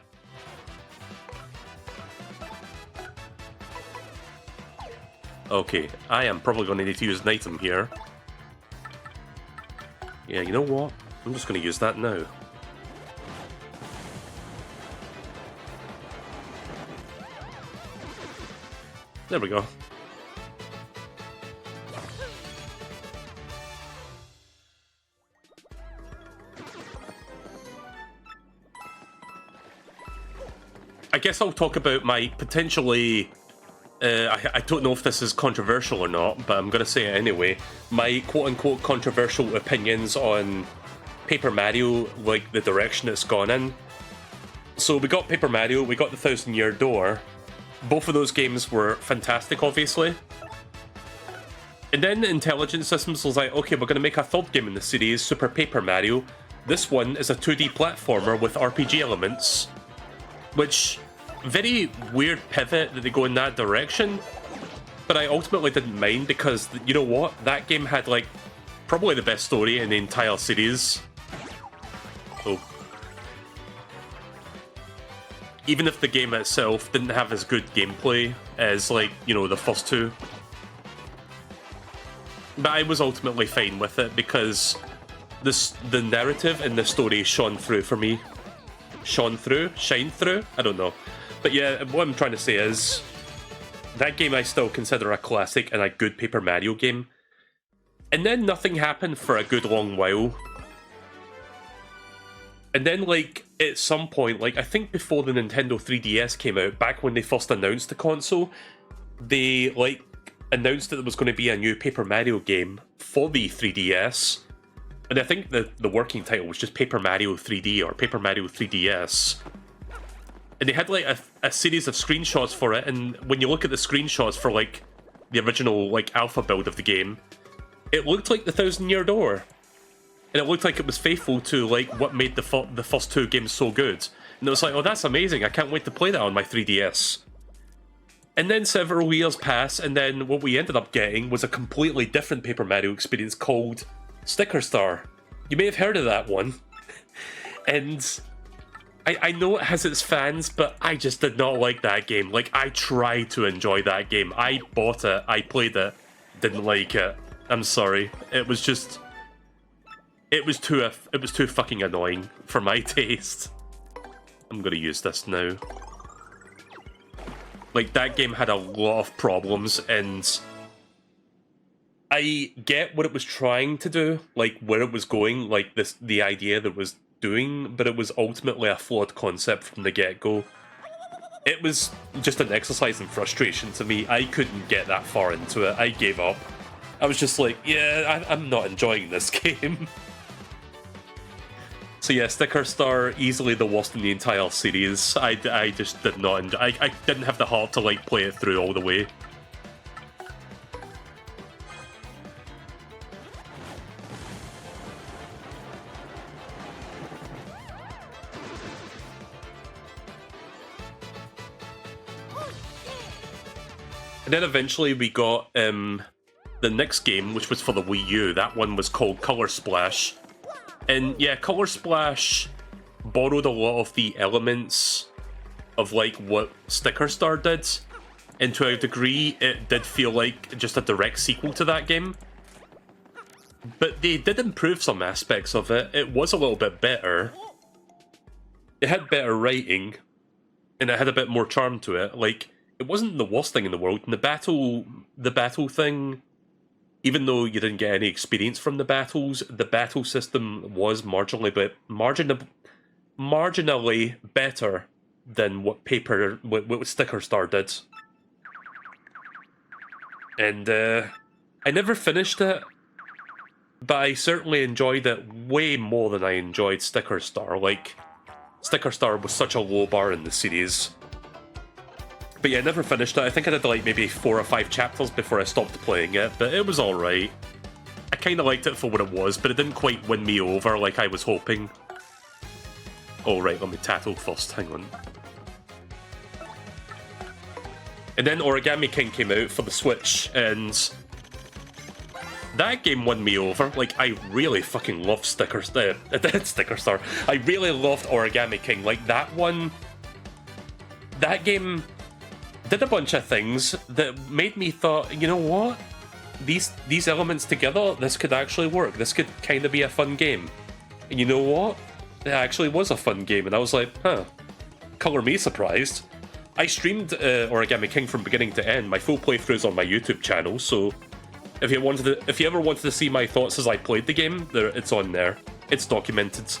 Speaker 1: Okay, I am probably going to need to use an item here. Yeah, you know what? I'm just going to use that now. There we go. guess I'll talk about my potentially... I don't know if this is controversial or not, but I'm going to say it anyway. My quote-unquote controversial opinions on Paper Mario, like the direction it's gone in. So we got Paper Mario, we got the Thousand Year Door. Both of those games were fantastic, obviously. And then Intelligent Systems was like, okay, we're going to make a third game in the series, Super Paper Mario. This one is a 2D platformer with RPG elements, which... very weird pivot that they go in that direction, but I ultimately didn't mind because, you know what, that game had like probably the best story in the entire series. Oh. Even if the game itself didn't have as good gameplay as, like, you know, the first two. But I was ultimately fine with it because the narrative and the story shone through for me. Shine through? I don't know. But yeah, what I'm trying to say is, that game I still consider a classic and a good Paper Mario game. And then nothing happened for a good long while. And then, like, at some point, like, I think before the Nintendo 3DS came out, back when they first announced the console, they, like, announced that there was going to be a new Paper Mario game for the 3DS. And I think the working title was just Paper Mario 3D or Paper Mario 3DS. And they had, like, a series of screenshots for it, and when you look at the screenshots for, like, the original, like, alpha build of the game, it looked like the Thousand Year Door. And it looked like it was faithful to, like, what made the first two games so good. And it was like, oh, that's amazing, I can't wait to play that on my 3DS. And then several years pass, and then what we ended up getting was a completely different Paper Mario experience called Sticker Star. You may have heard of that one. And... I know it has its fans, but I just did not like that game. Like, I tried to enjoy that game. I bought it, I played it, didn't like it. I'm sorry. It was just... It was too fucking annoying for my taste. I'm gonna use this now. Like, that game had a lot of problems, and... I get what it was trying to do, like, where it was going, like, the idea that it was doing, but it was ultimately a flawed concept from the get-go. It was just an exercise in frustration to me. I couldn't get that far into it. I gave up. I was just like, yeah, I'm not enjoying this game. So yeah, Sticker Star, easily the worst in the entire series. I just did not enjoy. I didn't have the heart to, like, play it through all the way. And then eventually we got the next game, which was for the Wii U. That one was called Color Splash. And yeah, Color Splash borrowed a lot of the elements of, like, what Sticker Star did. And to a degree, it did feel like just a direct sequel to that game. But they did improve some aspects of it. It was a little bit better. It had better writing. And it had a bit more charm to it. Like, it wasn't the worst thing in the world. And the battle thing, even though you didn't get any experience from the battles, the battle system was marginally better than what Sticker Star did. And I never finished it, but I certainly enjoyed it way more than I enjoyed Sticker Star. Like, Sticker Star was such a low bar in the series. But yeah, I never finished it. I think I did, like, maybe 4 or 5 chapters before I stopped playing it, but it was alright. I kind of liked it for what it was, but it didn't quite win me over like I was hoping. Oh, right, let me tattle first, hang on. And then Origami King came out for the Switch, and that game won me over. Like, I really fucking loved Sticker Star. I really loved Origami King. Like, that game did a bunch of things that made me thought, you know what? These elements together, this could actually work. This could kind of be a fun game. And you know what? It actually was a fun game, and I was like, huh. Color me surprised. I streamed Origami King from beginning to end. My full playthroughs on my YouTube channel, so if you ever wanted to see my thoughts as I played the game, it's on there. It's documented.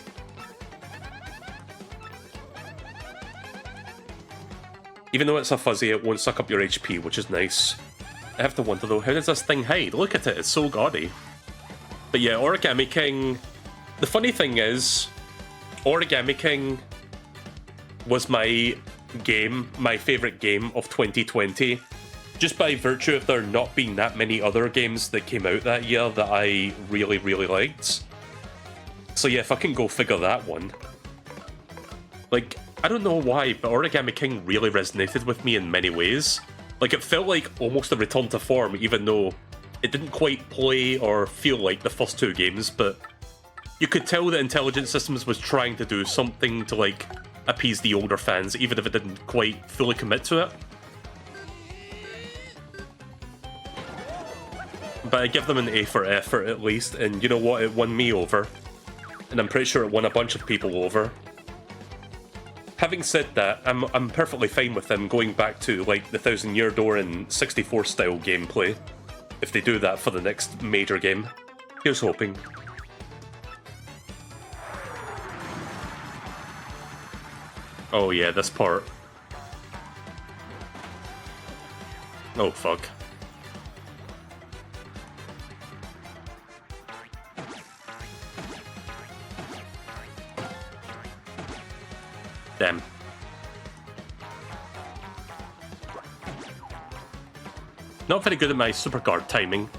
Speaker 1: Even though it's a fuzzy, it won't suck up your HP, which is nice. I have to wonder though, how does this thing hide? Look at it, it's so gaudy. But yeah, Origami King... The funny thing is, Origami King was my favourite game of 2020. Just by virtue of there not being that many other games that came out that year that I really, really liked. So yeah, if I can go figure that one. Like, I don't know why, but Origami King really resonated with me in many ways. Like, it felt like almost a return to form, even though it didn't quite play or feel like the first two games, but you could tell that Intelligent Systems was trying to do something to, like, appease the older fans, even if it didn't quite fully commit to it. But I give them an A for effort, at least, and you know what? It won me over. And I'm pretty sure it won a bunch of people over. Having said that, I'm perfectly fine with them going back to, like, the Thousand Year Door and 64-style gameplay, if they do that for the next major game. Here's hoping. Oh yeah, this part. Oh fuck. Damn. Not very good at my super guard timing.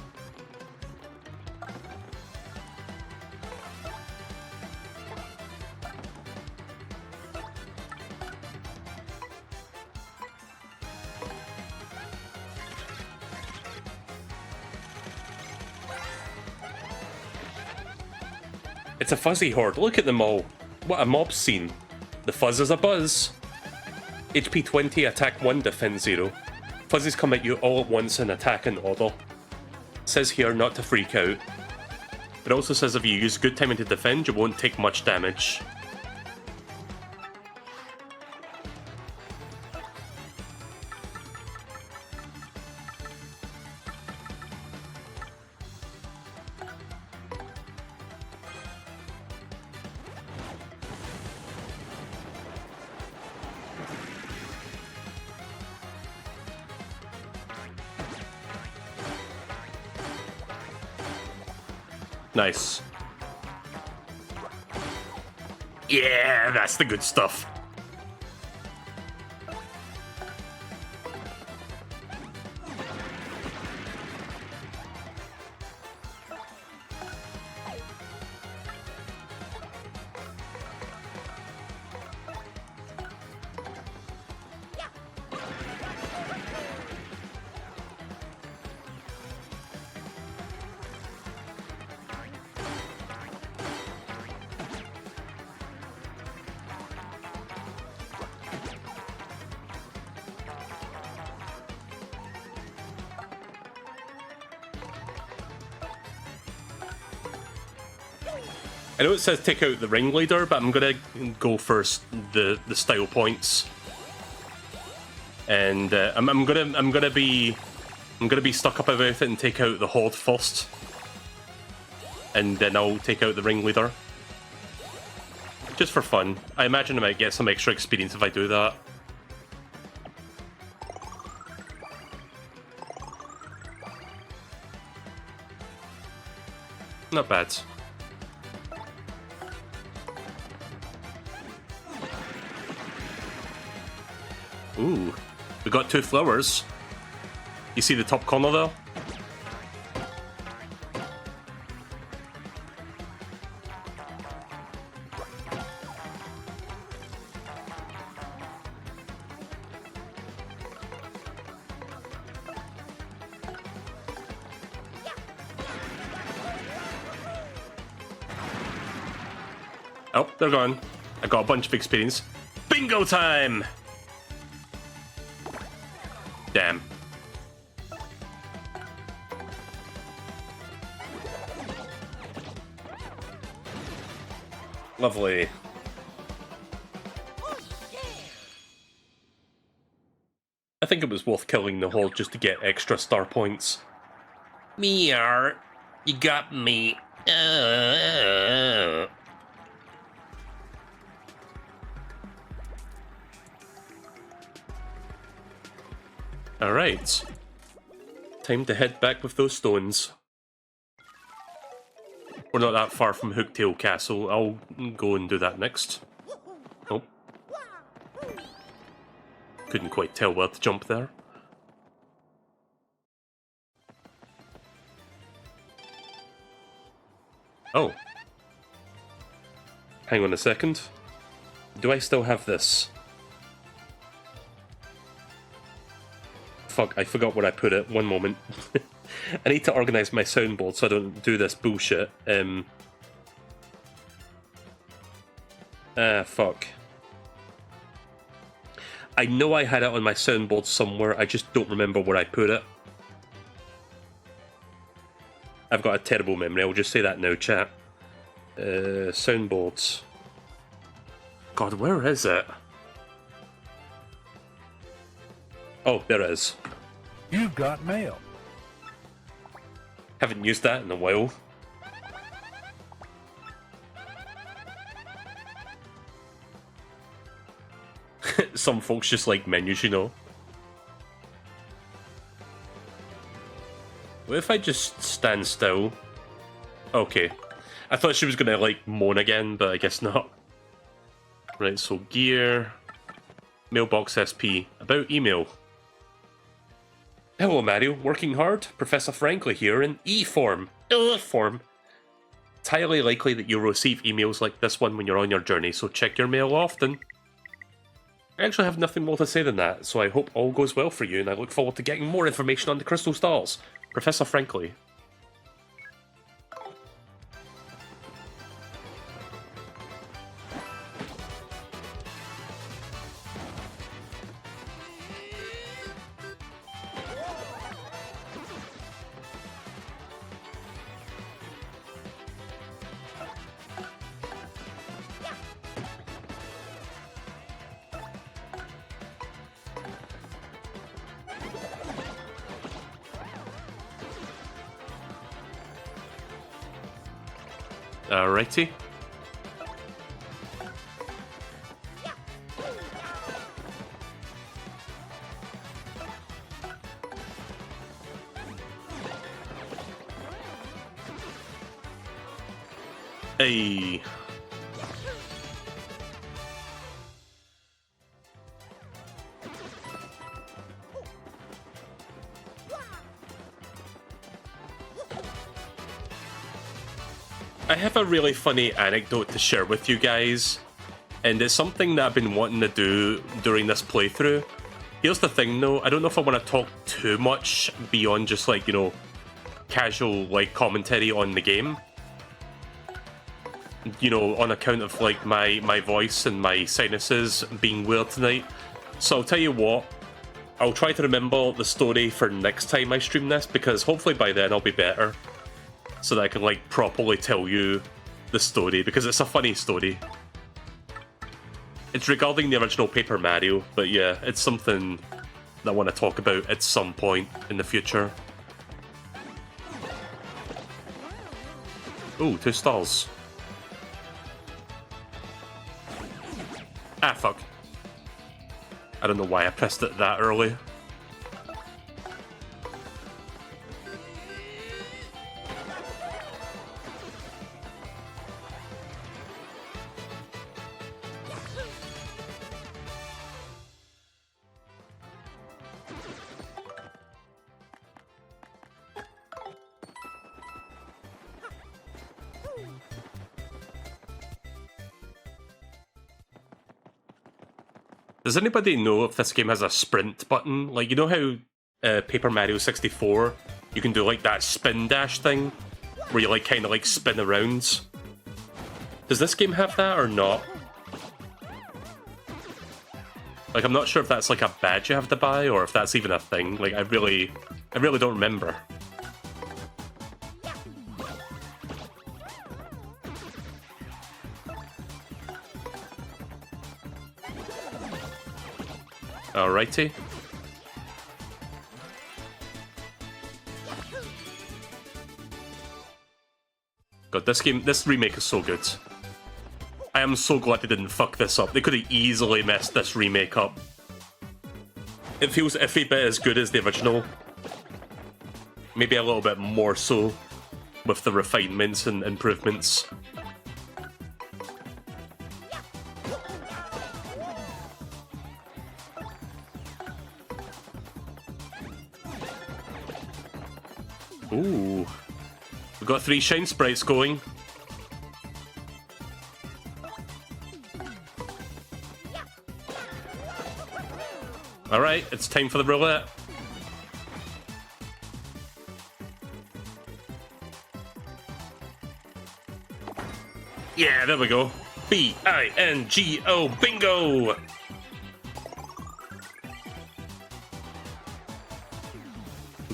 Speaker 1: It's a fuzzy horde. Look at them all. What a mob scene. The fuzz is a buzz. HP 20, attack 1, defense 0. Fuzzies come at you all at once in attack in order. It says here not to freak out. It also says if you use good timing to defend, you won't take much damage. Nice. Yeah, that's the good stuff. I know it says take out the ringleader, but I'm gonna go for the style points, and I'm gonna be stuck up about it and take out the horde first, and then I'll take out the ringleader, just for fun. I imagine I might get some extra experience if I do that. Not bad. Ooh, we got 2 flowers. You see the top corner there? Oh, they're gone. I got a bunch of experience. Bingo time! Damn. Lovely. I think it was worth killing the horde just to get extra star points. Meow. You got me. Alright. Time to head back with those stones. We're not that far from Hooktail Castle. I'll go and do that next. Oh. Couldn't quite tell where to jump there. Oh. Hang on a second. Do I still have this? Fuck, I forgot where I put it. One moment. I need to organise my soundboard so I don't do this bullshit. Fuck. I know I had it on my soundboard somewhere, I just don't remember where I put it. I've got a terrible memory, I'll just say that now, chat. Soundboards. God, where is it? Oh, there it is.
Speaker 3: You've got mail.
Speaker 1: Haven't used that in a while. Some folks just like menus, you know. What if I just stand still? Okay. I thought she was gonna, like, moan again, but I guess not. Right, so gear... Mailbox SP. About email. Hello, Mario. Working hard? Professor Frankly here in E-form. form. It's highly likely that you'll receive emails like this one when you're on your journey, so check your mail often. I actually have nothing more to say than that, so I hope all goes well for you, and I look forward to getting more information on the Crystal Stars. Professor Frankly. Alrighty. Hey. I have a really funny anecdote to share with you guys, and it's something that I've been wanting to do during this playthrough. Here's the thing though, I don't know if I want to talk too much beyond just, like, you know, casual, like, commentary on the game. You know, on account of, like, my voice and my sinuses being weird tonight. So I'll tell you what, I'll try to remember the story for next time I stream this, because hopefully by then I'll be better. So that I can, like, properly tell you the story, because it's a funny story. It's regarding the original Paper Mario, but yeah, it's something that I want to talk about at some point in the future. Ooh, 2 stars. Ah, fuck. I don't know why I pressed it that early. Does anybody know if this game has a sprint button? Like, you know how Paper Mario 64, you can do, like, that spin dash thing? Where you, like, kind of, like, spin around? Does this game have that or not? Like, I'm not sure if that's, like, a badge you have to buy, or if that's even a thing. Like, I really don't remember. Alrighty. God, this remake is so good. I am so glad they didn't fuck this up. They could have easily messed this remake up. It feels every bit as good as the original. Maybe a little bit more so, with the refinements and improvements. Ooh. We've got 3 shine sprites going. Alright, it's time for the roulette. Yeah, there we go. B-I-N-G-O, bingo! It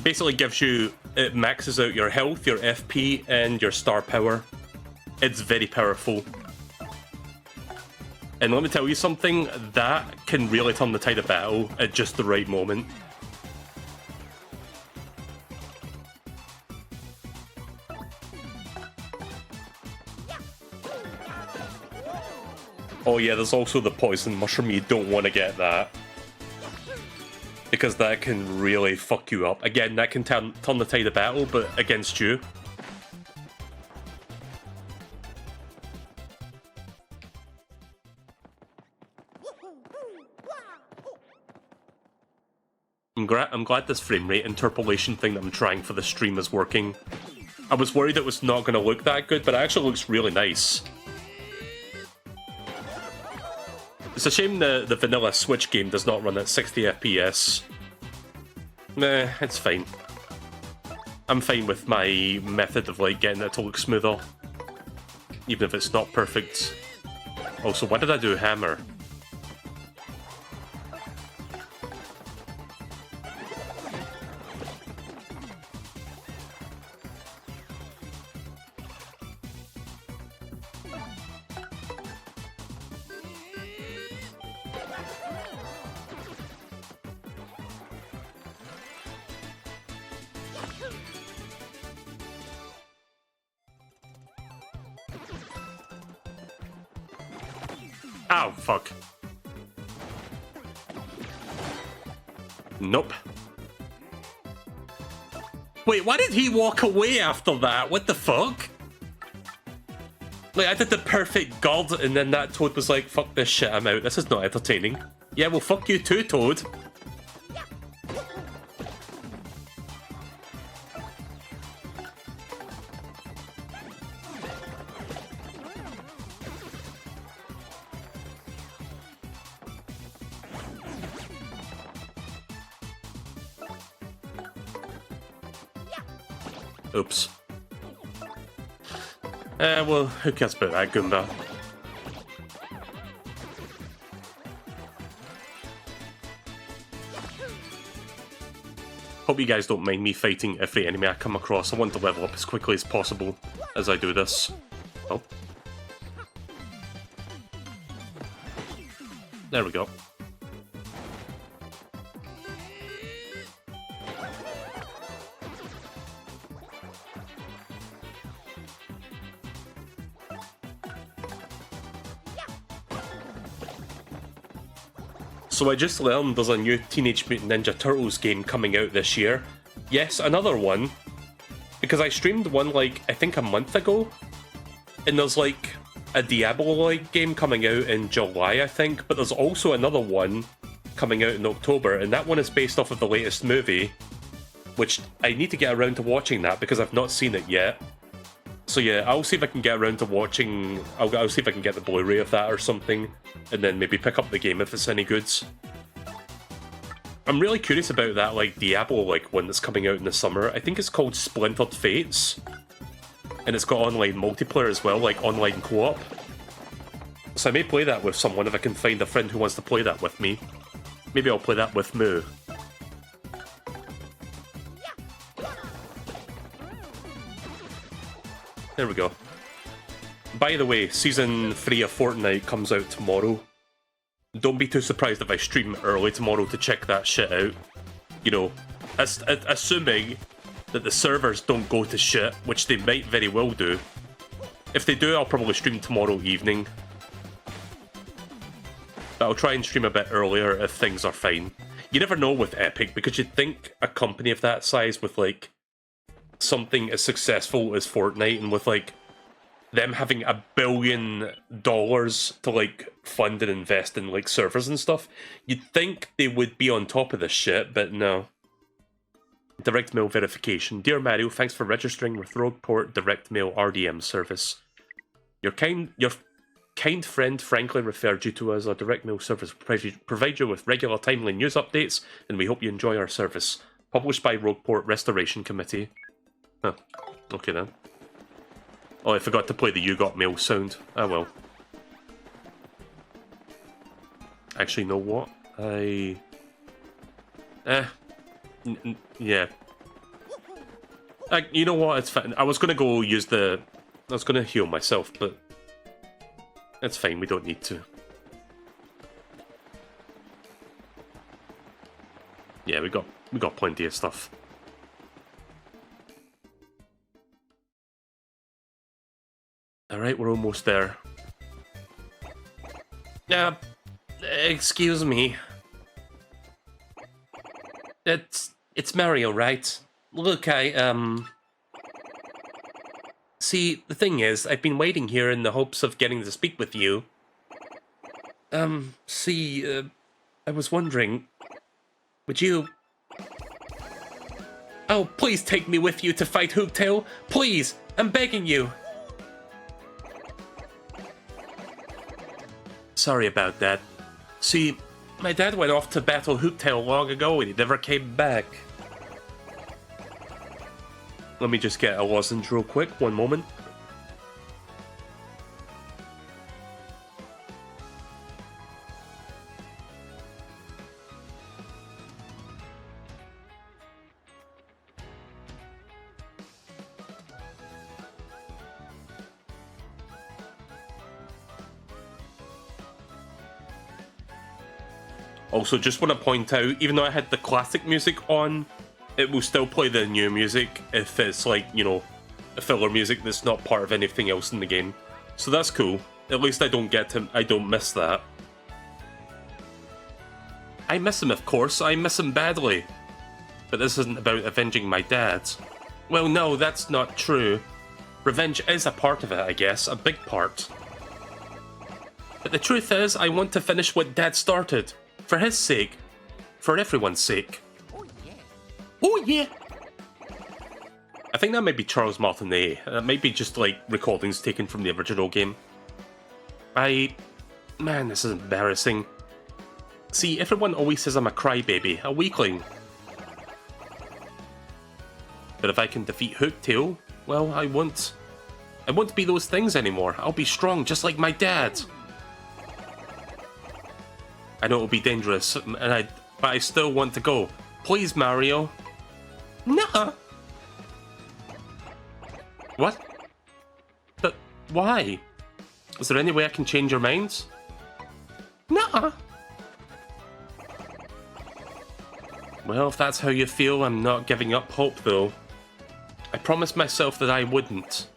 Speaker 1: basically gives you, it maxes out your health, your FP, and your star power. It's very powerful. And let me tell you something, that can really turn the tide of battle at just the right moment. Oh yeah, there's also the poison mushroom, you don't want to get that. Because that can really fuck you up. Again, that can turn the tide of battle, but against you. I'm glad this frame rate interpolation thing that I'm trying for the stream is working. I was worried it was not going to look that good, but it actually looks really nice. It's a shame the vanilla Switch game does not run at 60 FPS. Meh, it's fine. I'm fine with my method of like getting it to look smoother. Even if it's not perfect. Also, why did I do hammer? Ow, fuck. Nope. Wait, why did he walk away after that? What the fuck? Like, I did the perfect guard, and then that Toad was like, fuck this shit, I'm out. This is not entertaining. Yeah, well, fuck you too, Toad. Oops. Well, who cares about that, Goomba? Hope you guys don't mind me fighting every enemy I come across. I want to level up as quickly as possible as I do this. Oh. There we go. So I just learned there's a new Teenage Mutant Ninja Turtles game coming out this year. Yes, another one. Because I streamed one like, I think a month ago. And there's like a Diablo-like game coming out in July, I think. But there's also another one coming out in October. And that one is based off of the latest movie. Which I need to get around to watching that because I've not seen it yet. So yeah, I'll see if I can get around to watching... I'll see if I can get the Blu-ray of that or something. And then maybe pick up the game if it's any goods. I'm really curious about that like Diablo-like one that's coming out in the summer. I think it's called Splintered Fates. And it's got online multiplayer as well, like online co-op. So I may play that with someone if I can find a friend who wants to play that with me. Maybe I'll play that with Moo. There we go. By the way, Season 3 of Fortnite comes out tomorrow. Don't be too surprised if I stream early tomorrow to check that shit out. You know, assuming that the servers don't go to shit, which they might very well do. If they do, I'll probably stream tomorrow evening. But I'll try and stream a bit earlier if things are fine. you never know with Epic, because you'd think a company of that size with like something as successful as Fortnite and with like them having $1 billion to like fund and invest in like servers and stuff, you'd think they would be on top of this shit, but no. Direct mail verification. Dear Mario, thanks for registering with Rogueport Direct Mail RDM service. Your kind friend frankly referred you to us. Our direct mail service provide you with regular timely news updates, and we hope you enjoy our service. Published by Rogueport Restoration Committee. Huh. Okay then. Oh, I forgot to play the You Got Mail sound. Oh well. Actually, know what? Yeah. You know what? It's fine. I was gonna go use the... I was gonna heal myself, but... It's fine, we don't need to. Yeah, we got plenty of stuff. Alright, we're almost there. Yeah, excuse me. It's Mario, right? Look, See, the thing is, I've been waiting here in the hopes of getting to speak with you. I was wondering, would you... Oh, please take me with you to fight Hooktail! Please! I'm begging you! Sorry about that. See, my dad went off to battle Hooktail long ago and he never came back. Let me just get a lozenge real quick, one moment. Also, just want to point out, even though I had the classic music on, it will still play the new music if it's like, you know, a filler music that's not part of anything else in the game. So that's cool. At least I don't miss that. I miss him, of course. I miss him badly. But this isn't about avenging my dad. Well, no, that's not true. Revenge is a part of it, I guess. A big part. But the truth is, I want to finish what Dad started. For his sake. For everyone's sake. Oh yeah! I think that might be Charles Martinet. That might be just like recordings taken from the original game. Man, this is embarrassing. See, everyone always says I'm a crybaby, a weakling. But if I can defeat Hooktail, well, I won't be those things anymore. I'll be strong, just like my dad. I know it'll be dangerous, but I still want to go. Please, Mario. Nuh-uh. What? But why? Is there any way I can change your mind? Nuh-uh. Well, if that's how you feel, I'm not giving up hope, though. I promised myself that I wouldn't.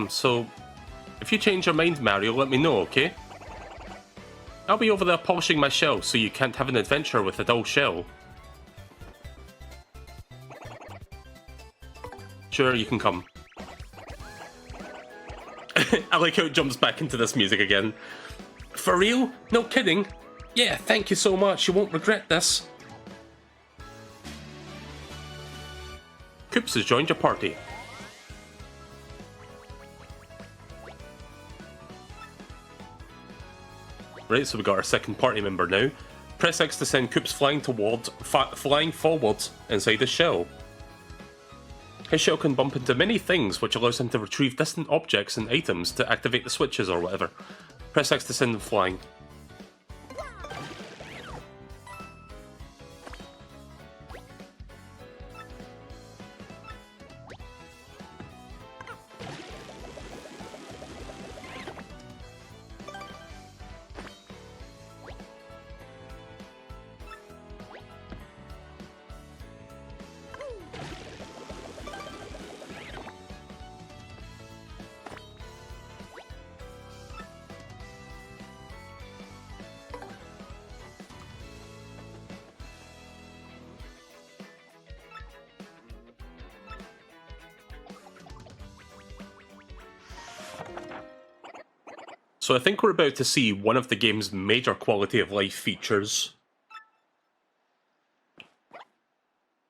Speaker 1: So... if you change your mind, Mario, let me know, okay? I'll be over there polishing my shell, so you can't have an adventure with a dull shell. Sure, you can come. I like how it jumps back into this music again. For real? No kidding? Yeah, thank you so much, you won't regret this. Koops has joined your party. Right, so we got our second party member now. Press X to send Koops flying forward inside his shell. His shell can bump into many things, which allows him to retrieve distant objects and items to activate the switches or whatever. Press X to send him flying. So I think we're about to see one of the game's major quality of life features.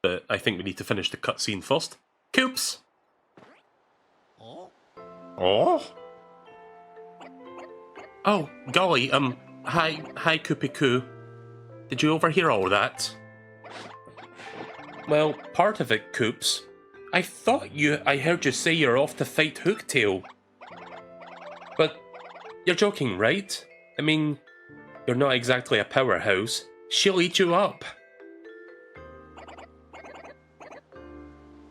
Speaker 1: But I think we need to finish the cutscene first. Coops! Oh? Oh, golly, hi Koopy Koo. Did you overhear all that? Well, part of it, Coops. I heard you say you're off to fight Hooktail. But you're joking, right? I mean, you're not exactly a powerhouse. She'll eat you up.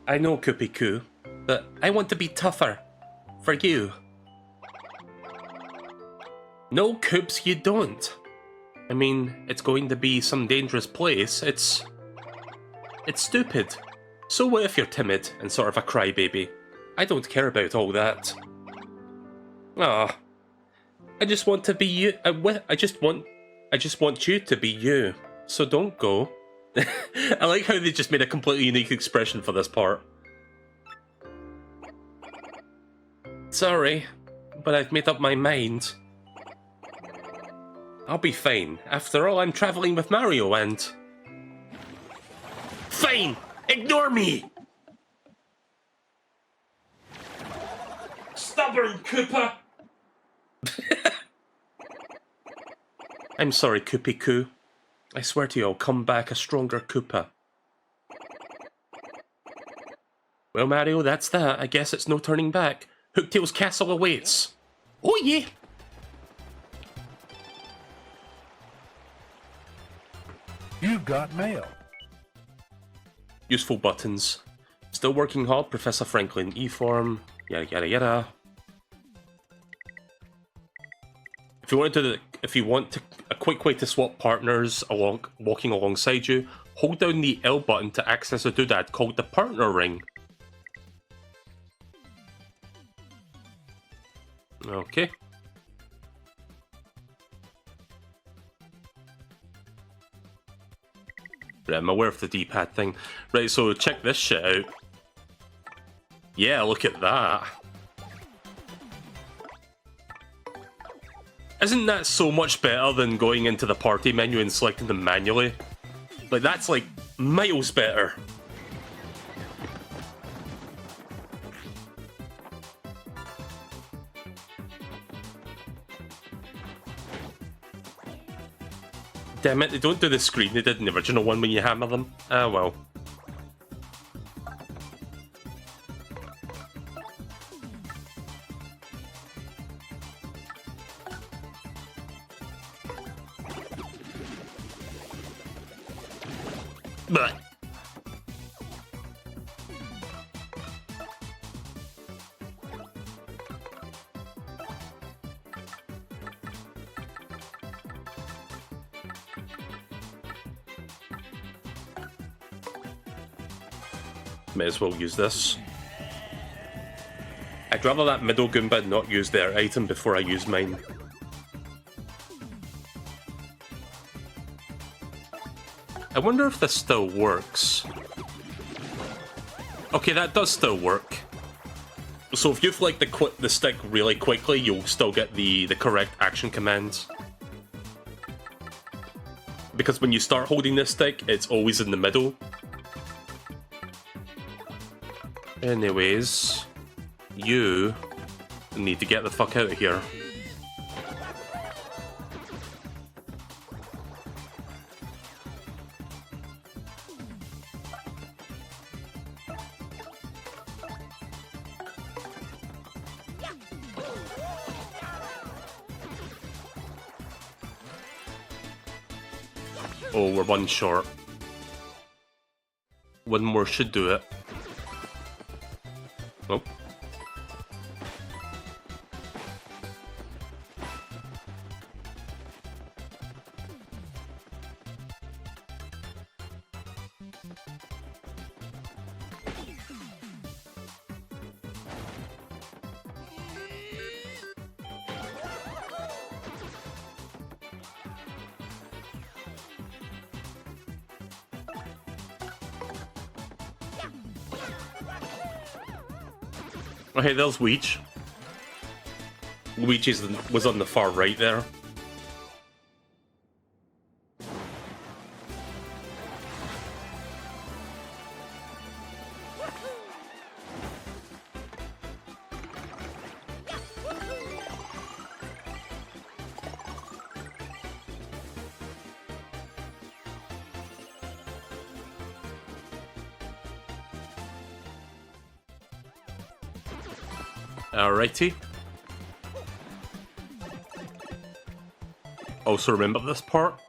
Speaker 1: I know, Koopy Koo, but I want to be tougher. For you. No, Coops, you don't. I mean, it's going to be some dangerous place. It's stupid. So what if you're timid and sort of a crybaby? I don't care about all that. Ah, I just want to be you. I just want you to be you. So don't go. I like how they just made a completely unique expression for this part. Sorry, but I've made up my mind. I'll be fine. After all, I'm traveling with Mario and... Fine! Ignore me! Stubborn Koopa! I'm sorry, Koopy Koo. I swear to you, I'll come back a stronger Koopa. Well, Mario, that's that. I guess it's no turning back. Hooktail's castle awaits. Oh, yeah!
Speaker 3: You've got mail.
Speaker 1: Useful buttons. Still working hard, Professor Franklin. E-form. Yada yada yada. If you want a quick way to swap partners walking alongside you, hold down the L button to access a doodad called the partner ring. Okay. Right, I'm aware of the D-pad thing. Right, so check this shit out. Yeah, look at that. Isn't that so much better than going into the party menu and selecting them manually? Like, that's like miles better. Damn it, they don't do the screen they did in the original one when you hammer them. Ah, well. But may as well use this. I'd rather that middle Goomba not use their item before I use mine. I wonder if this still works. Okay, that does still work. So if you flick the stick really quickly, you'll still get the correct action commands. Because when you start holding this stick, it's always in the middle. Anyways, you need to get the fuck out of here. Oh, we're one short. One more should do it. Oh. Oh, hey, there's Weech. Luigi's was on the far right there. Alrighty. Also remember this part.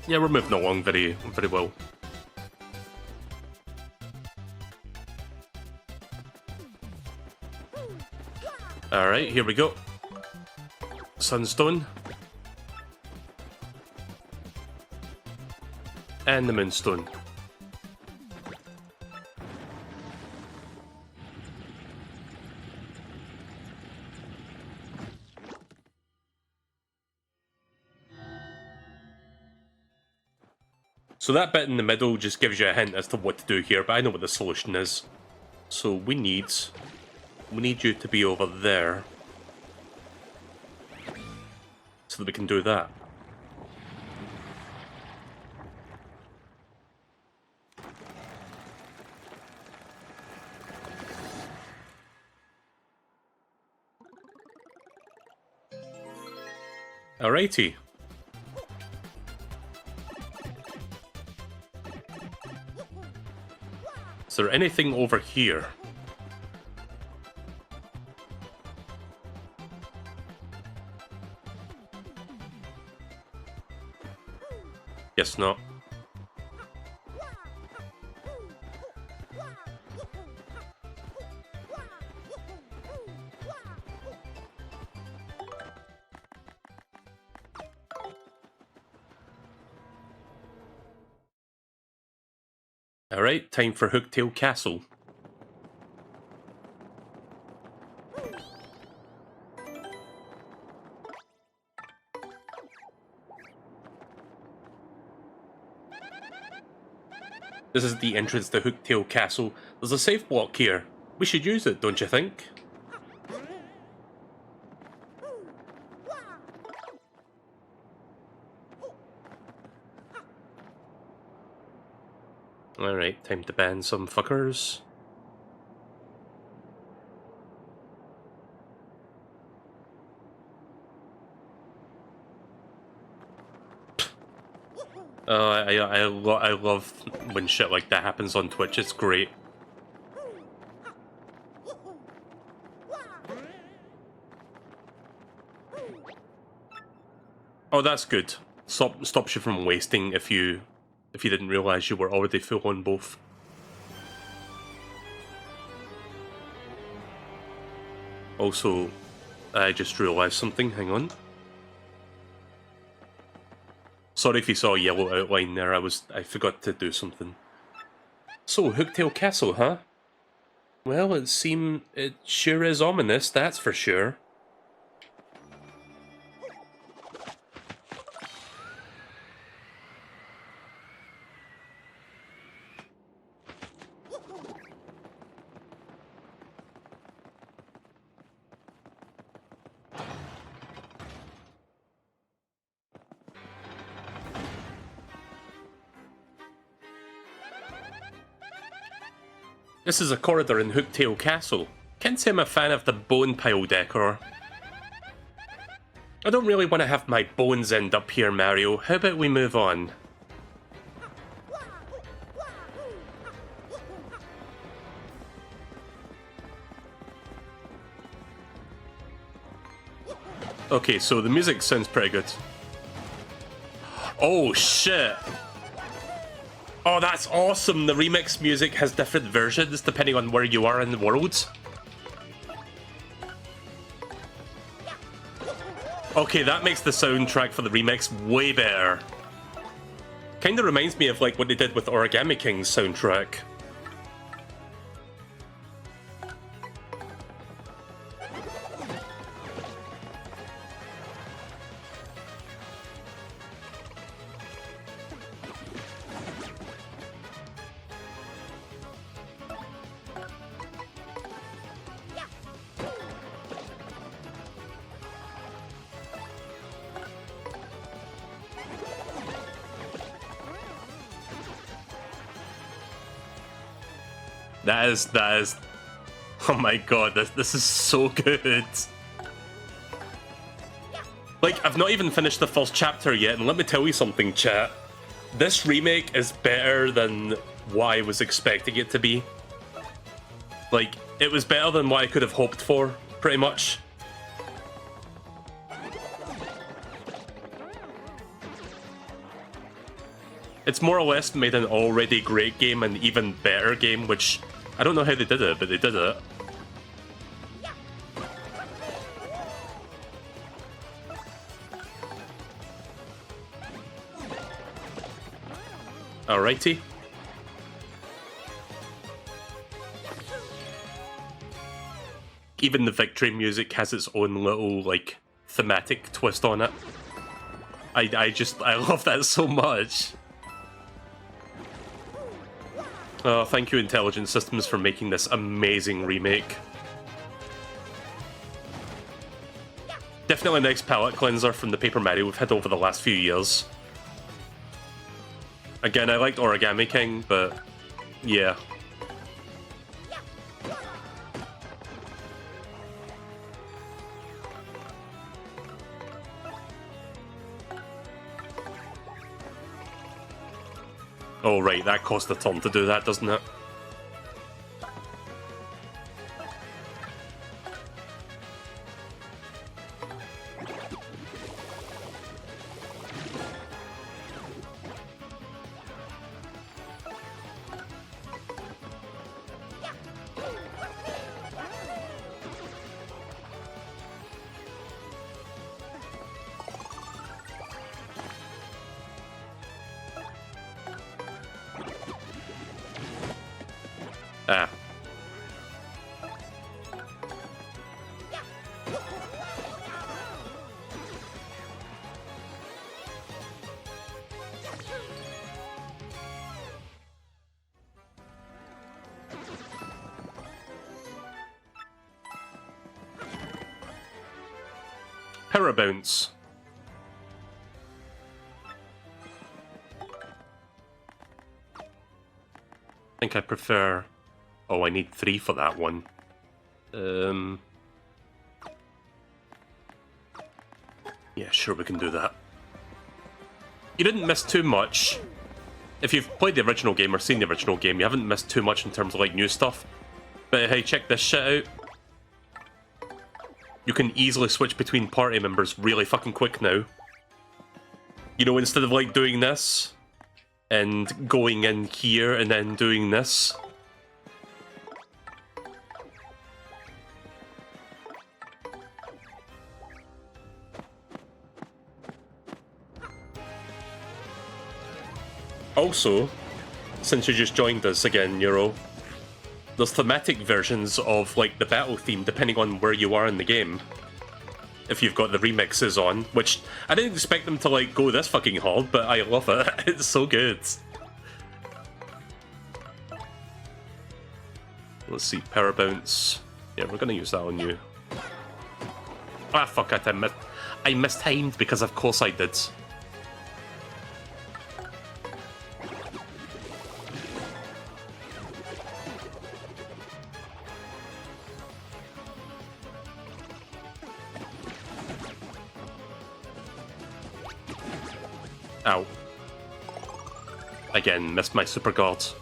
Speaker 1: Yeah, we're moving along very well. Alright, here we go. Sunstone. And the Moonstone. So that bit in the middle just gives you a hint as to what to do here, but I know what the solution is. So we need you to be over there. So that we can do that. Alrighty. Is there anything over here? Guess not. Alright, time for Hooktail Castle. This is the entrance to Hooktail Castle. There's a safe block here. We should use it, don't you think? Alright, time to ban some fuckers. I love when shit like that happens on Twitch, it's great. Oh, that's good. Stops you from wasting if you didn't realise you were already full on both. Also, I just realised something, hang on. Sorry if you saw a yellow outline there, I forgot to do something. So, Hooktail Castle, huh? Well, it sure is ominous, that's for sure. This is a corridor in Hooktail Castle. Can't say I'm a fan of the bone pile decor. I don't really want to have my bones end up here, Mario. How about we move on? Okay, so the music sounds pretty good. Oh shit! Oh, that's awesome! The remix music has different versions depending on where you are in the world. Okay, that makes the soundtrack for the remix way better. Kinda reminds me of like what they did with Origami King's soundtrack. That is, oh my god, this is so good. Like, I've not even finished the first chapter yet, and let me tell you something, chat. This remake is better than what I was expecting it to be. Like, it was better than what I could have hoped for, pretty much. It's more or less made an already great game an even better game, which I don't know how they did it, but they did it. Alrighty. Even the victory music has its own little, like, thematic twist on it. I love that so much. Oh, thank you, Intelligent Systems, for making this amazing remake. Definitely a nice palate cleanser from the Paper Mario we've had over the last few years. Again, I liked Origami King, but yeah. Oh right, that cost a ton to do that, doesn't it? Ah. Parabounce. I think I prefer... Oh, I need 3 for that one. Yeah, sure, we can do that. You didn't miss too much. If you've played the original game or seen the original game, you haven't missed too much in terms of, like, new stuff. But hey, check this shit out. You can easily switch between party members really fucking quick now. You know, instead of, like, doing this, and going in here, and then doing this... Also, since you just joined us again, Euro, there's thematic versions of, like, the battle theme depending on where you are in the game. If you've got the remixes on, which I didn't expect them to, like, go this fucking hard, but I love it. It's so good. Let's see, Power Bounce. Yeah, we're gonna use that on you. Ah, fuck it, I mistimed because of course I did. Ow. Again, missed my super guards.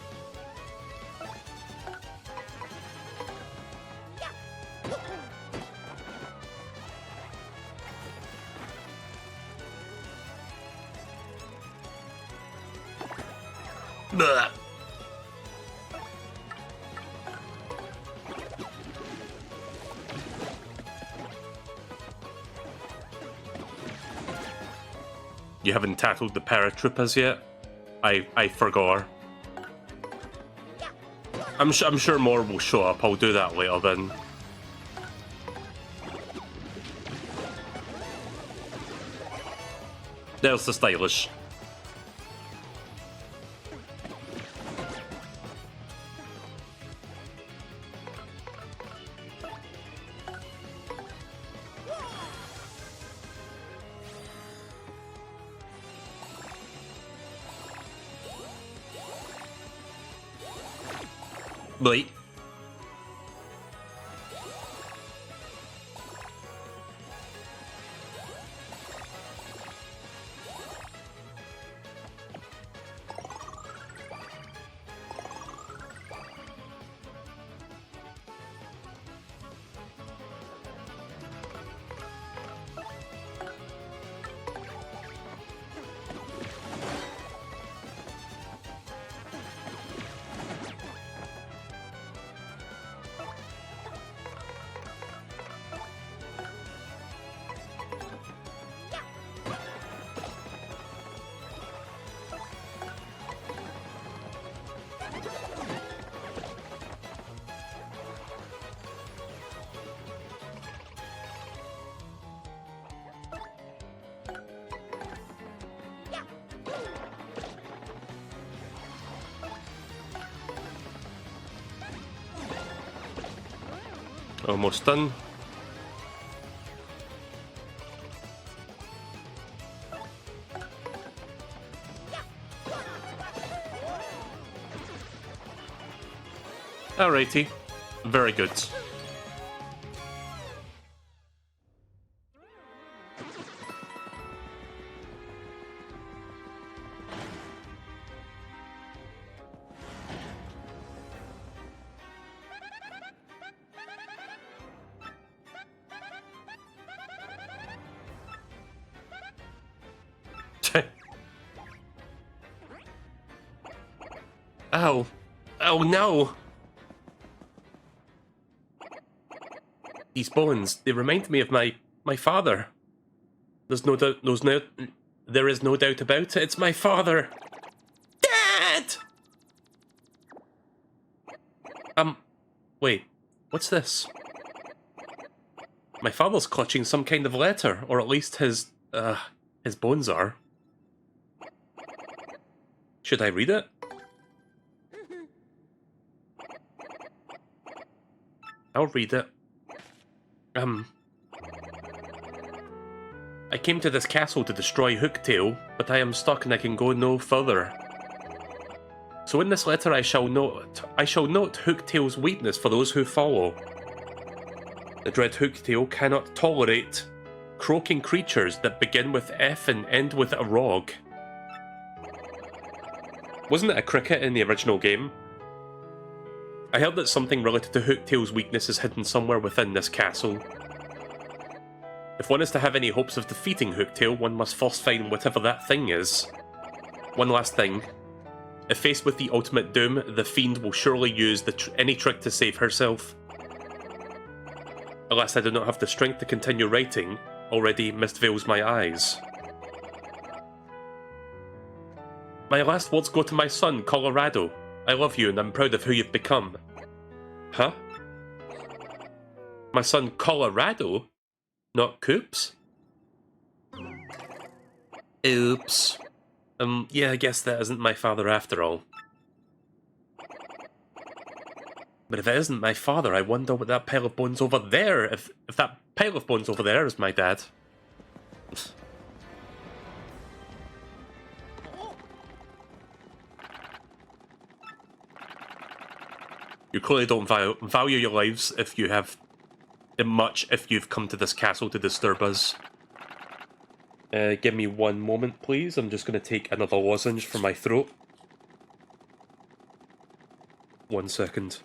Speaker 1: Blah. You haven't tackled the paratroopers yet? I forgot. I'm sure more will show up. I'll do that later then. There's the stylish. Bleep. Almost done. Alrighty. Very good. Ow. Oh no! These bones, they remind me of my father. There is no doubt about it. It's my father. Dad! Wait. What's this? My father's clutching some kind of letter, or at least his bones are. Should I read it? I'll read it. I came to this castle to destroy Hooktail, but I am stuck and I can go no further. So in this letter I shall note Hooktail's weakness for those who follow. The dread Hooktail cannot tolerate croaking creatures that begin with F and end with a rog. Wasn't it a cricket in the original game? I heard that something related to Hooktail's weakness is hidden somewhere within this castle. If one is to have any hopes of defeating Hooktail, one must first find whatever that thing is. One last thing. If faced with the ultimate doom, the fiend will surely use any trick to save herself. Alas, I do not have the strength to continue writing. Already mist veils my eyes. My last words go to my son, Colorado. I love you and I'm proud of who you've become. Huh? My son Colorado? Not Coops? Oops. Yeah, I guess that isn't my father after all. But if it isn't my father, I wonder what that pile of bones over there, if that pile of bones over there is my dad. You clearly don't value your lives if you've come to this castle to disturb us. Give me one moment, please. I'm just going to take another lozenge for my throat. 1 second.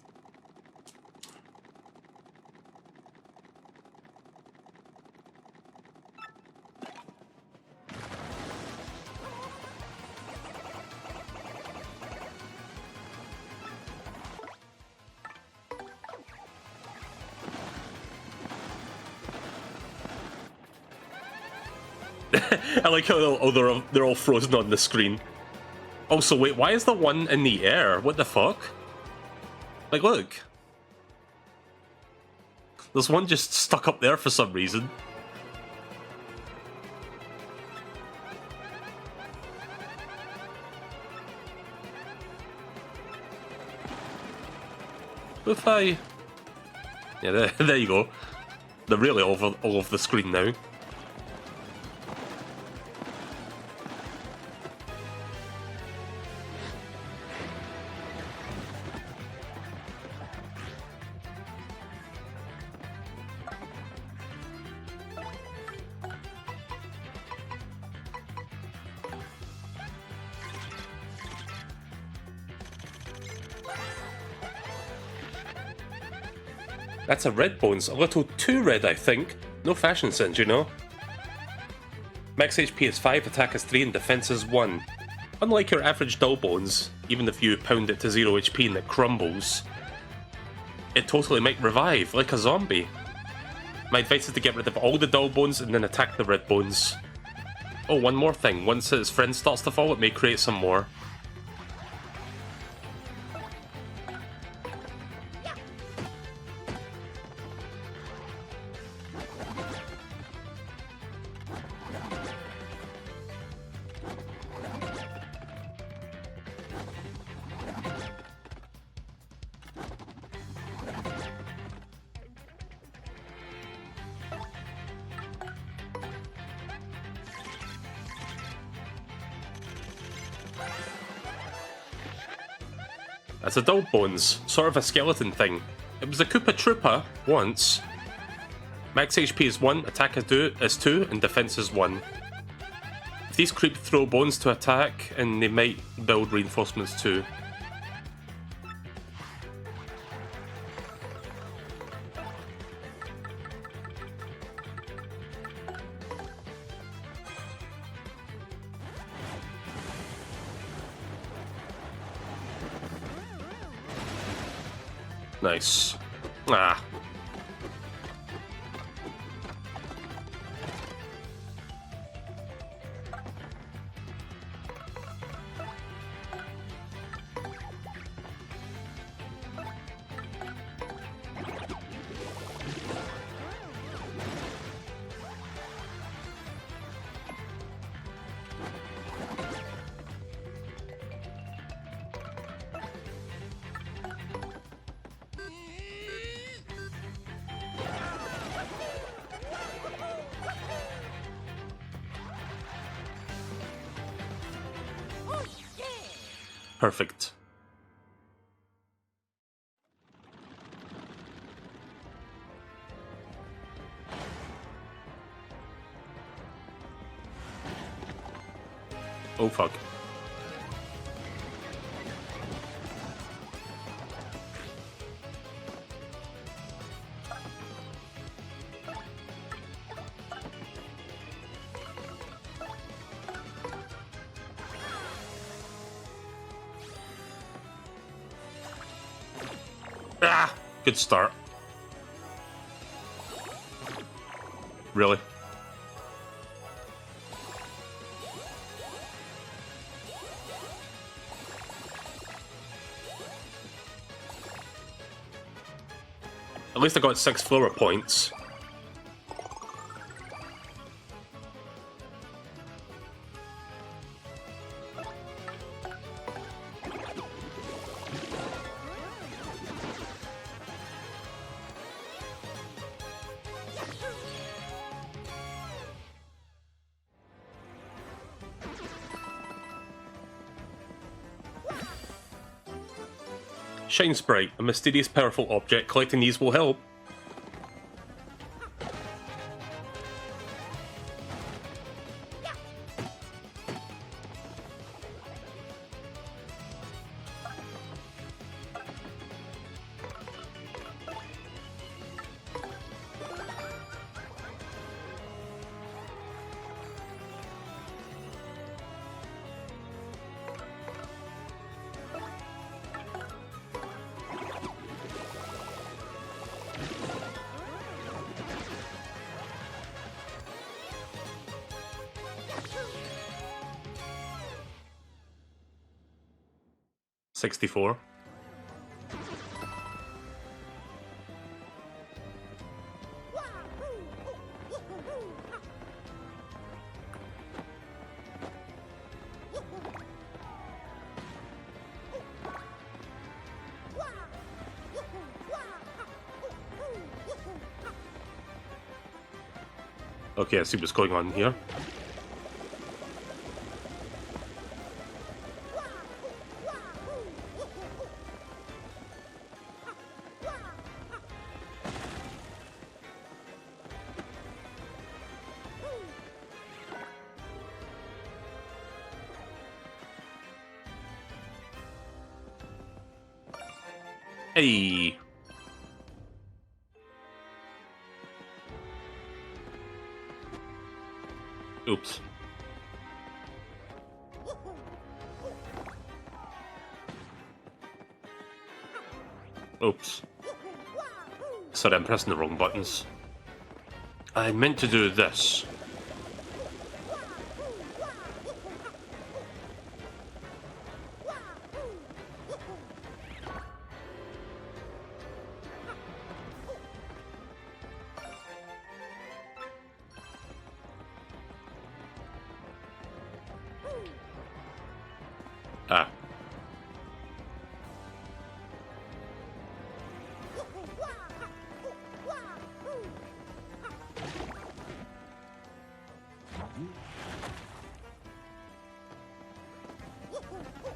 Speaker 1: I like how they're all frozen on the screen. Also, wait, why is the one in the air? What the fuck? Like, look. There's one just stuck up there for some reason. If I... Yeah, there you go. They're really all over the screen now. That's a red bones, a little too red, I think. No fashion sense, you know? Max HP is 5, attack is 3, and defense is 1. Unlike your average dull bones, even if you pound it to 0 HP and it crumbles, it totally might revive, like a zombie. My advice is to get rid of all the dull bones and then attack the red bones. Oh, one more thing, once its friend starts to fall, it may create some more. That's a dull bones, sort of a skeleton thing. It was a Koopa Troopa once. Max HP is 1, attack is 2, and defense is 1. If these creep throw bones to attack, and they might build reinforcements too. Nice. Ah. Perfect. Oh fuck. Ah, good start. Really? At least I got 6 flower points. Shine Sprite, a mysterious powerful object. Collecting these will help. 64. Okay, I see what's going on here. Hey. Oops. Oops. Sorry, I'm pressing the wrong buttons. I meant to do this. Ah.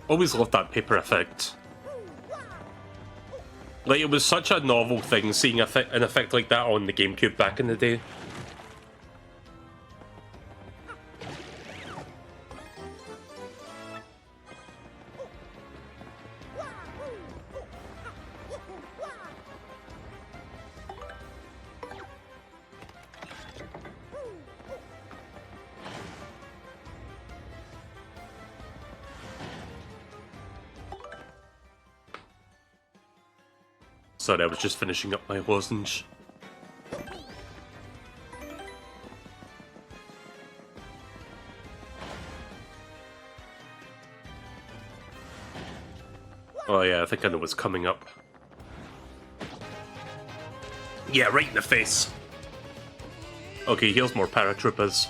Speaker 1: Always loved that paper effect. Like, it was such a novel thing seeing an effect like that on the GameCube back in the day. Sorry, I was just finishing up my lozenge. Oh yeah, I think I know what's coming up. Yeah, right in the face. Okay, here's more paratroopers.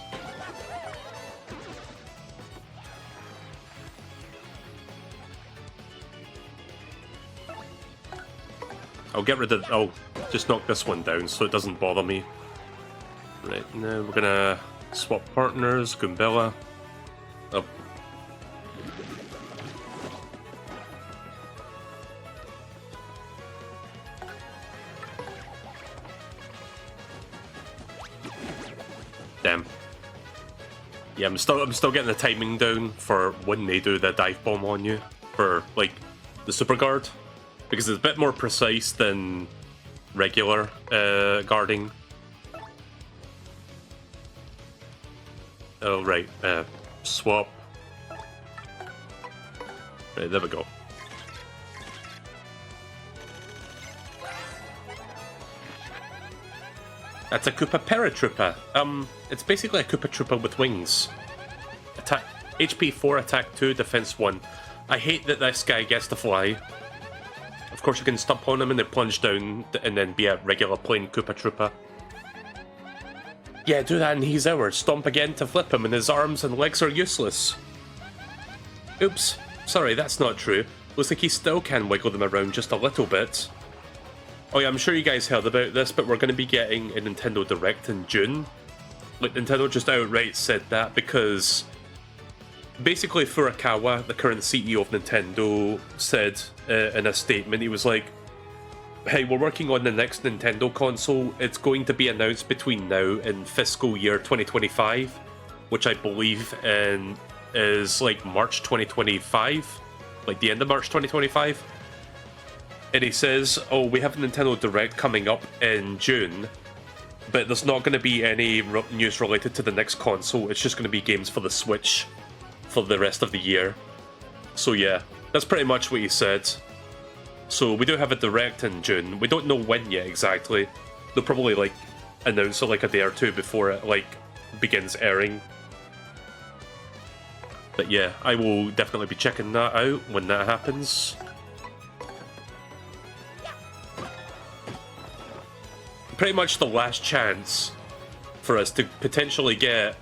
Speaker 1: I'll get rid of... I'll just knock this one down so it doesn't bother me. Right, now we're gonna swap partners, Goombella. Oh. Damn. Yeah, I'm still getting the timing down for when they do the dive bomb on you for like the super guard. Because it's a bit more precise than regular guarding. Oh, right. Swap. Right, there we go. That's a Koopa Paratrooper. It's basically a Koopa Trooper with wings. Attack HP 4, attack 2, defense 1. I hate that this guy gets to fly. Of course, you can stomp on him and then plunge down and then be a regular plain Koopa Trooper. Yeah, do that and he's ours. Stomp again to flip him and his arms and legs are useless. Oops. Sorry, that's not true. Looks like he still can wiggle them around just a little bit. Oh yeah, I'm sure you guys heard about this, but we're going to be getting a Nintendo Direct in June. Like, Nintendo just outright said that because... Basically, Furukawa, the current CEO of Nintendo, said in a statement, he was like, hey, we're working on the next Nintendo console. It's going to be announced between now and fiscal year 2025, which I believe is like March 2025, like the end of March 2025. And he says, oh, we have a Nintendo Direct coming up in June, but there's not going to be any news related to the next console. It's just going to be games for the Switch for the rest of the year. So yeah, that's pretty much what he said. So we do have a Direct in June. We don't know when yet exactly. They'll probably like announce it like a day or two before it like begins airing. But yeah, I will definitely be checking that out when that happens. Pretty much the last chance for us to potentially get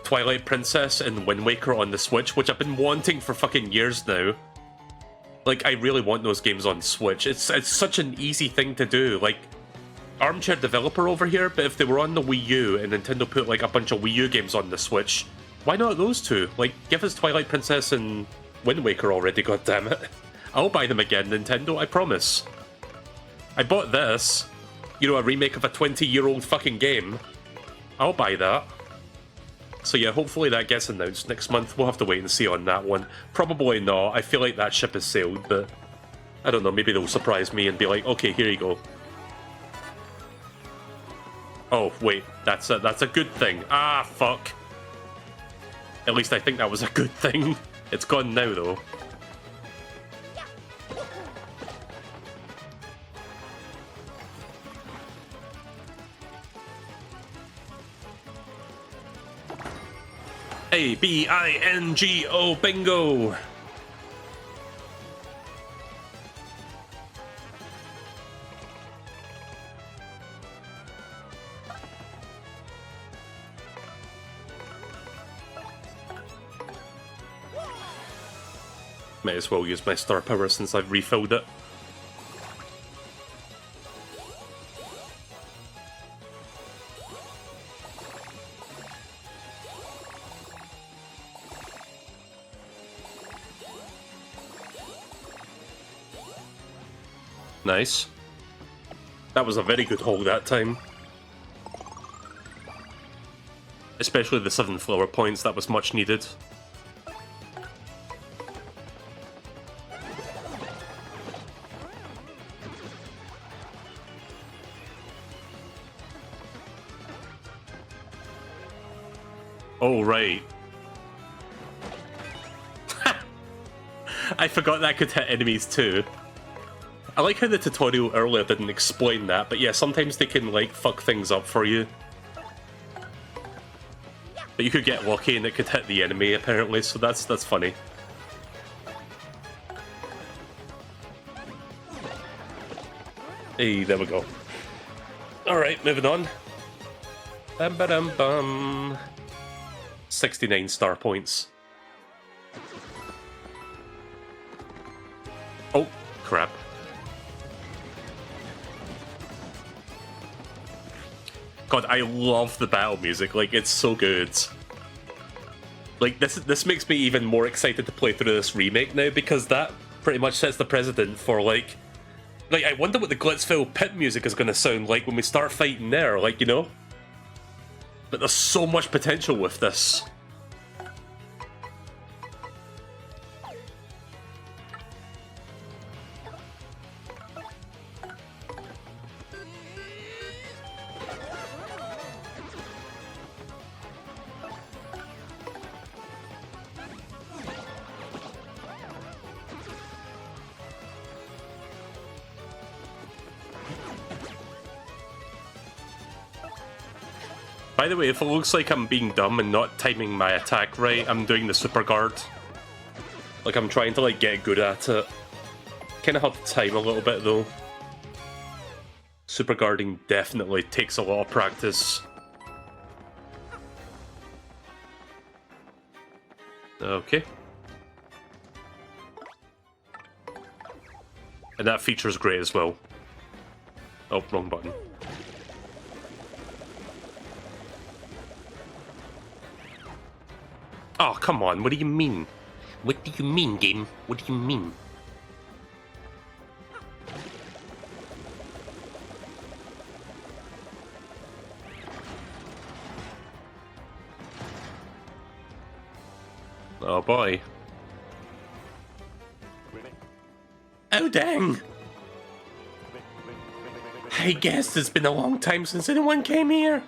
Speaker 1: Twilight Princess and Wind Waker on the Switch, which I've been wanting for fucking years now. Like, I really want those games on Switch. It's such an easy thing to do. Like, armchair developer over here, but if they were on the Wii U and Nintendo put like a bunch of Wii U games on the Switch, why not those two? Like, give us Twilight Princess and Wind Waker already, goddammit. I'll buy them again, Nintendo, I promise. I bought this, you know, a remake of a 20-year-old fucking game. I'll buy that. So yeah, hopefully that gets announced next month. We'll have to wait and see on that one. Probably not. I feel like that ship has sailed, but I don't know, maybe they'll surprise me and be like, okay, here you go. Oh, wait, that's a good thing. Ah, fuck. At least I think that was a good thing. It's gone now, though. A-B-I-N-G-O, bingo! Might as well use my star power since I've refilled it. Nice. That was a very good haul that time. Especially the 7 flower points, that was much needed. Oh, right. I forgot that could hit enemies too. I like how the tutorial earlier didn't explain that, but yeah, sometimes they can, like, fuck things up for you. But you could get lucky and it could hit the enemy, apparently, so that's funny. Hey, there we go. Alright, moving on. Bum-ba-dum-bum. 69 star points. Oh, crap. God, I love the battle music, like, it's so good. Like, this makes me even more excited to play through this remake now, because that pretty much sets the precedent for, like, I wonder what the Glitzville pit music is going to sound like when we start fighting there, like, you know? But there's so much potential with this. By the way, if it looks like I'm being dumb and not timing my attack right, I'm doing the super guard. Like, I'm trying to, like, get good at it. Kinda hard to time a little bit, though. Super guarding definitely takes a lot of practice. Okay. And that feature's great as well. Oh, wrong button. Oh, come on, what do you mean? What do you mean, game? What do you mean? Oh boy. Oh dang! I guess it's been a long time since anyone came here.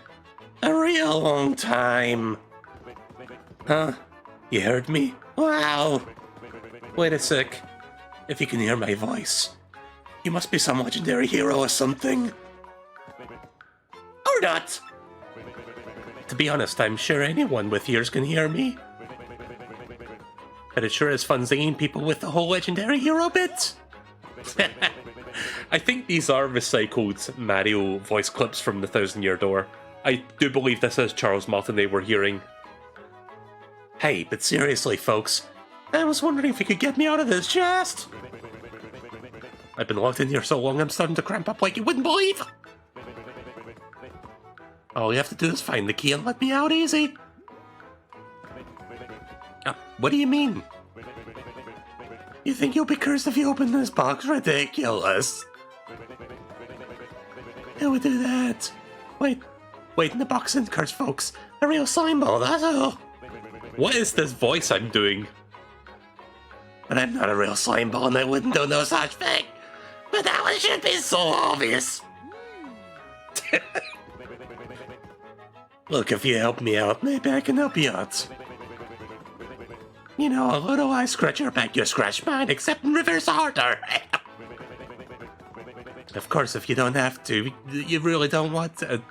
Speaker 1: A real long time. Huh? You heard me? Wow! Wait a sec. If you can hear my voice, you must be some legendary hero or something. Or not! To be honest, I'm sure anyone with ears can hear me. But it sure is fun singing people with the whole legendary hero bit. I think these are recycled Mario voice clips from the Thousand Year Door. I do believe this is Charles Martinet we're hearing. Hey, but seriously, folks, I was wondering if you could get me out of this chest. I've been locked in here so long I'm starting to cramp up like you wouldn't believe. All you have to do is find the key and let me out easy. What do you mean? You think you'll be cursed if you open this box? Ridiculous. Who would do that? Wait, in the box isn't cursed, folks. A real slime ball, that's all. What is this voice I'm doing? But I'm not a real slime ball and I wouldn't do no such thing. But that one should be so obvious. Look, if you help me out, maybe I can help you out. You know, a little I scratch your back, you scratch mine, except in reverse order. Of course, if you don't have to, you really don't want to.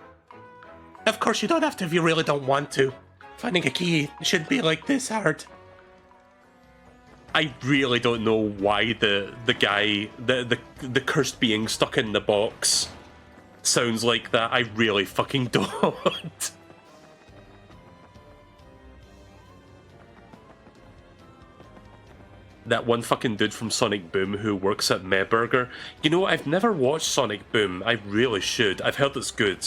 Speaker 1: Of course, you don't have to if you really don't want to. Finding a key shouldn't be like this hard. I really don't know why the guy, the cursed being stuck in the box sounds like that. I really fucking don't. That one fucking dude from Sonic Boom who works at Meburger. You know what? I've never watched Sonic Boom. I really should. I've heard it's good.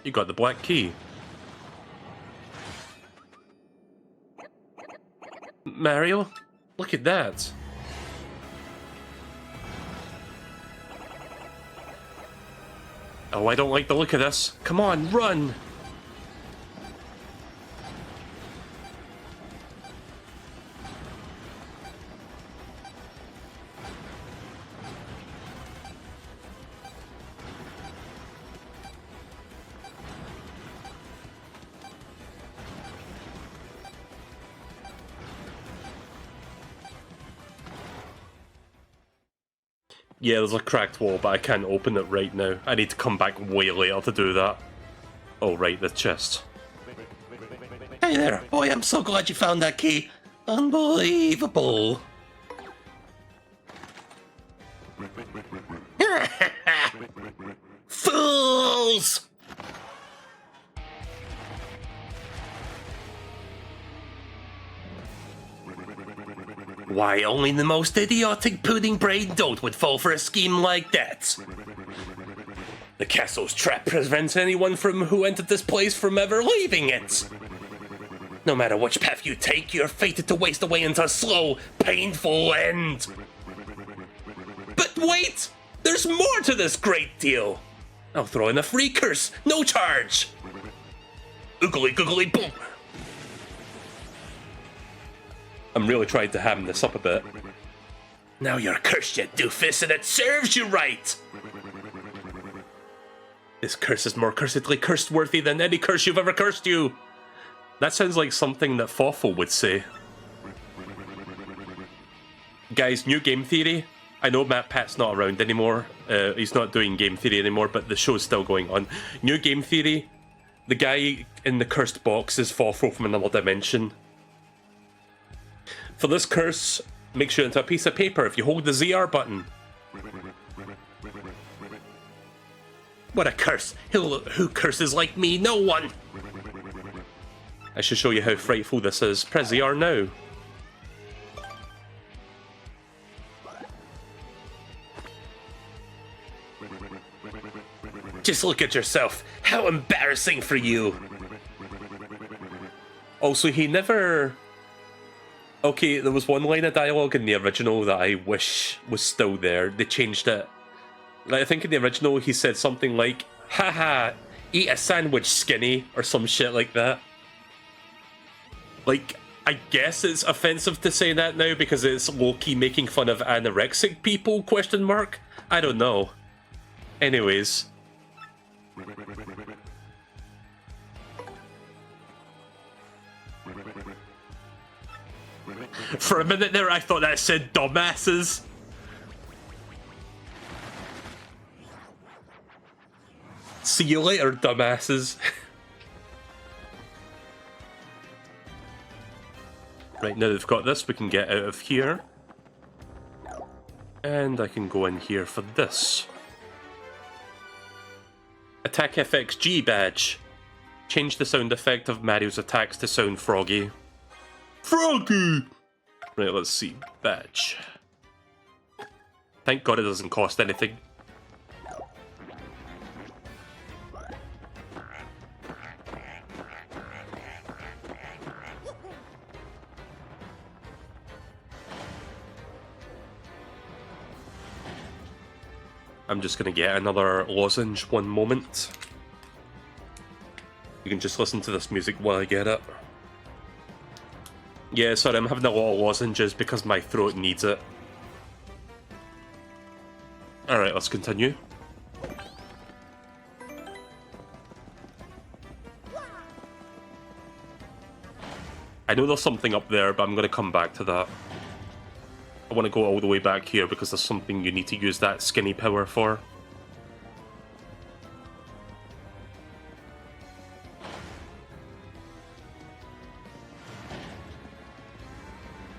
Speaker 1: You got the black key. Mario, look at that. Oh, I don't like the look of this. Come on, run! Yeah, there's a cracked wall, but I can't open it right now. I need to come back way later to do that. Oh, right, the chest. Hey there, boy, I'm so glad you found that key. Unbelievable. Fools! Why, only the most idiotic pudding-brained dolt would fall for a scheme like that. The castle's trap prevents anyone from who entered this place from ever leaving it. No matter which path you take, you're fated to waste away into a slow, painful end. But wait! There's more to this great deal! I'll throw in a free curse, no charge! Oogly googly boom! I'm really trying to ham this up a bit. Now you're cursed, you doofus, and it serves you right! This curse is more cursedly curse-worthy than any curse you've ever cursed you! That sounds like something that Fawful would say. Guys, new game theory. I know Matt Pat's not around anymore. He's not doing game theory anymore, but the show's still going on. New game theory. The guy in the cursed box is Fawful from another dimension. For this curse, make sure into a piece of paper if you hold the ZR button. What a curse! Who curses like me? No one! I should show you how frightful this is. Press ZR now. Just look at yourself. How embarrassing for you! Also, he never... Okay, there was one line of dialogue in the original that I wish was still there. They changed it. Like, I think in the original he said something like, haha, eat a sandwich, skinny, or some shit like that. Like, I guess it's offensive to say that now because it's low-key making fun of anorexic people, question mark? I don't know. Anyways. For a minute there, I thought that said dumbasses. See you later, dumbasses. Right, now they've got this, we can get out of here. And I can go in here for this. Attack FXG badge. Change the sound effect of Mario's attacks to sound froggy. Froggy! Right, let's see. Badge. Thank God it doesn't cost anything. I'm just gonna get another lozenge one moment. You can just listen to this music while I get it. Yeah, sorry, I'm having a lot of lozenges because my throat needs it. Alright, let's continue. I know there's something up there, but I'm gonna come back to that. I want to go all the way back here because there's something you need to use that skinny power for.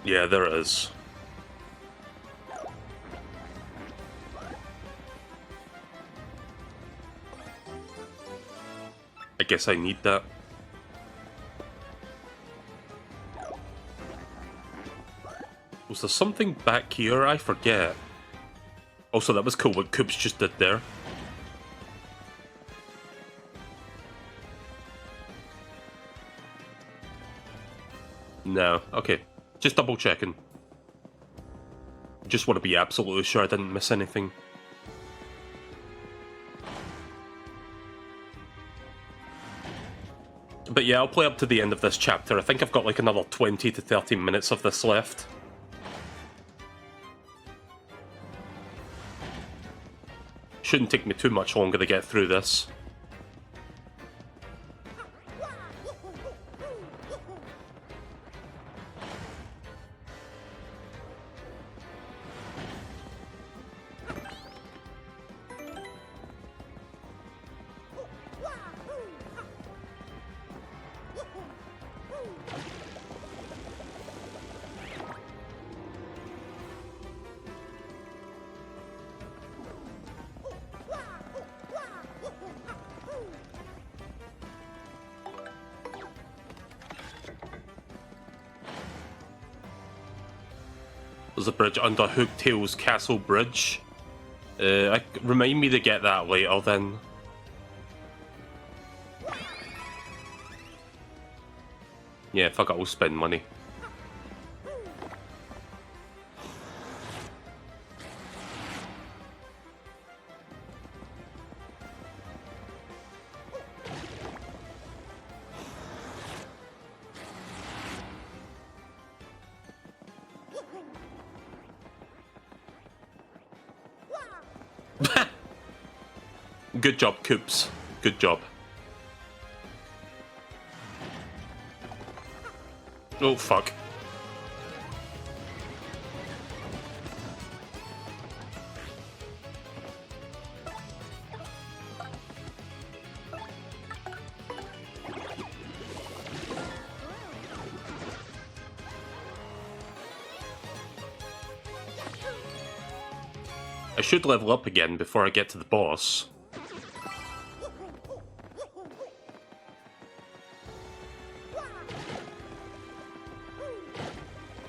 Speaker 1: Yeah, there it is. I guess I need that. Was there something back here? I forget. Also, that was cool what Koops just did there. No, okay. Just double checking. Just want to be absolutely sure I didn't miss anything. But yeah, I'll play up to the end of this chapter. I think I've got like another 20 to 30 minutes of this left. Shouldn't take me too much longer to get through this. There's a bridge under Hooktail's Castle Bridge. Remind me to get that later then. Yeah, fuck it, I'll spend money. Good job, Koops. Good job. Oh, fuck. I should level up again before I get to the boss.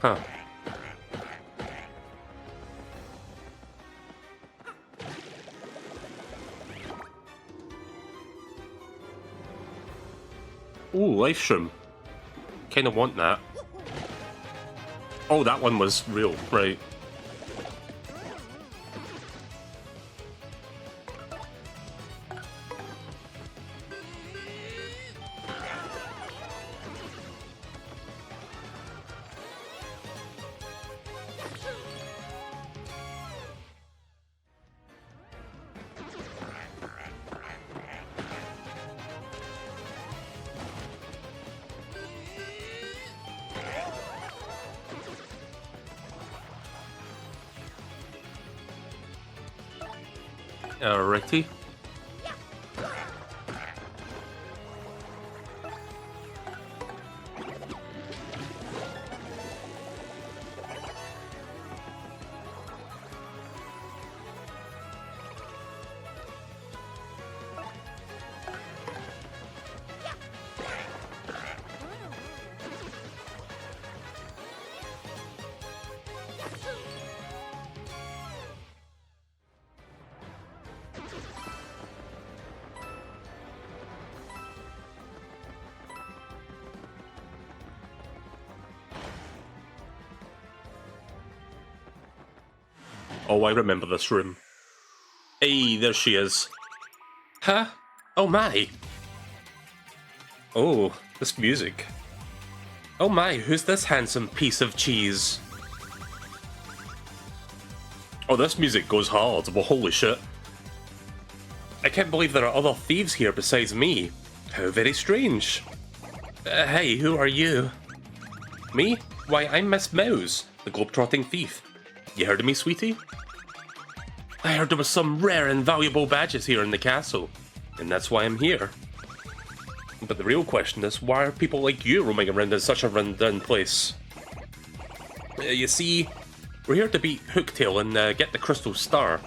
Speaker 1: Huh. Ooh, life shroom. Kinda want that. Oh, that one was real, right. Alrighty. Oh, I remember this room. Hey, there she is. Huh? Oh my. Oh, this music. Oh my, who's this handsome piece of cheese? Oh, this music goes hard. Well, holy shit. I can't believe there are other thieves here besides me. How very strange. Hey, who are you? Me? Why, I'm Miss Mouse, the globe-trotting thief. You heard of me, sweetie? I heard there was some rare and valuable badges here in the castle, and that's why I'm here. But the real question is, why are people like you roaming around in such a run-down place? You see, we're here to beat Hooktail and get the Crystal Star.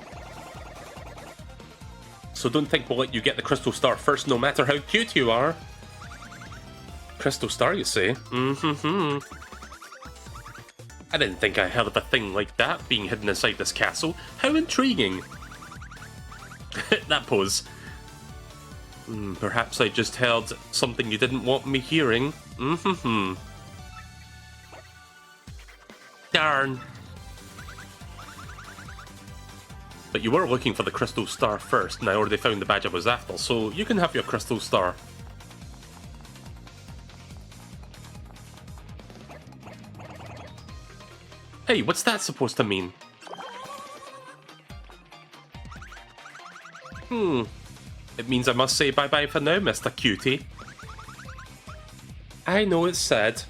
Speaker 1: So don't think we'll let you get the Crystal Star first, no matter how cute you are. Crystal Star, you say? Mm-hmm. I didn't think I heard of a thing like that being hidden inside this castle. How intriguing! That pose. Perhaps I just heard something you didn't want me hearing. Mm-hmm. Darn. But you were looking for the Crystal Star first, and I already found the badge I was after, so you can have your Crystal Star. Hey, what's that supposed to mean? It means I must say bye-bye for now, Mr. Cutie. I know it's sad.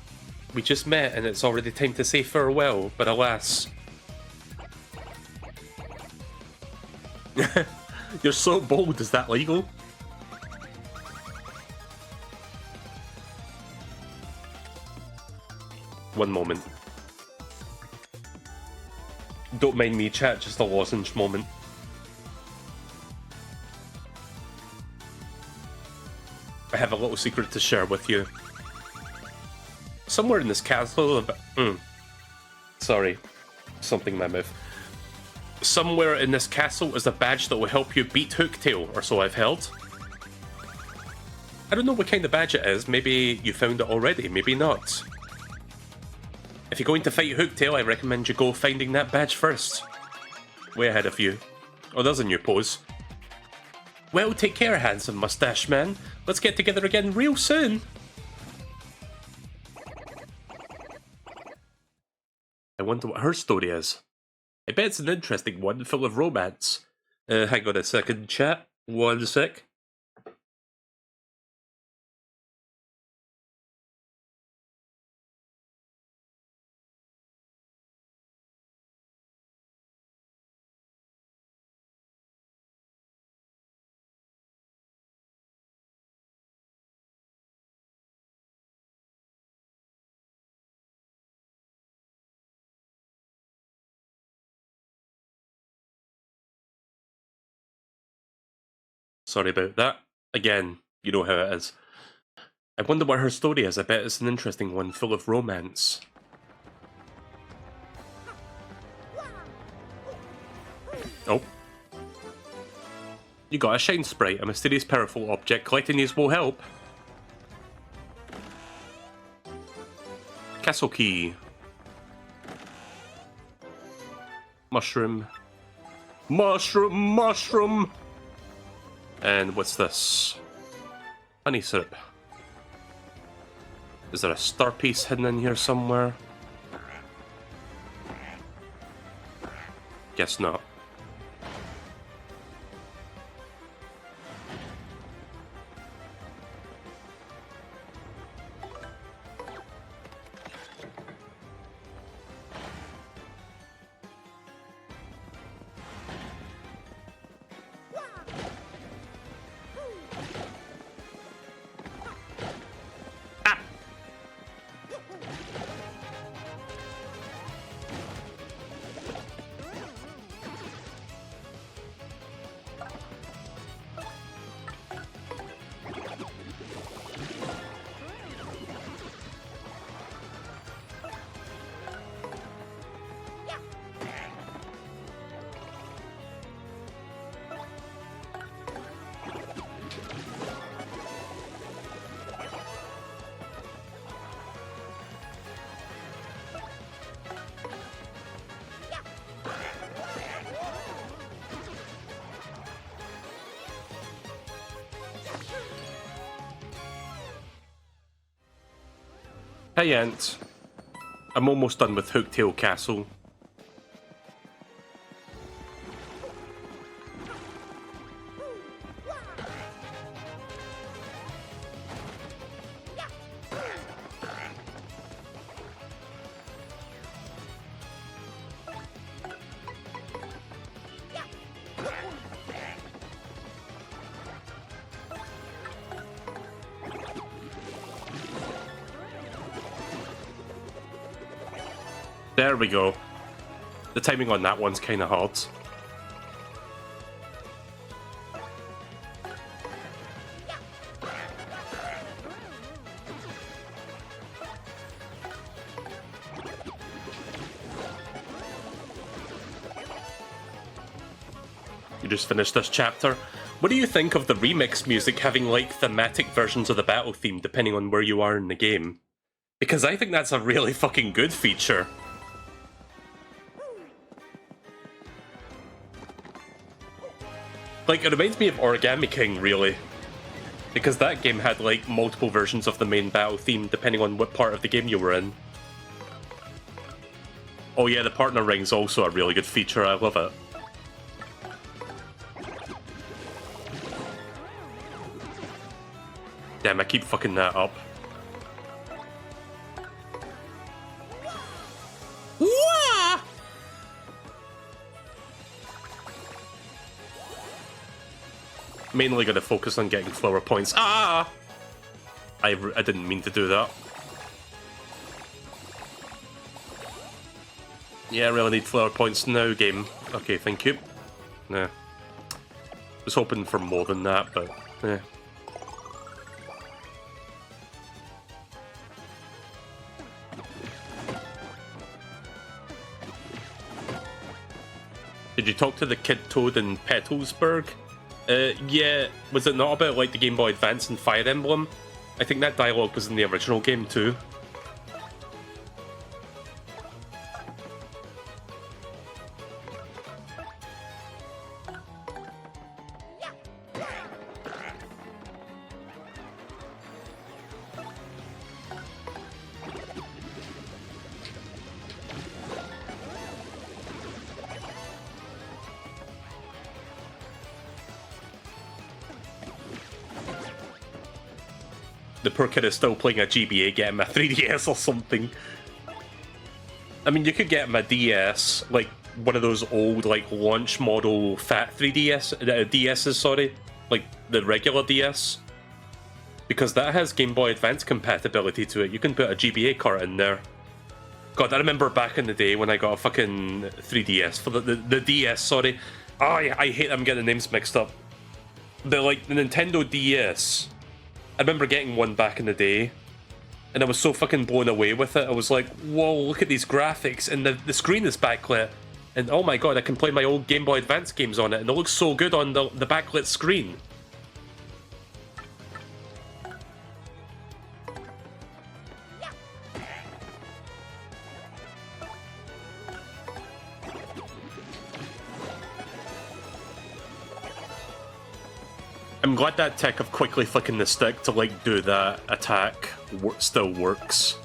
Speaker 1: We just met and it's already time to say farewell, but alas. You're so bold, is that legal? One moment. Don't mind me, chat, just a lozenge moment. I have a little secret to share with you. Somewhere in this castle... Sorry. Something in my mouth. Somewhere in this castle is a badge that will help you beat Hooktail, or so I've heard. I don't know what kind of badge it is. Maybe you found it already, maybe not. If you're going to fight Hooktail, I recommend you go finding that badge first. Way ahead of you. Oh, there's a new pose. Well, take care, handsome mustache man. Let's get together again real soon. I wonder what her story is. I bet it's an interesting one, full of romance. Hang on a second, chat. 1 sec. Sorry about that. Again, you know how it is. I wonder what her story is. I bet it's an interesting one, full of romance. Oh. You got a shine sprite, a mysterious powerful object. Collecting these will help. Castle key. Mushroom. Mushroom, mushroom! And what's this? Honey syrup. Is there a star piece hidden in here somewhere? Guess not. Hi, Ant. I'm almost done with Hooktail Castle. There we go. The timing on that one's kind of hard. You just finished this chapter. What do you think of the remix music having like thematic versions of the battle theme depending on where you are in the game? Because I think that's a really fucking good feature. Like, it reminds me of Origami King, really. Because that game had, like, multiple versions of the main battle theme, depending on what part of the game you were in. Oh yeah, the partner ring's also a really good feature, I love it. Damn, I keep fucking that up. Wah! Mainly gonna focus on getting flower points. Ah! I didn't mean to do that. Yeah, I really need flower points now, game. Okay, thank you. Nah. Was hoping for more than that, but yeah. Did you talk to the Kid Toad in Petalsburg? Yeah, was it not about like the Game Boy Advance and Fire Emblem? I think that dialogue was in the original game too. The poor kid is still playing a GBA, get him a 3DS or something. I mean, you could get him a DS, like one of those old, like, launch model fat 3DS, DS's, sorry, like the regular DS. Because that has Game Boy Advance compatibility to it. You can put a GBA cart in there. God, I remember back in the day when I got a fucking 3DS, for the DS, sorry. Oh, I hate them getting the names mixed up. The, like, the Nintendo DS. I remember getting one back in the day, and I was so fucking blown away with it. I was like, whoa, look at these graphics, and the screen is backlit, and oh my god, I can play my old Game Boy Advance games on it, and it looks so good on the backlit screen. I'm glad that tech of quickly flicking the stick to like do that attack still works.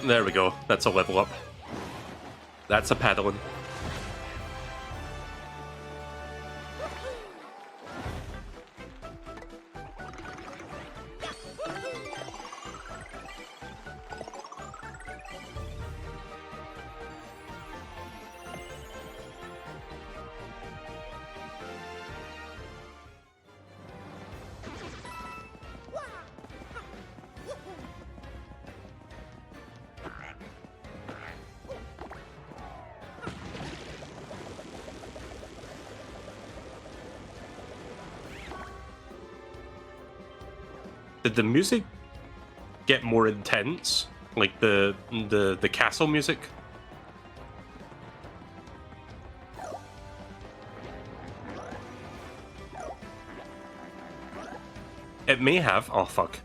Speaker 1: There we go, that's a level up. That's a paddling. Did the music get more intense? Like the castle music? It may have. Oh fuck.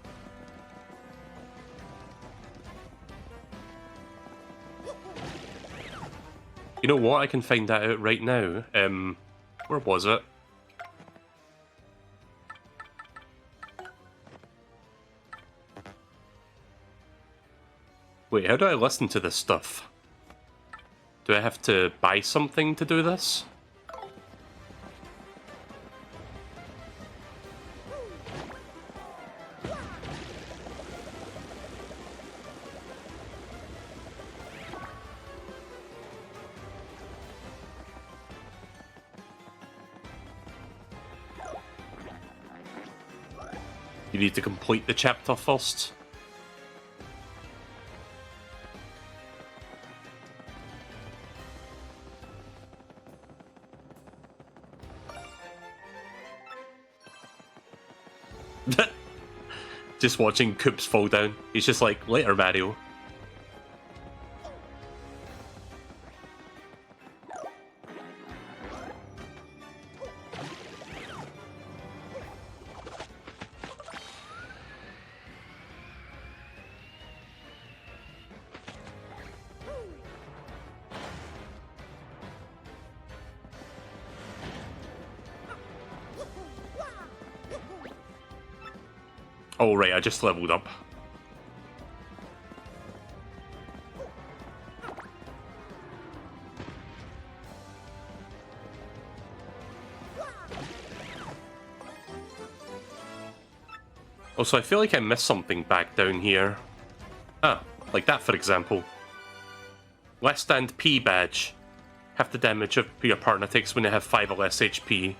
Speaker 1: You know what? I can find that out right now. Where was it? Wait, how do I listen to this stuff? Do I have to buy something to do this? You need to complete the chapter first. Just watching Koops fall down. He's just like, later, Mario. Oh, right, I just leveled up. Also, I feel like I missed something back down here. Ah, like that, for example. Less stand P badge. Half the damage of your partner takes when they have 5 or less HP.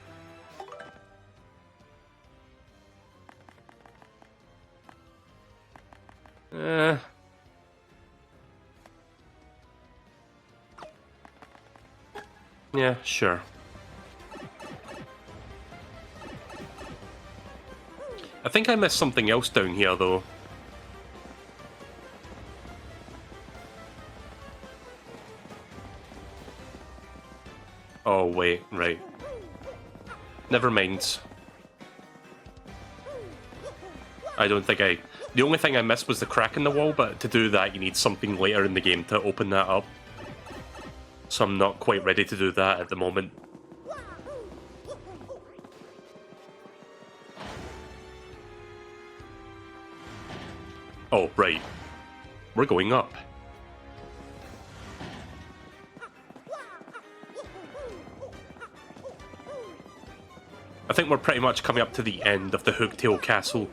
Speaker 1: Yeah, sure. I think I missed something else down here, though. Oh, wait, right. Never mind. I don't think I... The only thing I missed was the crack in the wall, but to do that you need something later in the game to open that up. So I'm not quite ready to do that at the moment. Oh, right. We're going up. I think we're pretty much coming up to the end of the Hooktail Castle.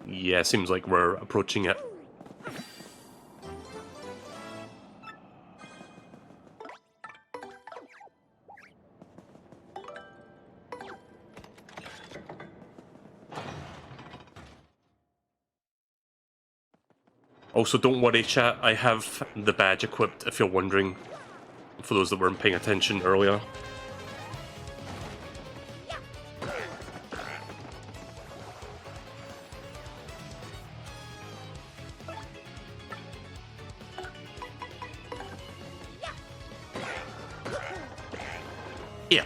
Speaker 1: Yeah, seems like we're approaching it. Also, don't worry, chat, I have the badge equipped, if you're wondering, for those that weren't paying attention earlier. Yeah.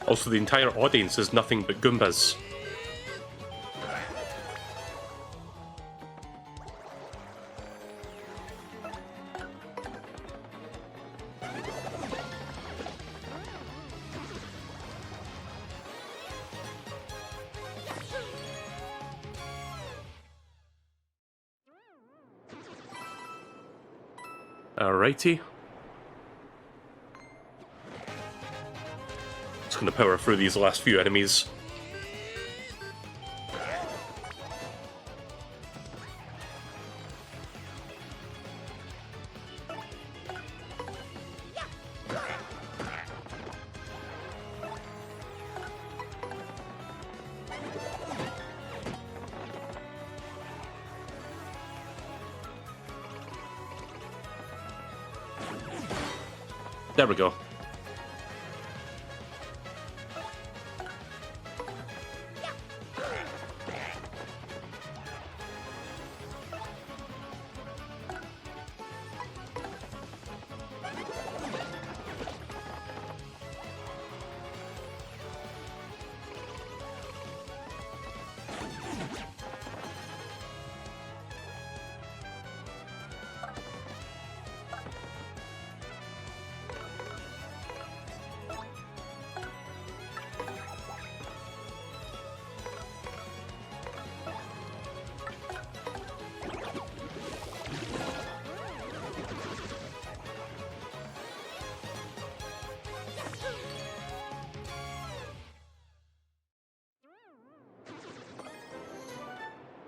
Speaker 1: Also, the entire audience is nothing but Goombas. Alrighty. Just gonna power through these last few enemies. There we go.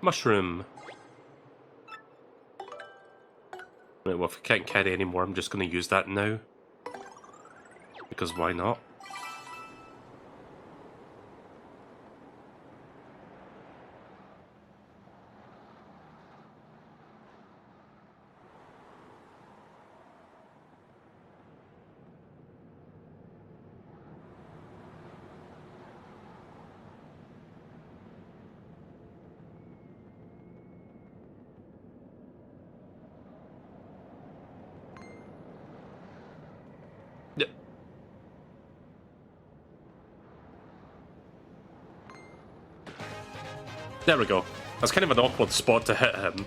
Speaker 1: Mushroom. Right, well, if I can't carry any more, I'm just going to use that now. Because why not? There we go. That's kind of an awkward spot to hit him.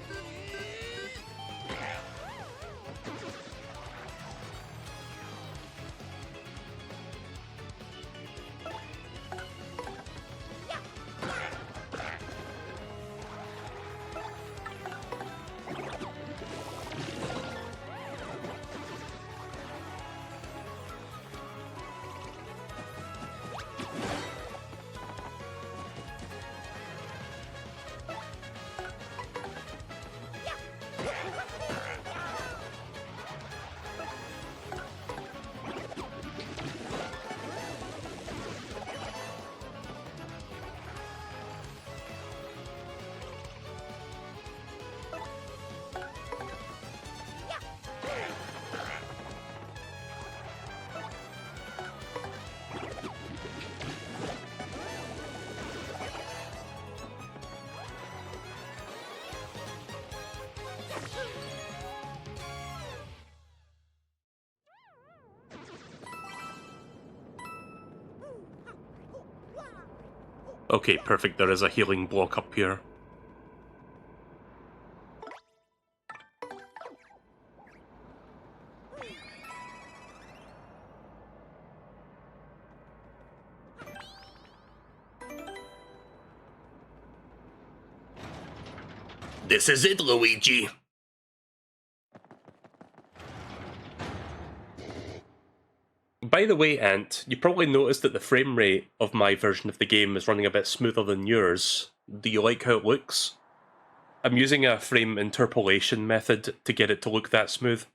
Speaker 1: Okay, perfect. There is a healing block up here. This is it, Luigi. By the way, Ant, you probably noticed that the frame rate of my version of the game is running a bit smoother than yours. Do you like how it looks? I'm using a frame interpolation method to get it to look that smooth.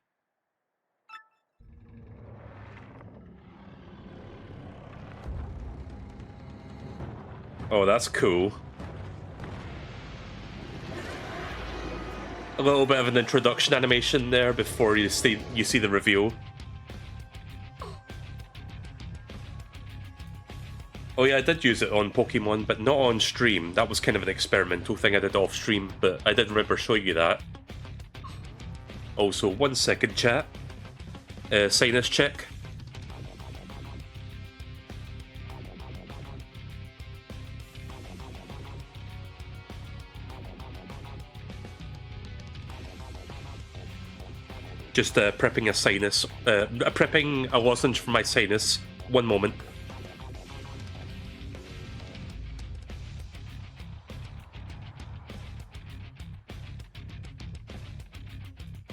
Speaker 1: Oh, that's cool. A little bit of an introduction animation there before you see the reveal. Oh yeah, I did use it on Pokemon, but not on stream. That was kind of an experimental thing I did off stream, but I did remember showing you that. Also, 1 second, chat. Sinus check. Just prepping a sinus, prepping a lozenge for my sinus. 1 moment.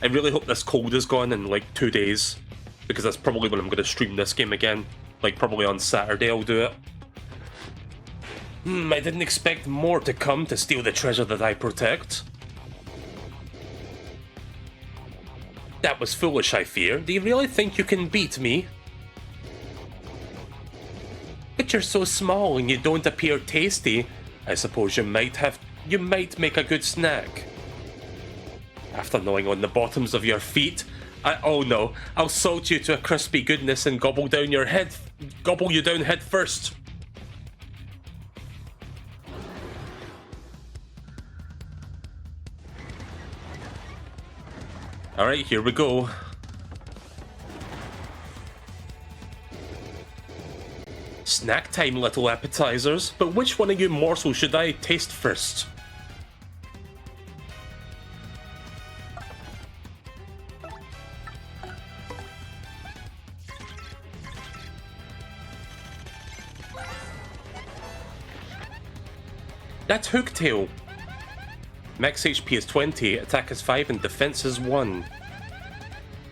Speaker 1: I really hope this cold is gone in like 2 days, because that's probably when I'm going to stream this game again. Like probably on Saturday I'll do it. I didn't expect more to come to steal the treasure that I protect. That was foolish, I fear. Do you really think you can beat me? But you're so small and you don't appear tasty. I suppose you might make a good snack. After gnawing on the bottoms of your feet, Oh no, I'll salt you to a crispy goodness and gobble you down head first. Alright, here we go. Snack time, little appetizers, but which one of you morsels should I taste first? That's Hooktail. Max HP is 20, attack is 5, and defense is 1.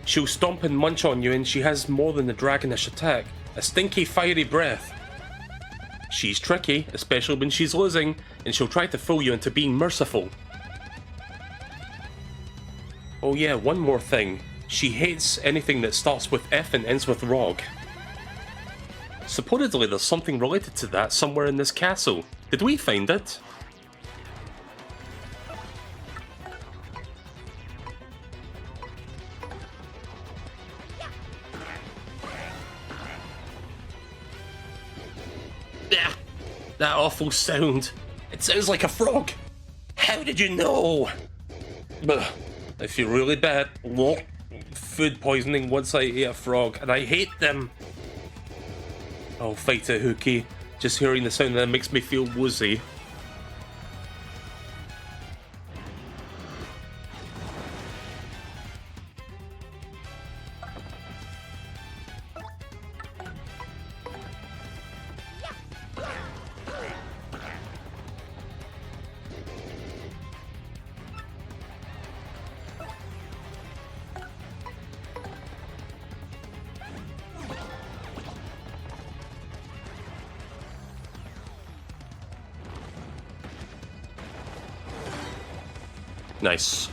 Speaker 1: She'll stomp and munch on you, and she has more than a dragonish attack. A stinky, fiery breath. She's tricky, especially when she's losing, and she'll try to fool you into being merciful. Oh yeah, one more thing. She hates anything that starts with F and ends with ROG. Supposedly there's something related to that somewhere in this castle. Did we find it? That awful sound. It sounds like a frog. How did you know? I feel really bad. Food poisoning once I ate a frog, and I hate them. Oh, fight it, Hookie. Just hearing the sound of that makes me feel woozy. Nice.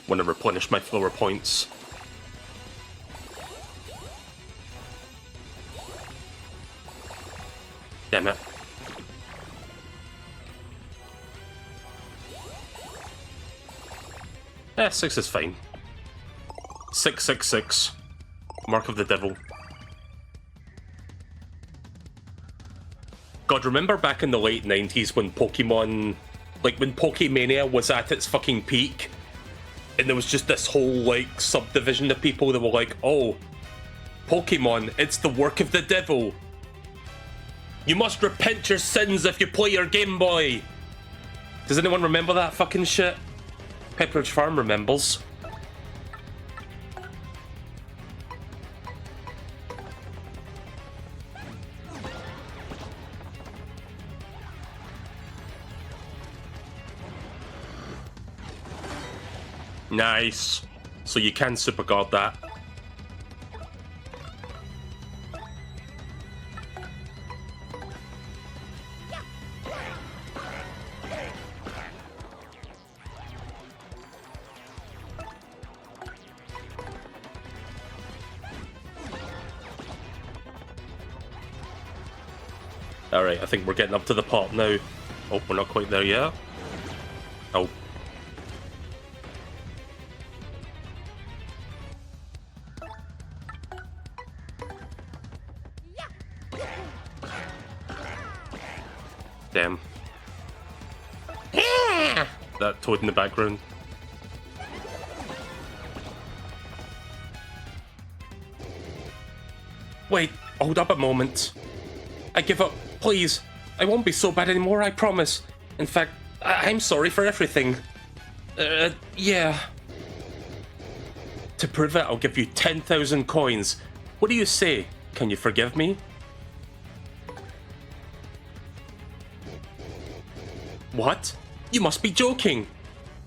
Speaker 1: Want to replenish my flower points. Damn it. Eh, 6 is fine. 666. Mark of the Devil. God, remember back in the late 90s when Pokemon... Like, when Pokemania was at its fucking peak? And there was just this whole, like, subdivision of people that were like, oh, Pokemon, it's the work of the devil. You must repent your sins if you play your Game Boy. Does anyone remember that fucking shit? Pepperidge Farm remembers. Nice. So you can super guard that. Alright, I think we're getting up to the part now. Oh, we're not quite there yet. Oh. Damn. That toad in the background. Wait, hold up a moment. I give up. Please. I won't be so bad anymore, I promise. In fact, I'm sorry for everything. Yeah. To prove it, I'll give you 10,000 coins. What do you say? Can you forgive me? What? You must be joking.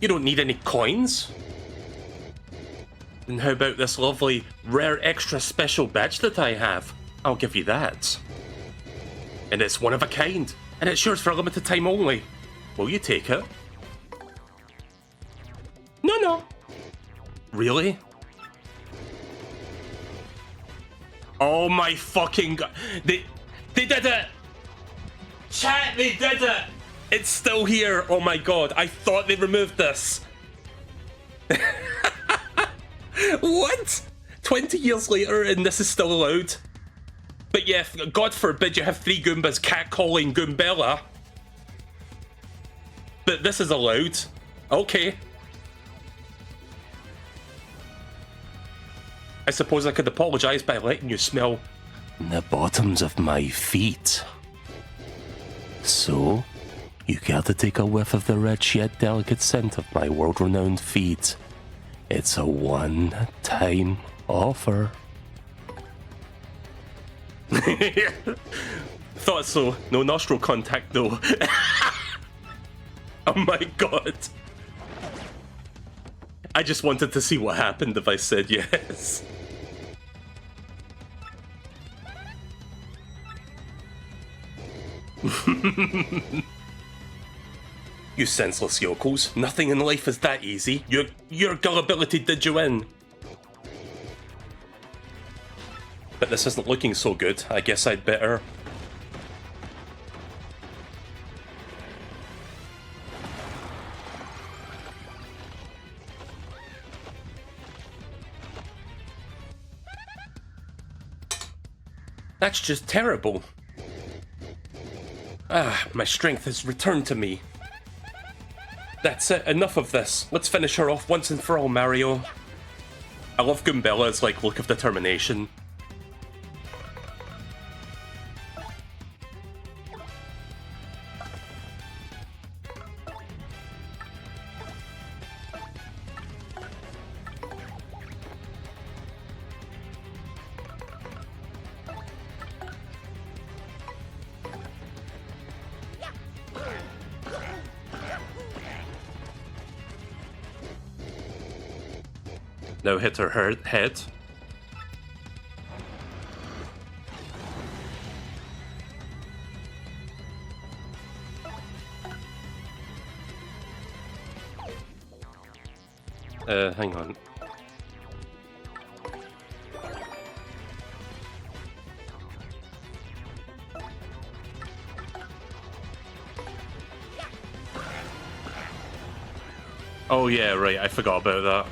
Speaker 1: You don't need any coins? Then how about this lovely, rare extra special badge that I have? I'll give you that. And it's one of a kind, and it's yours for a limited time only. Will you take it? No. Really? Oh my fucking god. They did it! Chat, they did it! It's still here. Oh my god. I thought they removed this. What? 20 years later and this is still allowed? But yeah, God forbid you have 3 Goombas catcalling Goombella. But this is allowed. Okay. I suppose I could apologize by letting you smell the bottoms of my feet. So, you got to take a whiff of the rich yet delicate scent of my world-renowned feet. It's a one-time offer. Thought so. No nostril contact though. Oh my god. I just wanted to see what happened if I said yes. You senseless yokels. Nothing in life is that easy. Your gullibility did you in. But this isn't looking so good. I guess I'd better... That's just terrible. Ah, my strength has returned to me. That's it, enough of this. Let's finish her off once and for all, Mario. I love Goombella's, like, look of determination. Now hit her head. Hang on. Oh yeah, right, I forgot about that.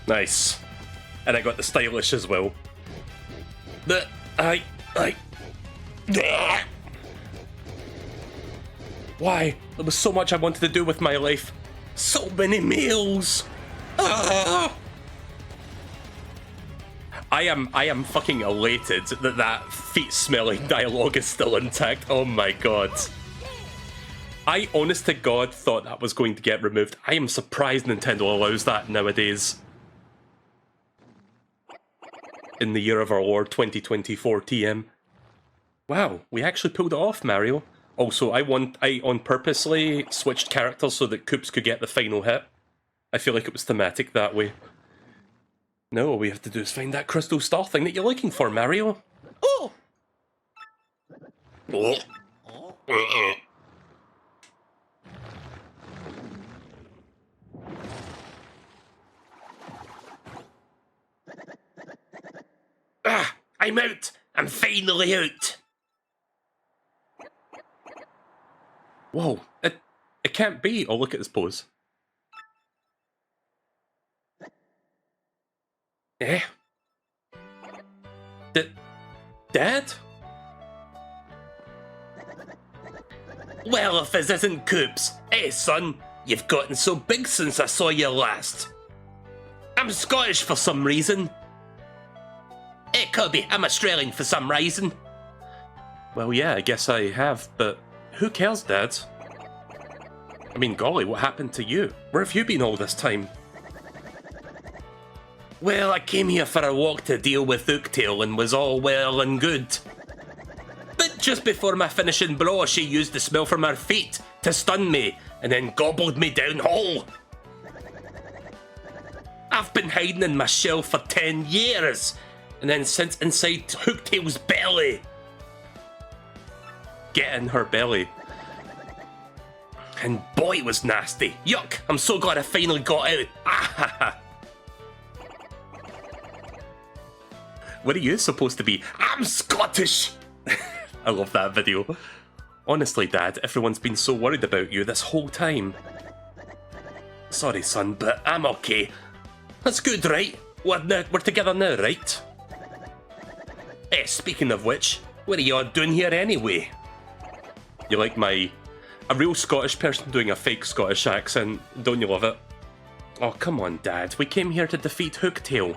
Speaker 1: Nice. And I got the stylish as well. Why? There was so much I wanted to do with my life. So many meals. Ah! I am fucking elated that feet-smelling dialogue is still intact. Oh my god. I honest to god thought that was going to get removed. I am surprised Nintendo allows that nowadays. In the year of our Lord 2024 TM. Wow, we actually pulled it off, Mario. Also, I on purposely switched characters so that Koops could get the final hit. I feel like it was thematic that way. Now all we have to do is find that crystal star thing that you're looking for, Mario. Oh! Ah, I'm out! I'm finally out! Whoa, it can't be. Oh, look at this pose. Eh? Dad? Well, if this isn't Koops. Hey, son, you've gotten so big since I saw you last. I'm Scottish for some reason. Hey, Kirby, I'm Australian for some reason. Well, yeah, I guess I have, but who cares, Dad? I mean, golly, what happened to you? Where have you been all this time? Well, I came here for a walk to deal with Hooktail and was all well and good. But just before my finishing blow, she used the smell from her feet to stun me, and then gobbled me down whole. I've been hiding in my shell for 10 years, and then sent inside Hooktail's belly. Get in her belly. And boy, it was nasty. Yuck, I'm so glad I finally got out. Ah, what are you supposed to be? I'm Scottish! I love that video. Honestly, Dad, everyone's been so worried about you this whole time. Sorry, son, but I'm okay. That's good, right? We're together now, right? Eh, speaking of which, what are you all doing here anyway? You like a real Scottish person doing a fake Scottish accent, don't you love it? Oh, come on, Dad, we came here to defeat Hooktail.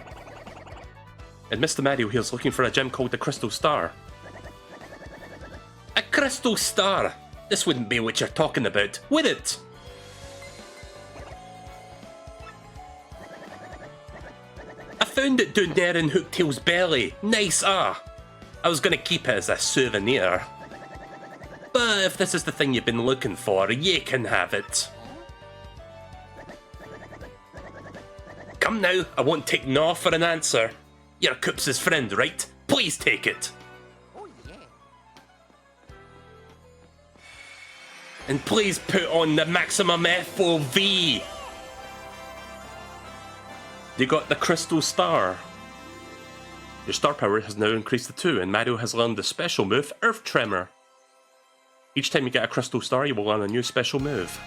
Speaker 1: And Mr. Mario here's looking for a gem called the Crystal Star. A Crystal Star? This wouldn't be what you're talking about, would it? I found it down there in Hooktail's belly. Nice, ah. I was gonna keep it as a souvenir. But if this is the thing you've been looking for, you can have it. Come now, I won't take no for an answer. You're Coops' friend, right? Please take it.
Speaker 5: Oh, yeah.
Speaker 1: And please put on the maximum FOV. You got the Crystal Star. Your star power has now increased to 2, and Mario has learned the special move, Earth Tremor. Each time you get a Crystal Star, you will learn a new special move.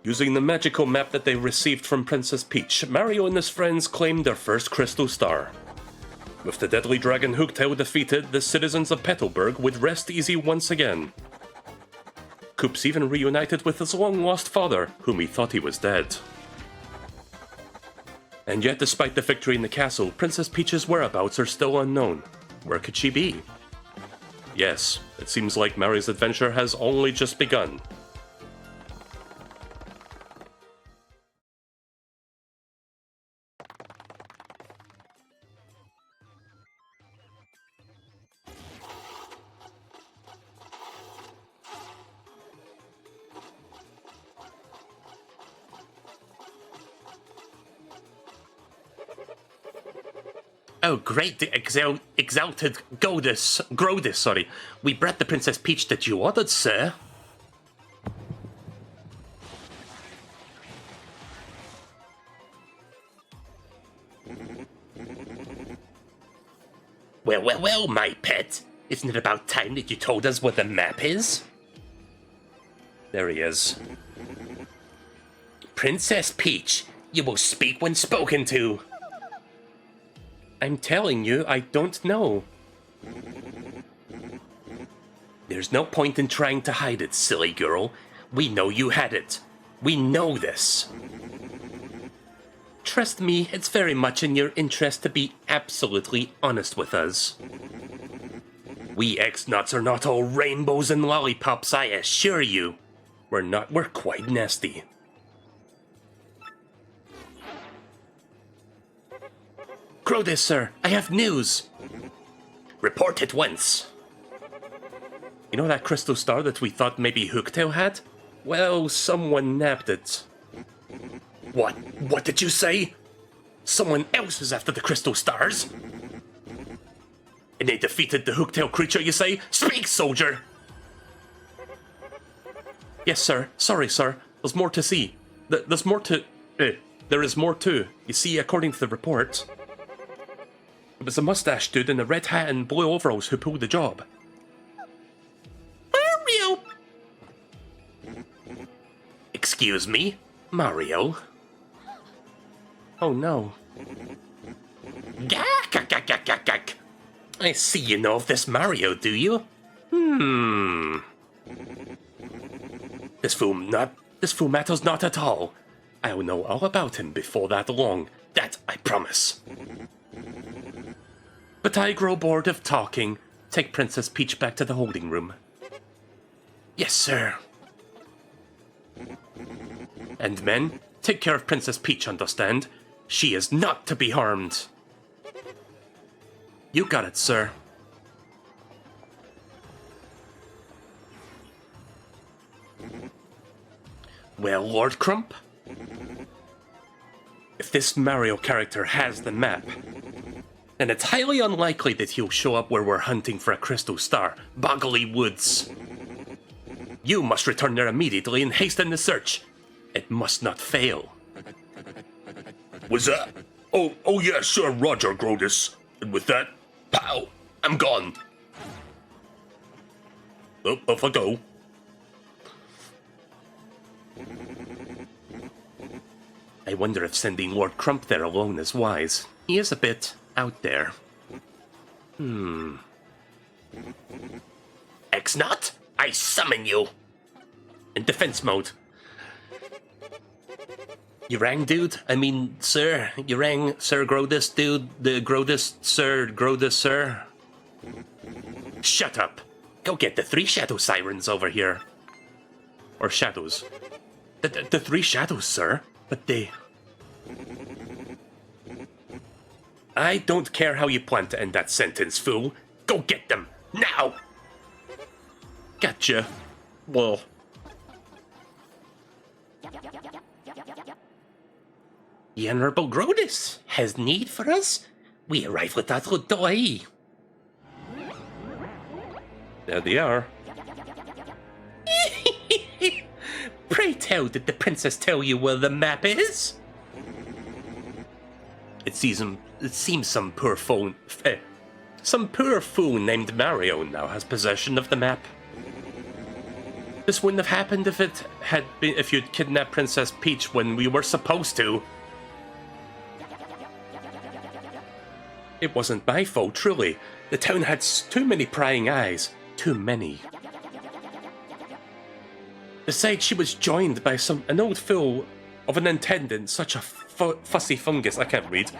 Speaker 1: Using the magical map that they received from Princess Peach, Mario and his friends claimed their first Crystal Star. With the deadly dragon Hooktail defeated, the citizens of Petalburg would rest easy once again. Koops even reunited with his long-lost father, whom he thought he was dead. And yet, despite the victory in the castle, Princess Peach's whereabouts are still unknown. Where could she be? Yes, it seems like Mario's adventure has only just begun. Oh great, the exalted Grodus, sorry. We brought the Princess Peach that you ordered, sir. Well, my pet. Isn't it about time that you told us what the map is? There he is. Princess Peach, you will speak when spoken to. I'm telling you, I don't know. There's no point in trying to hide it, silly girl. We know you had it. We know this. Trust me, it's very much in your interest to be absolutely honest with us. We ex-nuts are not all rainbows and lollipops, I assure you. We're quite nasty. Grodus, sir, I have news. Report at once. You know that crystal star that we thought maybe Hooktail had? Well, someone nabbed it. What? What did you say? Someone else is after the crystal stars? And they defeated the Hooktail creature, you say? Speak, soldier! Yes, sir. Sorry, sir. There's more to see. There's more to... there is more too. You see, according to the report, it was a mustache dude in a red hat and blue overalls who pulled the job. Mario! Excuse me? Mario? Oh no. Gak. I see you know of this Mario, do you? This fool matters not at all. I'll know all about him before that long. That I promise. But I grow bored of talking. Take Princess Peach back to the holding room. Yes, sir. And men, Take care of Princess Peach, understand? She is not to be harmed. You got it, sir. Well, Lord Crump? If this Mario character has the map, then it's highly unlikely that he'll show up where we're hunting for a crystal star, Boggly Woods. You must return there immediately and hasten the search. It must not fail.
Speaker 5: Was that? Oh yeah, sure, Roger, Grodus. And with that, pow, I'm gone. Oh, off I go.
Speaker 1: I wonder if sending Lord Crump there alone is wise. He is a bit out there.
Speaker 5: X-Not, I summon you.
Speaker 1: In defense mode. You rang, dude? I mean, sir. You rang, Sir Grodus, dude? The Grodus, sir? Shut up. Go get the 3 shadow sirens over here. Or shadows. The 3 shadows, sir. But they... I don't care how you plan to end that sentence, fool. Go get them, now! Gotcha. Well... The Honourable Grodus has need for us. We arrive with that little delay. There they are. Pray tell, did the princess tell you where the map is? It seems some poor fool named Mario now has possession of the map. This wouldn't have happened if you'd kidnapped Princess Peach when we were supposed to. It wasn't my fault, truly. The town had too many prying eyes. Too many. Besides, she was joined by an old fool of an attendant, such a fussy fungus. I can't read.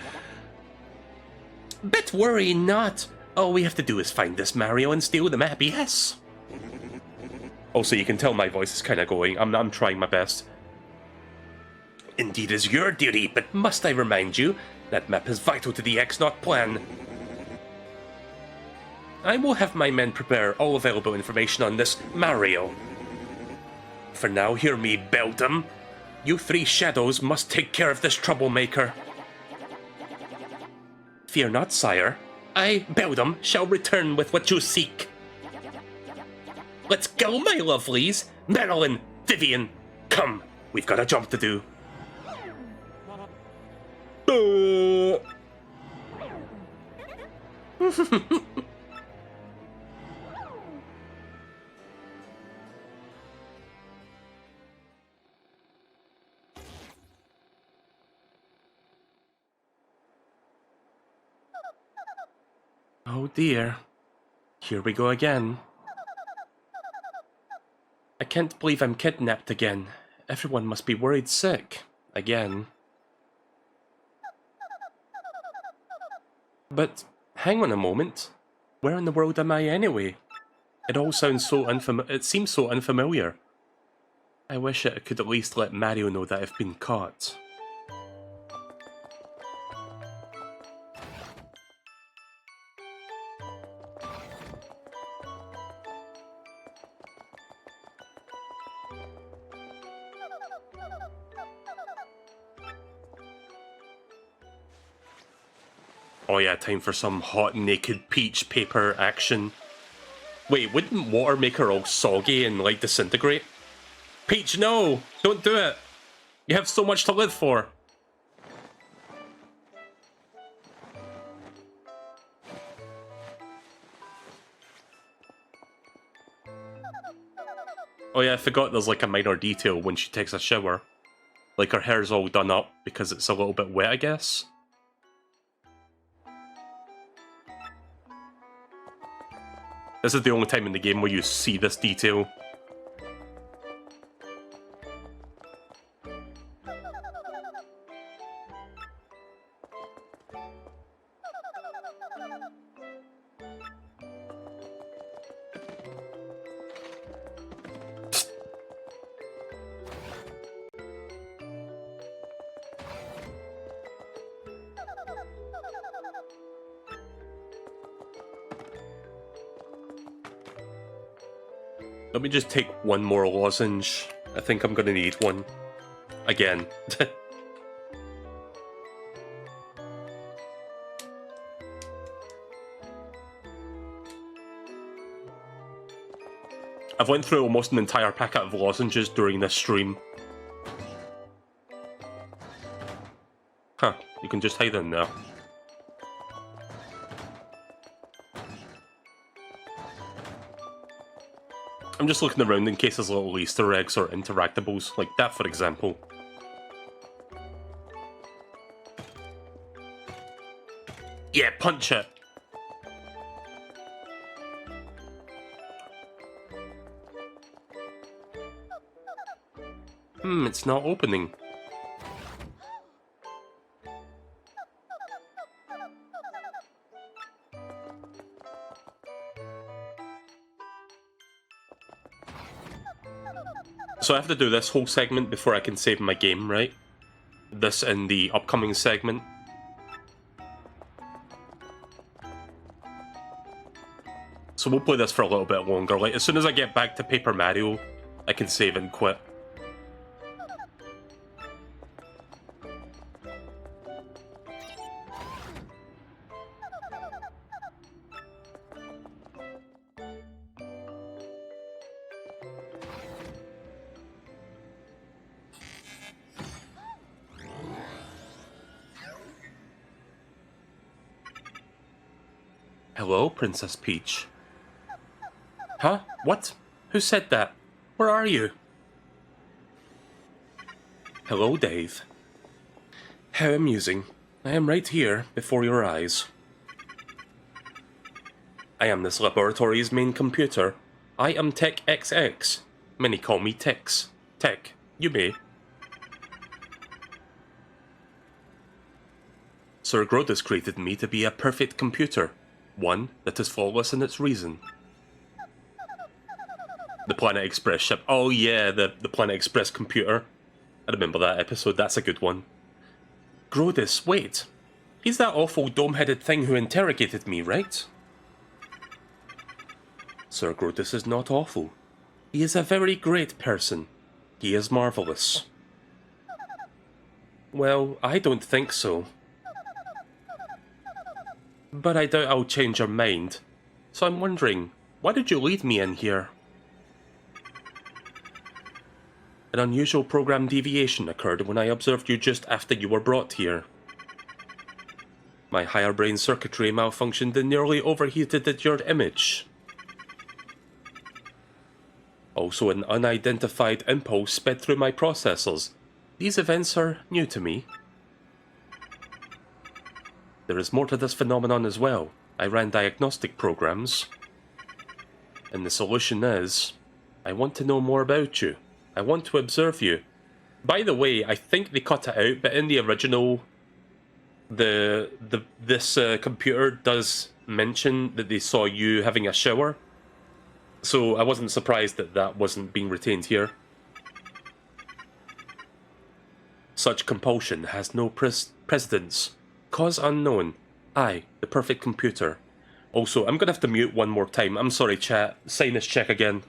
Speaker 1: Bet worry not. All we have to do is find this Mario and steal the map, yes. Also, you can tell my voice is kind of going. I'm trying my best. Indeed is your duty, but must I remind you, that map is vital to the X-Not plan. I will have my men prepare all available information on this Mario. For now, hear me, Beldam. You 3 shadows must take care of this troublemaker. Fear not, sire. I, Beldam, shall return with what you seek. Let's go, my lovelies. Marilyn, Vivian, come. We've got a job to do. Oh dear. Here we go again. I can't believe I'm kidnapped again. Everyone must be worried sick. Again. But, hang on a moment. Where in the world am I anyway? It all sounds so it seems so unfamiliar. I wish I could at least let Mario know that I've been caught. Oh yeah, time for some hot naked Peach paper action. Wait, wouldn't water make her all soggy and like disintegrate? Peach, no! Don't do it! You have so much to live for! Oh yeah, I forgot there's like a minor detail when she takes a shower. Like her hair's all done up because it's a little bit wet, I guess. This is the only time in the game where you see this detail. Let me just take one more lozenge. I think I'm gonna need one. Again. I've went through almost an entire packet of lozenges during this stream. Huh, you can just hide in there. I'm just looking around in case there's little Easter eggs or interactables, like that for example. Yeah, punch it! It's not opening. So I have to do this whole segment before I can save my game, right? This in the upcoming segment. So we'll play this for a little bit longer. Like, as soon as I get back to Paper Mario, I can save and quit. Hello, Princess Peach. Huh? What? Who said that? Where are you? Hello, Dave. How amusing. I am right here, before your eyes. I am this laboratory's main computer. I am Tech XX. Many call me Tex. Tech, you may. Sir Grodus created me to be a perfect computer. One that is flawless in its reason. The Planet Express ship. Oh yeah, the Planet Express computer. I remember that episode, that's a good one. Grodus, wait. He's that awful dome-headed thing who interrogated me, right? Sir Grodus is not awful. He is a very great person. He is marvellous. Well, I don't think so. But I doubt I'll change your mind. So I'm wondering, why did you lead me in here? An unusual program deviation occurred when I observed you just after you were brought here. My higher brain circuitry malfunctioned and nearly overheated your image. Also, an unidentified impulse sped through my processors. These events are new to me. There is more to this phenomenon as well. I ran diagnostic programs. And the solution is, I want to know more about you. I want to observe you. By the way, I think they cut it out, but in the original, this computer does mention that they saw you having a shower. So I wasn't surprised that that wasn't being retained here. Such compulsion has no precedence. Cause unknown. I, the perfect computer. Also, I'm gonna have to mute one more time. I'm sorry, chat. Sinus check again.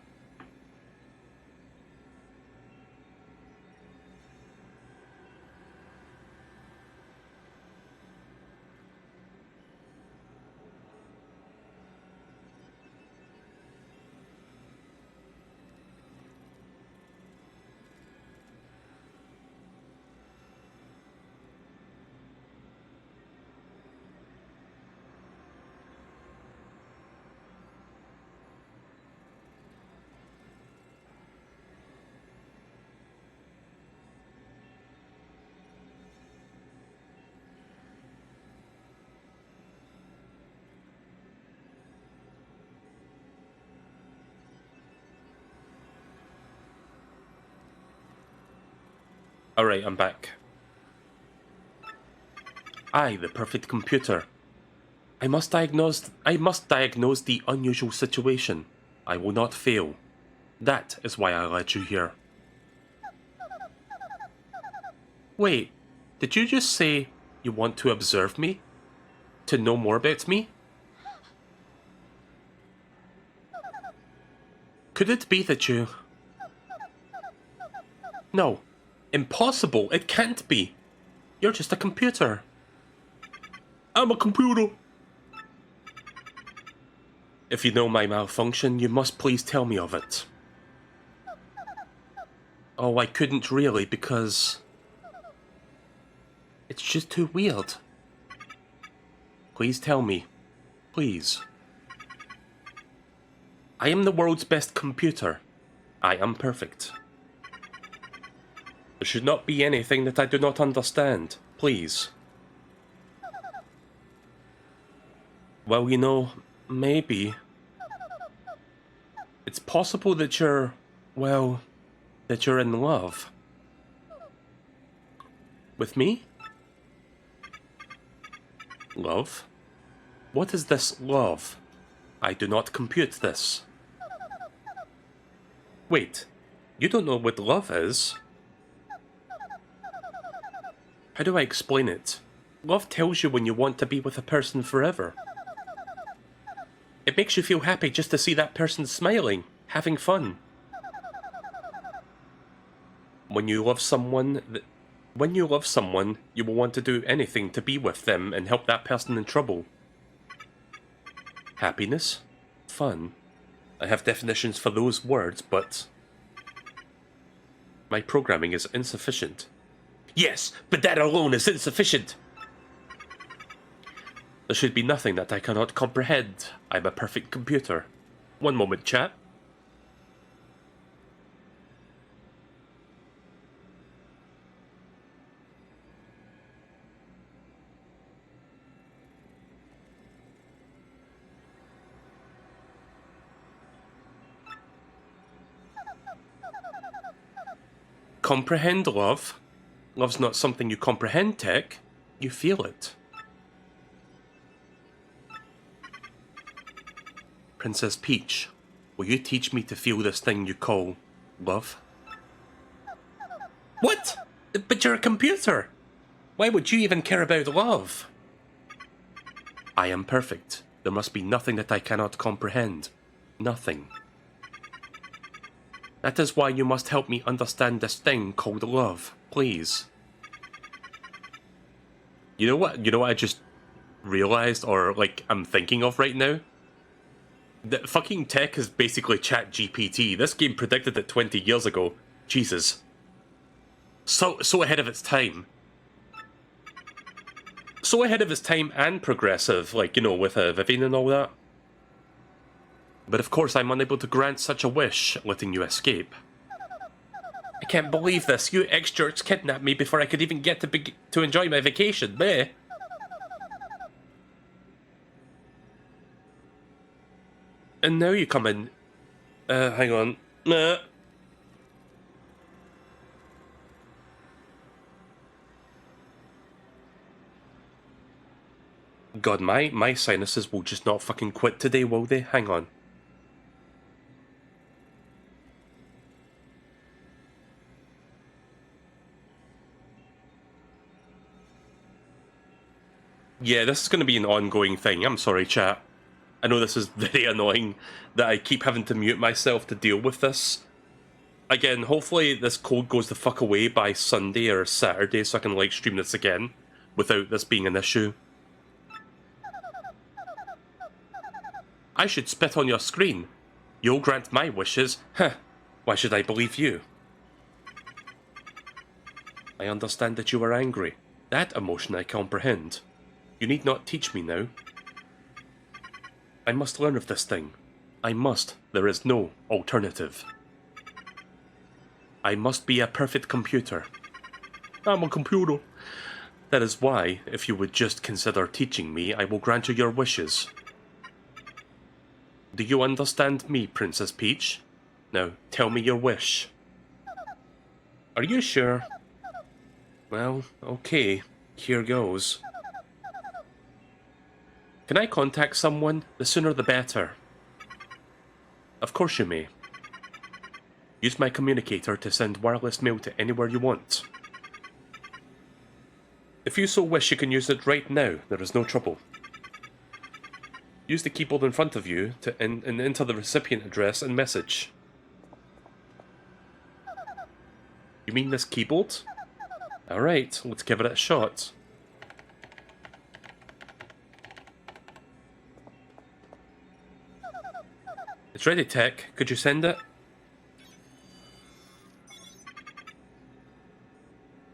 Speaker 1: Alright, I'm back. I, the perfect computer. I must diagnose the unusual situation. I will not fail. That is why I led you here. Wait, did you just say you want to observe me? To know more about me? Could it be that you... No. Impossible. It can't be. You're just a computer. I'm a computer. If you know my malfunction, you must please tell me of it. Oh, I couldn't really because... It's just too weird. Please tell me. Please. I am the world's best computer. I am perfect. There should not be anything that I do not understand. Please. Well, you know, maybe. It's possible that you're... well... that you're in love. With me? Love? What is this love? I do not compute this. Wait, you don't know what love is? How do I explain it? Love tells you when you want to be with a person forever. It makes you feel happy just to see that person smiling, having fun. When you love someone, you will want to do anything to be with them and help that person in trouble. Happiness? Fun. I have definitions for those words, but... my programming is insufficient. Yes, but that alone is insufficient! There should be nothing that I cannot comprehend. I'm a perfect computer. One moment, chat. Comprehend love? Love's not something you comprehend, Tech. You feel it. Princess Peach, will you teach me to feel this thing you call love? What? But you're a computer! Why would you even care about love? I am perfect. There must be nothing that I cannot comprehend. Nothing. That is why you must help me understand this thing called love, please. You know what I just realized, or like I'm thinking of right now? That fucking Tech is basically ChatGPT. This game predicted it 20 years ago. Jesus. So ahead of its time. So ahead of its time and progressive, like, you know, with Vivian and all that. But of course I'm unable to grant such a wish, letting you escape. I can't believe this. You ex-jerks kidnapped me before I could even get to enjoy my vacation. Meh. And now you come in... hang on. God, my sinuses will just not fucking quit today, will they? Hang on. Yeah, this is going to be an ongoing thing. I'm sorry, chat. I know this is very annoying that I keep having to mute myself to deal with this. Again, hopefully this code goes the fuck away by Sunday or Saturday so I can like stream this again without this being an issue. I should spit on your screen. You'll grant my wishes. Huh. Why should I believe you? I understand that you are angry. That emotion I comprehend. You need not teach me now. I must learn of this thing. I must. There is no alternative. I must be a perfect computer. I'm a computer. That is why, if you would just consider teaching me, I will grant you your wishes. Do you understand me, Princess Peach? Now, tell me your wish. Are you sure? Well, okay. Here goes. Can I contact someone? The sooner the better. Of course you may. Use my communicator to send wireless mail to anywhere you want. If you so wish, you can use it right now. There is no trouble. Use the keyboard in front of you to enter the recipient address and message. You mean this keyboard? Alright, let's give it a shot. It's ready, Tech. Could you send it?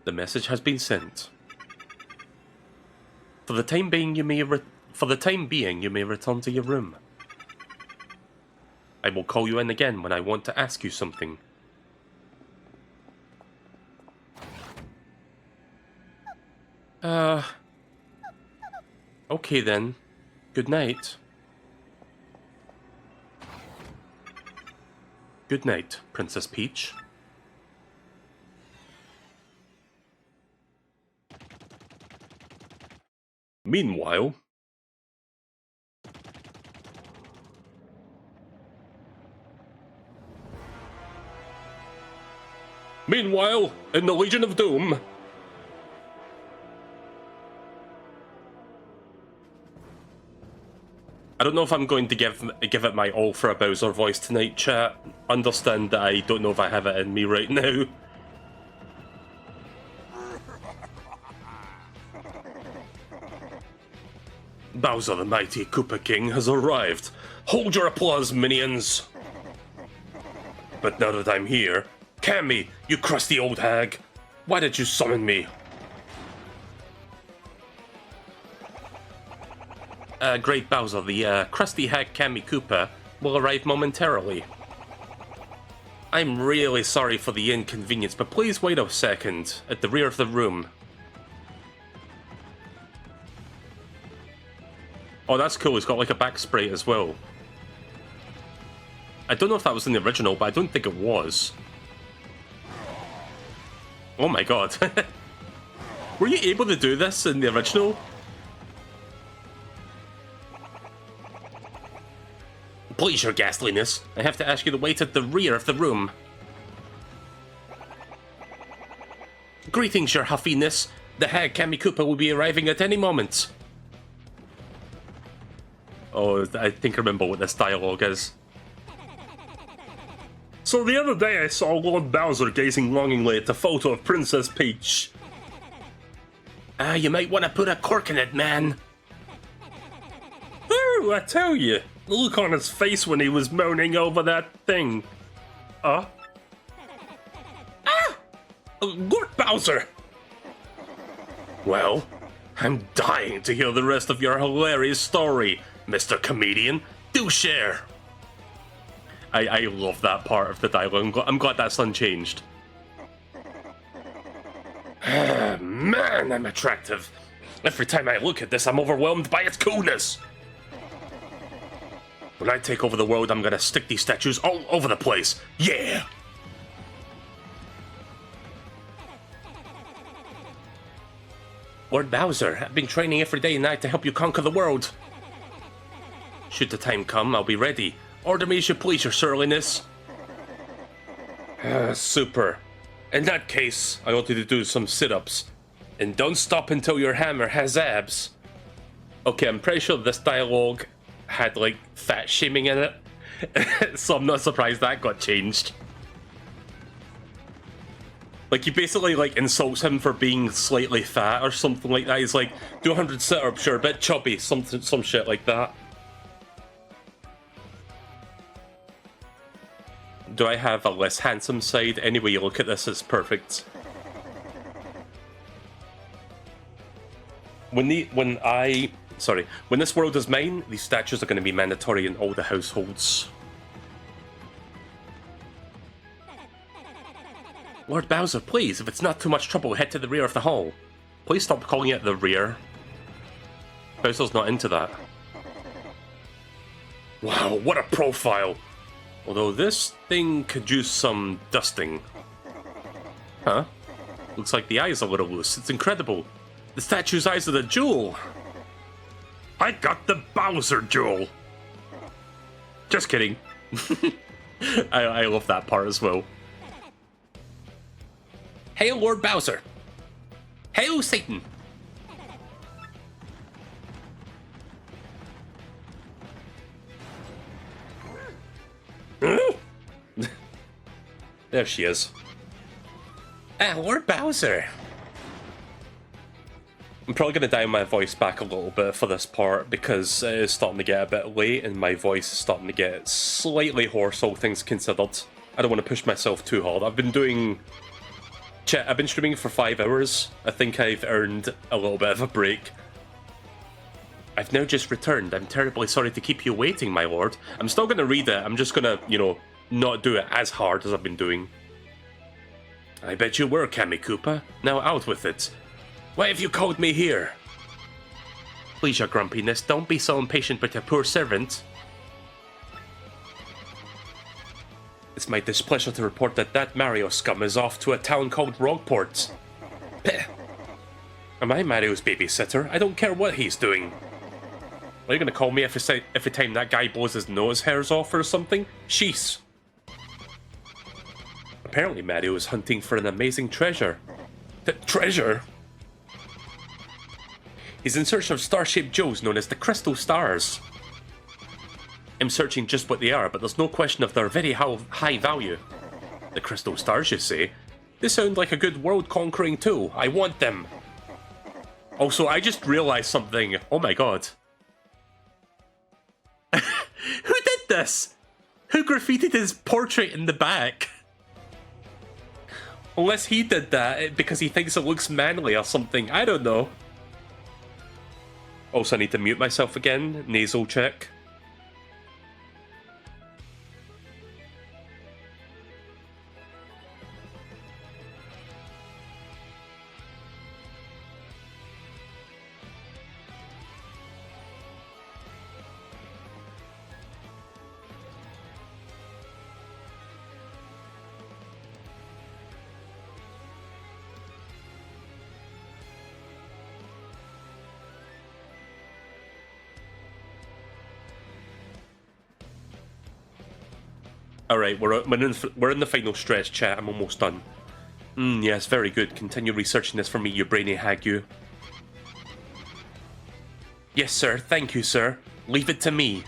Speaker 1: The message has been sent. For the time being, you may return to your room. I will call you in again when I want to ask you something. Okay then. Good night. Good night, Princess Peach. Meanwhile... Meanwhile, in the Legion of Doom... I don't know if I'm going to give it my all for a Bowser voice tonight, chat. Understand that I don't know if I have it in me right now. Bowser the mighty Koopa King has arrived. Hold your applause, minions! But now that I'm here, Cammy, you crusty old hag, why did you summon me? Great Bowser, the crusty hag Cammy Koopa will arrive momentarily. I'm really sorry for the inconvenience, but please wait a second at the rear of the room. Oh, that's cool. It's got like a back spray as well. I don't know if that was in the original, but I don't think it was. Oh my god. Were you able to do this in the original? Please, your ghastliness. I have to ask you to wait at the rear of the room. Greetings, your huffiness. The hag Cammy Koopa will be arriving at any moment. Oh, I think I remember what this dialogue is. So the other day I saw Lord Bowser gazing longingly at the photo of Princess Peach. You might want to put a cork in it, man. Oh, I tell you, the look on his face when he was moaning over that thing. Ah! Lord Bowser! Well, I'm dying to hear the rest of your hilarious story, Mr. Comedian. Do share! I love that part of the dialogue. I'm glad that's unchanged. Man, I'm attractive. Every time I look at this, I'm overwhelmed by its coolness. When I take over the world, I'm gonna stick these statues all over the place. Yeah! Lord Bowser, I've been training every day and night to help you conquer the world. Should the time come, I'll be ready. Order me as you please, your surliness. Super. In that case, I want you to do some sit-ups. And don't stop until your hammer has abs. Okay, I'm pretty sure this dialogue had, like, fat shaming in it. So I'm not surprised that got changed. Like, he basically, like, insults him for being slightly fat or something like that. He's like, do 100 sit-ups, you're a bit chubby, some shit like that. Do I have a less handsome side? Any way you look at this, it's perfect. When this world is mine, these statues are going to be mandatory in all the households. Lord Bowser, please, if it's not too much trouble, head to the rear of the hall. Please stop calling it the rear. Bowser's not into that. Wow, what a profile! Although this thing could use some dusting. Huh? Looks like the eyes are a little loose. It's incredible. The statue's eyes are the jewel. I got the Bowser jewel. Just kidding. I love that part as well. Hail Lord Bowser. Hail Satan. There she is. Lord Bowser. I'm probably going to dial my voice back a little bit for this part because it is starting to get a bit late and my voice is starting to get slightly hoarse, all things considered. I don't want to push myself too hard. I've been streaming for 5 hours. I think I've earned a little bit of a break. I've now just returned. I'm terribly sorry to keep you waiting, my lord. I'm still going to read it. I'm just going to, you know, not do it as hard as I've been doing. I bet you were, Kammy Koopa. Now out with it. Why have you called me here? Please, your grumpiness, don't be so impatient with your poor servant. It's my displeasure to report that Mario scum is off to a town called Rockport. Peh. Am I Mario's babysitter? I don't care what he's doing. Are you going to call me every time that guy blows his nose hairs off or something? Sheesh. Apparently Mario is hunting for an amazing treasure. Treasure? He's in search of star-shaped jewels known as the Crystal Stars. I'm searching just what they are, but there's no question of their very high value. The Crystal Stars, you say? They sound like a good world-conquering tool. I want them. Also, I just realized something. Oh my god. Who did this? Who graffitied his portrait in the back? Unless he did that because he thinks it looks manly or something. I don't know. Also, I need to mute myself again. Nasal check. Alright, we're in the final stretch, chat. I'm almost done. Yes, very good. Continue researching this for me, you brainy hag, you. Yes, sir. Thank you, sir. Leave it to me.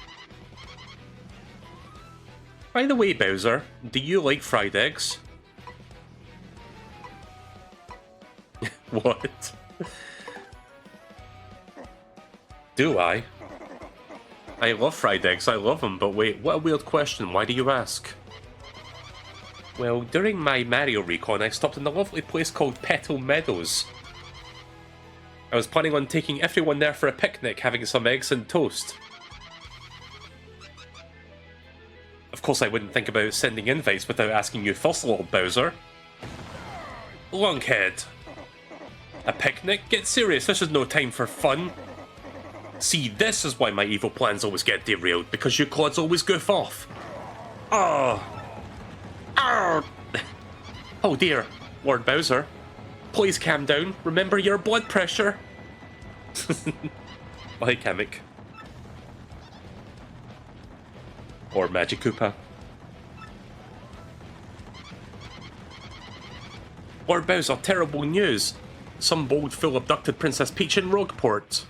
Speaker 1: By the way, Bowser, do you like fried eggs? What? Do I? I love fried eggs, I love them, but wait, what a weird question, why do you ask? Well, during my Mario recon, I stopped in a lovely place called Petal Meadows. I was planning on taking everyone there for a picnic, having some eggs and toast. Of course I wouldn't think about sending invites without asking you first, Lord Bowser. Lunkhead. A picnic? Get serious, this is no time for fun. See, this is why my evil plans always get derailed, because you clods always goof off. Oh. Oh. Oh dear, Lord Bowser. Please calm down. Remember your blood pressure. Bye, Kamek. Or Magic Koopa. Lord Bowser, terrible news. Some bold fool abducted Princess Peach in Rogueport.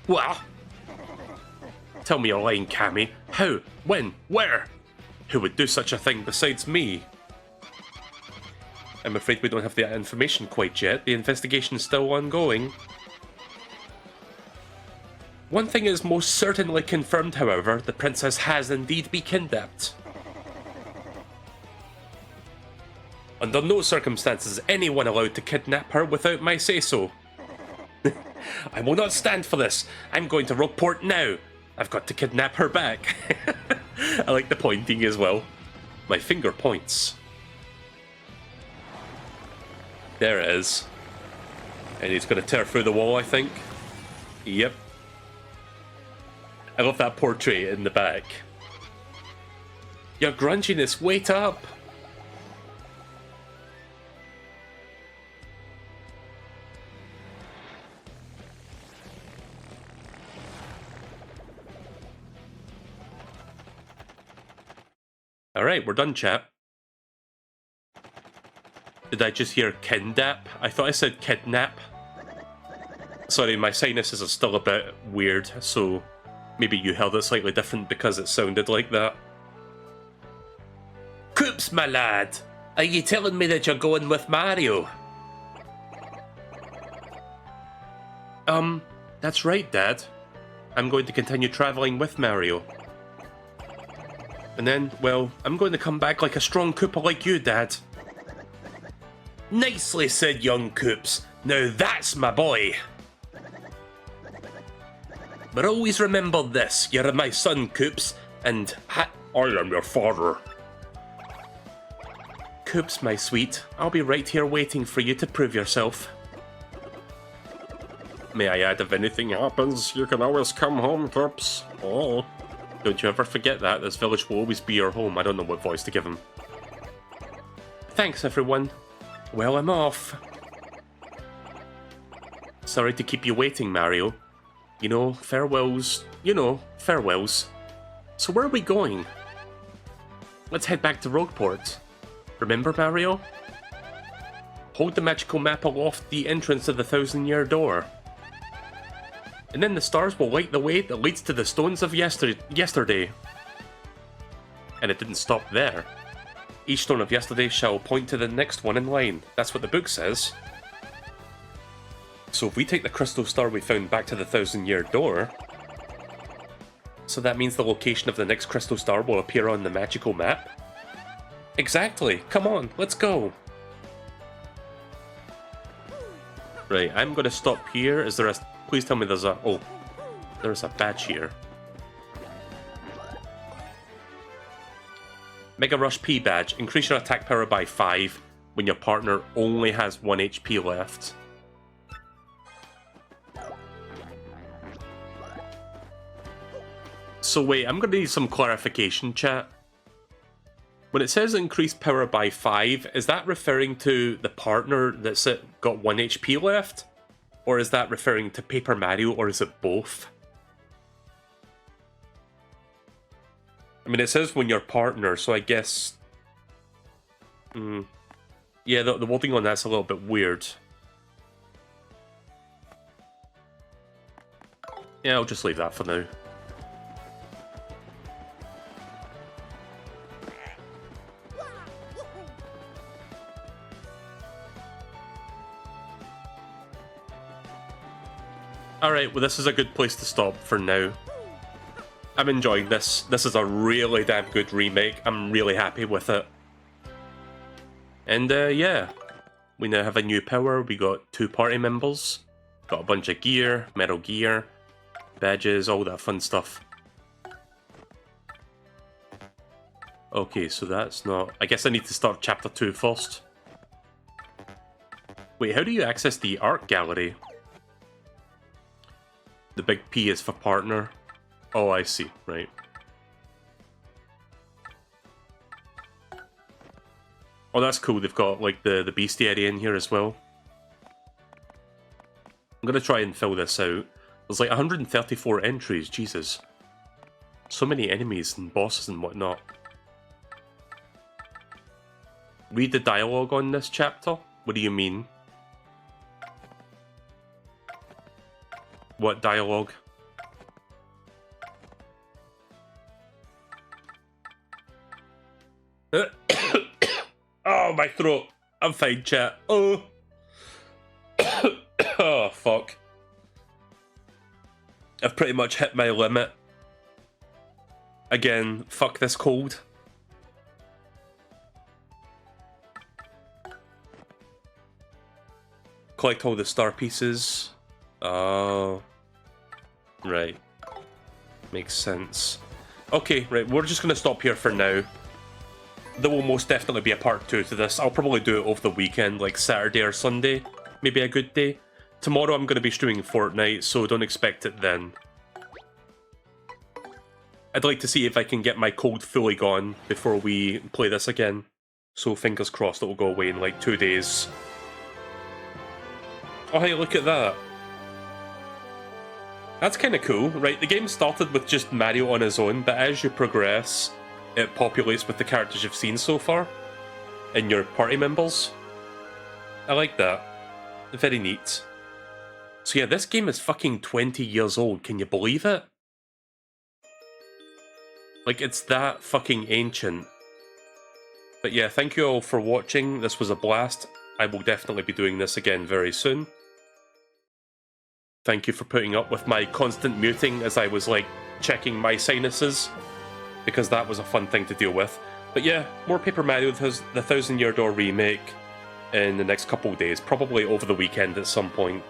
Speaker 1: What? Tell me you're lying, Cammy. How? When? Where? Who would do such a thing besides me? I'm afraid we don't have the information quite yet. The investigation is still ongoing. One thing is most certainly confirmed, however. The princess has indeed been kidnapped. Under no circumstances is anyone allowed to kidnap her without my say-so. I will not stand for this. I'm going to Rockport now. I've got to kidnap her back. I like the pointing as well. My finger points. There it is. And he's going to tear through the wall, I think. Yep. I love that portrait in the back. Your grunginess, wait up! Alright, we're done, chat. Did I just hear kidnap? I thought I said kidnap. Sorry, my sinuses are still a bit weird, so maybe you held it slightly different because it sounded like that. Coops, my lad!
Speaker 5: Are you telling me that you're going with Mario?
Speaker 1: That's right, Dad. I'm going to continue traveling with Mario. And then, well, I'm going to come back like a strong Koopa like you, Dad.
Speaker 5: Nicely said, young Koops. Now that's my boy. But always remember this, you're my son, Koops, and I am your father.
Speaker 1: Koops, my sweet, I'll be right here waiting for you to prove yourself. May I add, if anything happens, you can always come home, Koops. Oh. Don't you ever forget that. This village will always be your home. I don't know what voice to give him. Thanks, everyone. Well, I'm off. Sorry to keep you waiting, Mario. You know, farewells. So where are we going? Let's head back to Rogueport. Remember, Mario? Hold the magical map aloft the entrance to the 1,000-year door. And then the stars will light the way that leads to the stones of yesterday. And it didn't stop there. Each stone of yesterday shall point to the next one in line. That's what the book says. So if we take the crystal star we found back to the 1,000-year door, so that means the location of the next crystal star will appear on the magical map? Exactly! Come on, let's go! Right, I'm gonna stop here. Is there a... Please tell me there's a... Oh, there's a badge here. Mega Rush P badge. Increase your attack power by 5 when your partner only has 1 HP left. So wait, I'm going to need some clarification, chat. When it says increase power by 5, is that referring to the partner that's got 1 HP left? Or is that referring to Paper Mario, or is it both? I mean, it says when your partner, so I guess... Yeah, the wording on that's a little bit weird. Yeah, I'll just leave that for now. Alright, well this is a good place to stop for now. I'm enjoying this. This is a really damn good remake. I'm really happy with it. And yeah, we now have a new power. We got 2 party members. Got a bunch of gear, metal gear, badges, all that fun stuff. Okay, so that's not... I guess I need to start chapter 2 first. Wait, how do you access the art gallery? The big P is for partner. Oh, I see. Right. Oh, that's cool. They've got, like, the bestiary in here as well. I'm gonna try and fill this out. There's, like, 134 entries. Jesus. So many enemies and bosses and whatnot. Read the dialogue on this chapter? What do you mean? What dialogue? Oh, my throat. I'm fine, chat. Oh. Oh, fuck. I've pretty much hit my limit. Again, fuck this cold. Collect all the star pieces. Oh. Right. Makes sense. Okay, right, we're just going to stop here for now. There will most definitely be a part 2 to this. I'll probably do it over the weekend, like Saturday or Sunday. Maybe a good day. Tomorrow I'm going to be streaming Fortnite, so don't expect it then. I'd like to see if I can get my cold fully gone before we play this again. So fingers crossed it will go away in like 2 days. Oh hey, look at that. That's kind of cool, right? The game started with just Mario on his own, but as you progress, it populates with the characters you've seen so far, and your party members. I like that. Very neat. So yeah, this game is fucking 20 years old, can you believe it? Like, it's that fucking ancient. But yeah, thank you all for watching. This was a blast. I will definitely be doing this again very soon. Thank you for putting up with my constant muting as I was like checking my sinuses, because that was a fun thing to deal with. But yeah, more Paper Mario the 1000 Year Door remake in the next couple of days, probably over the weekend at some point.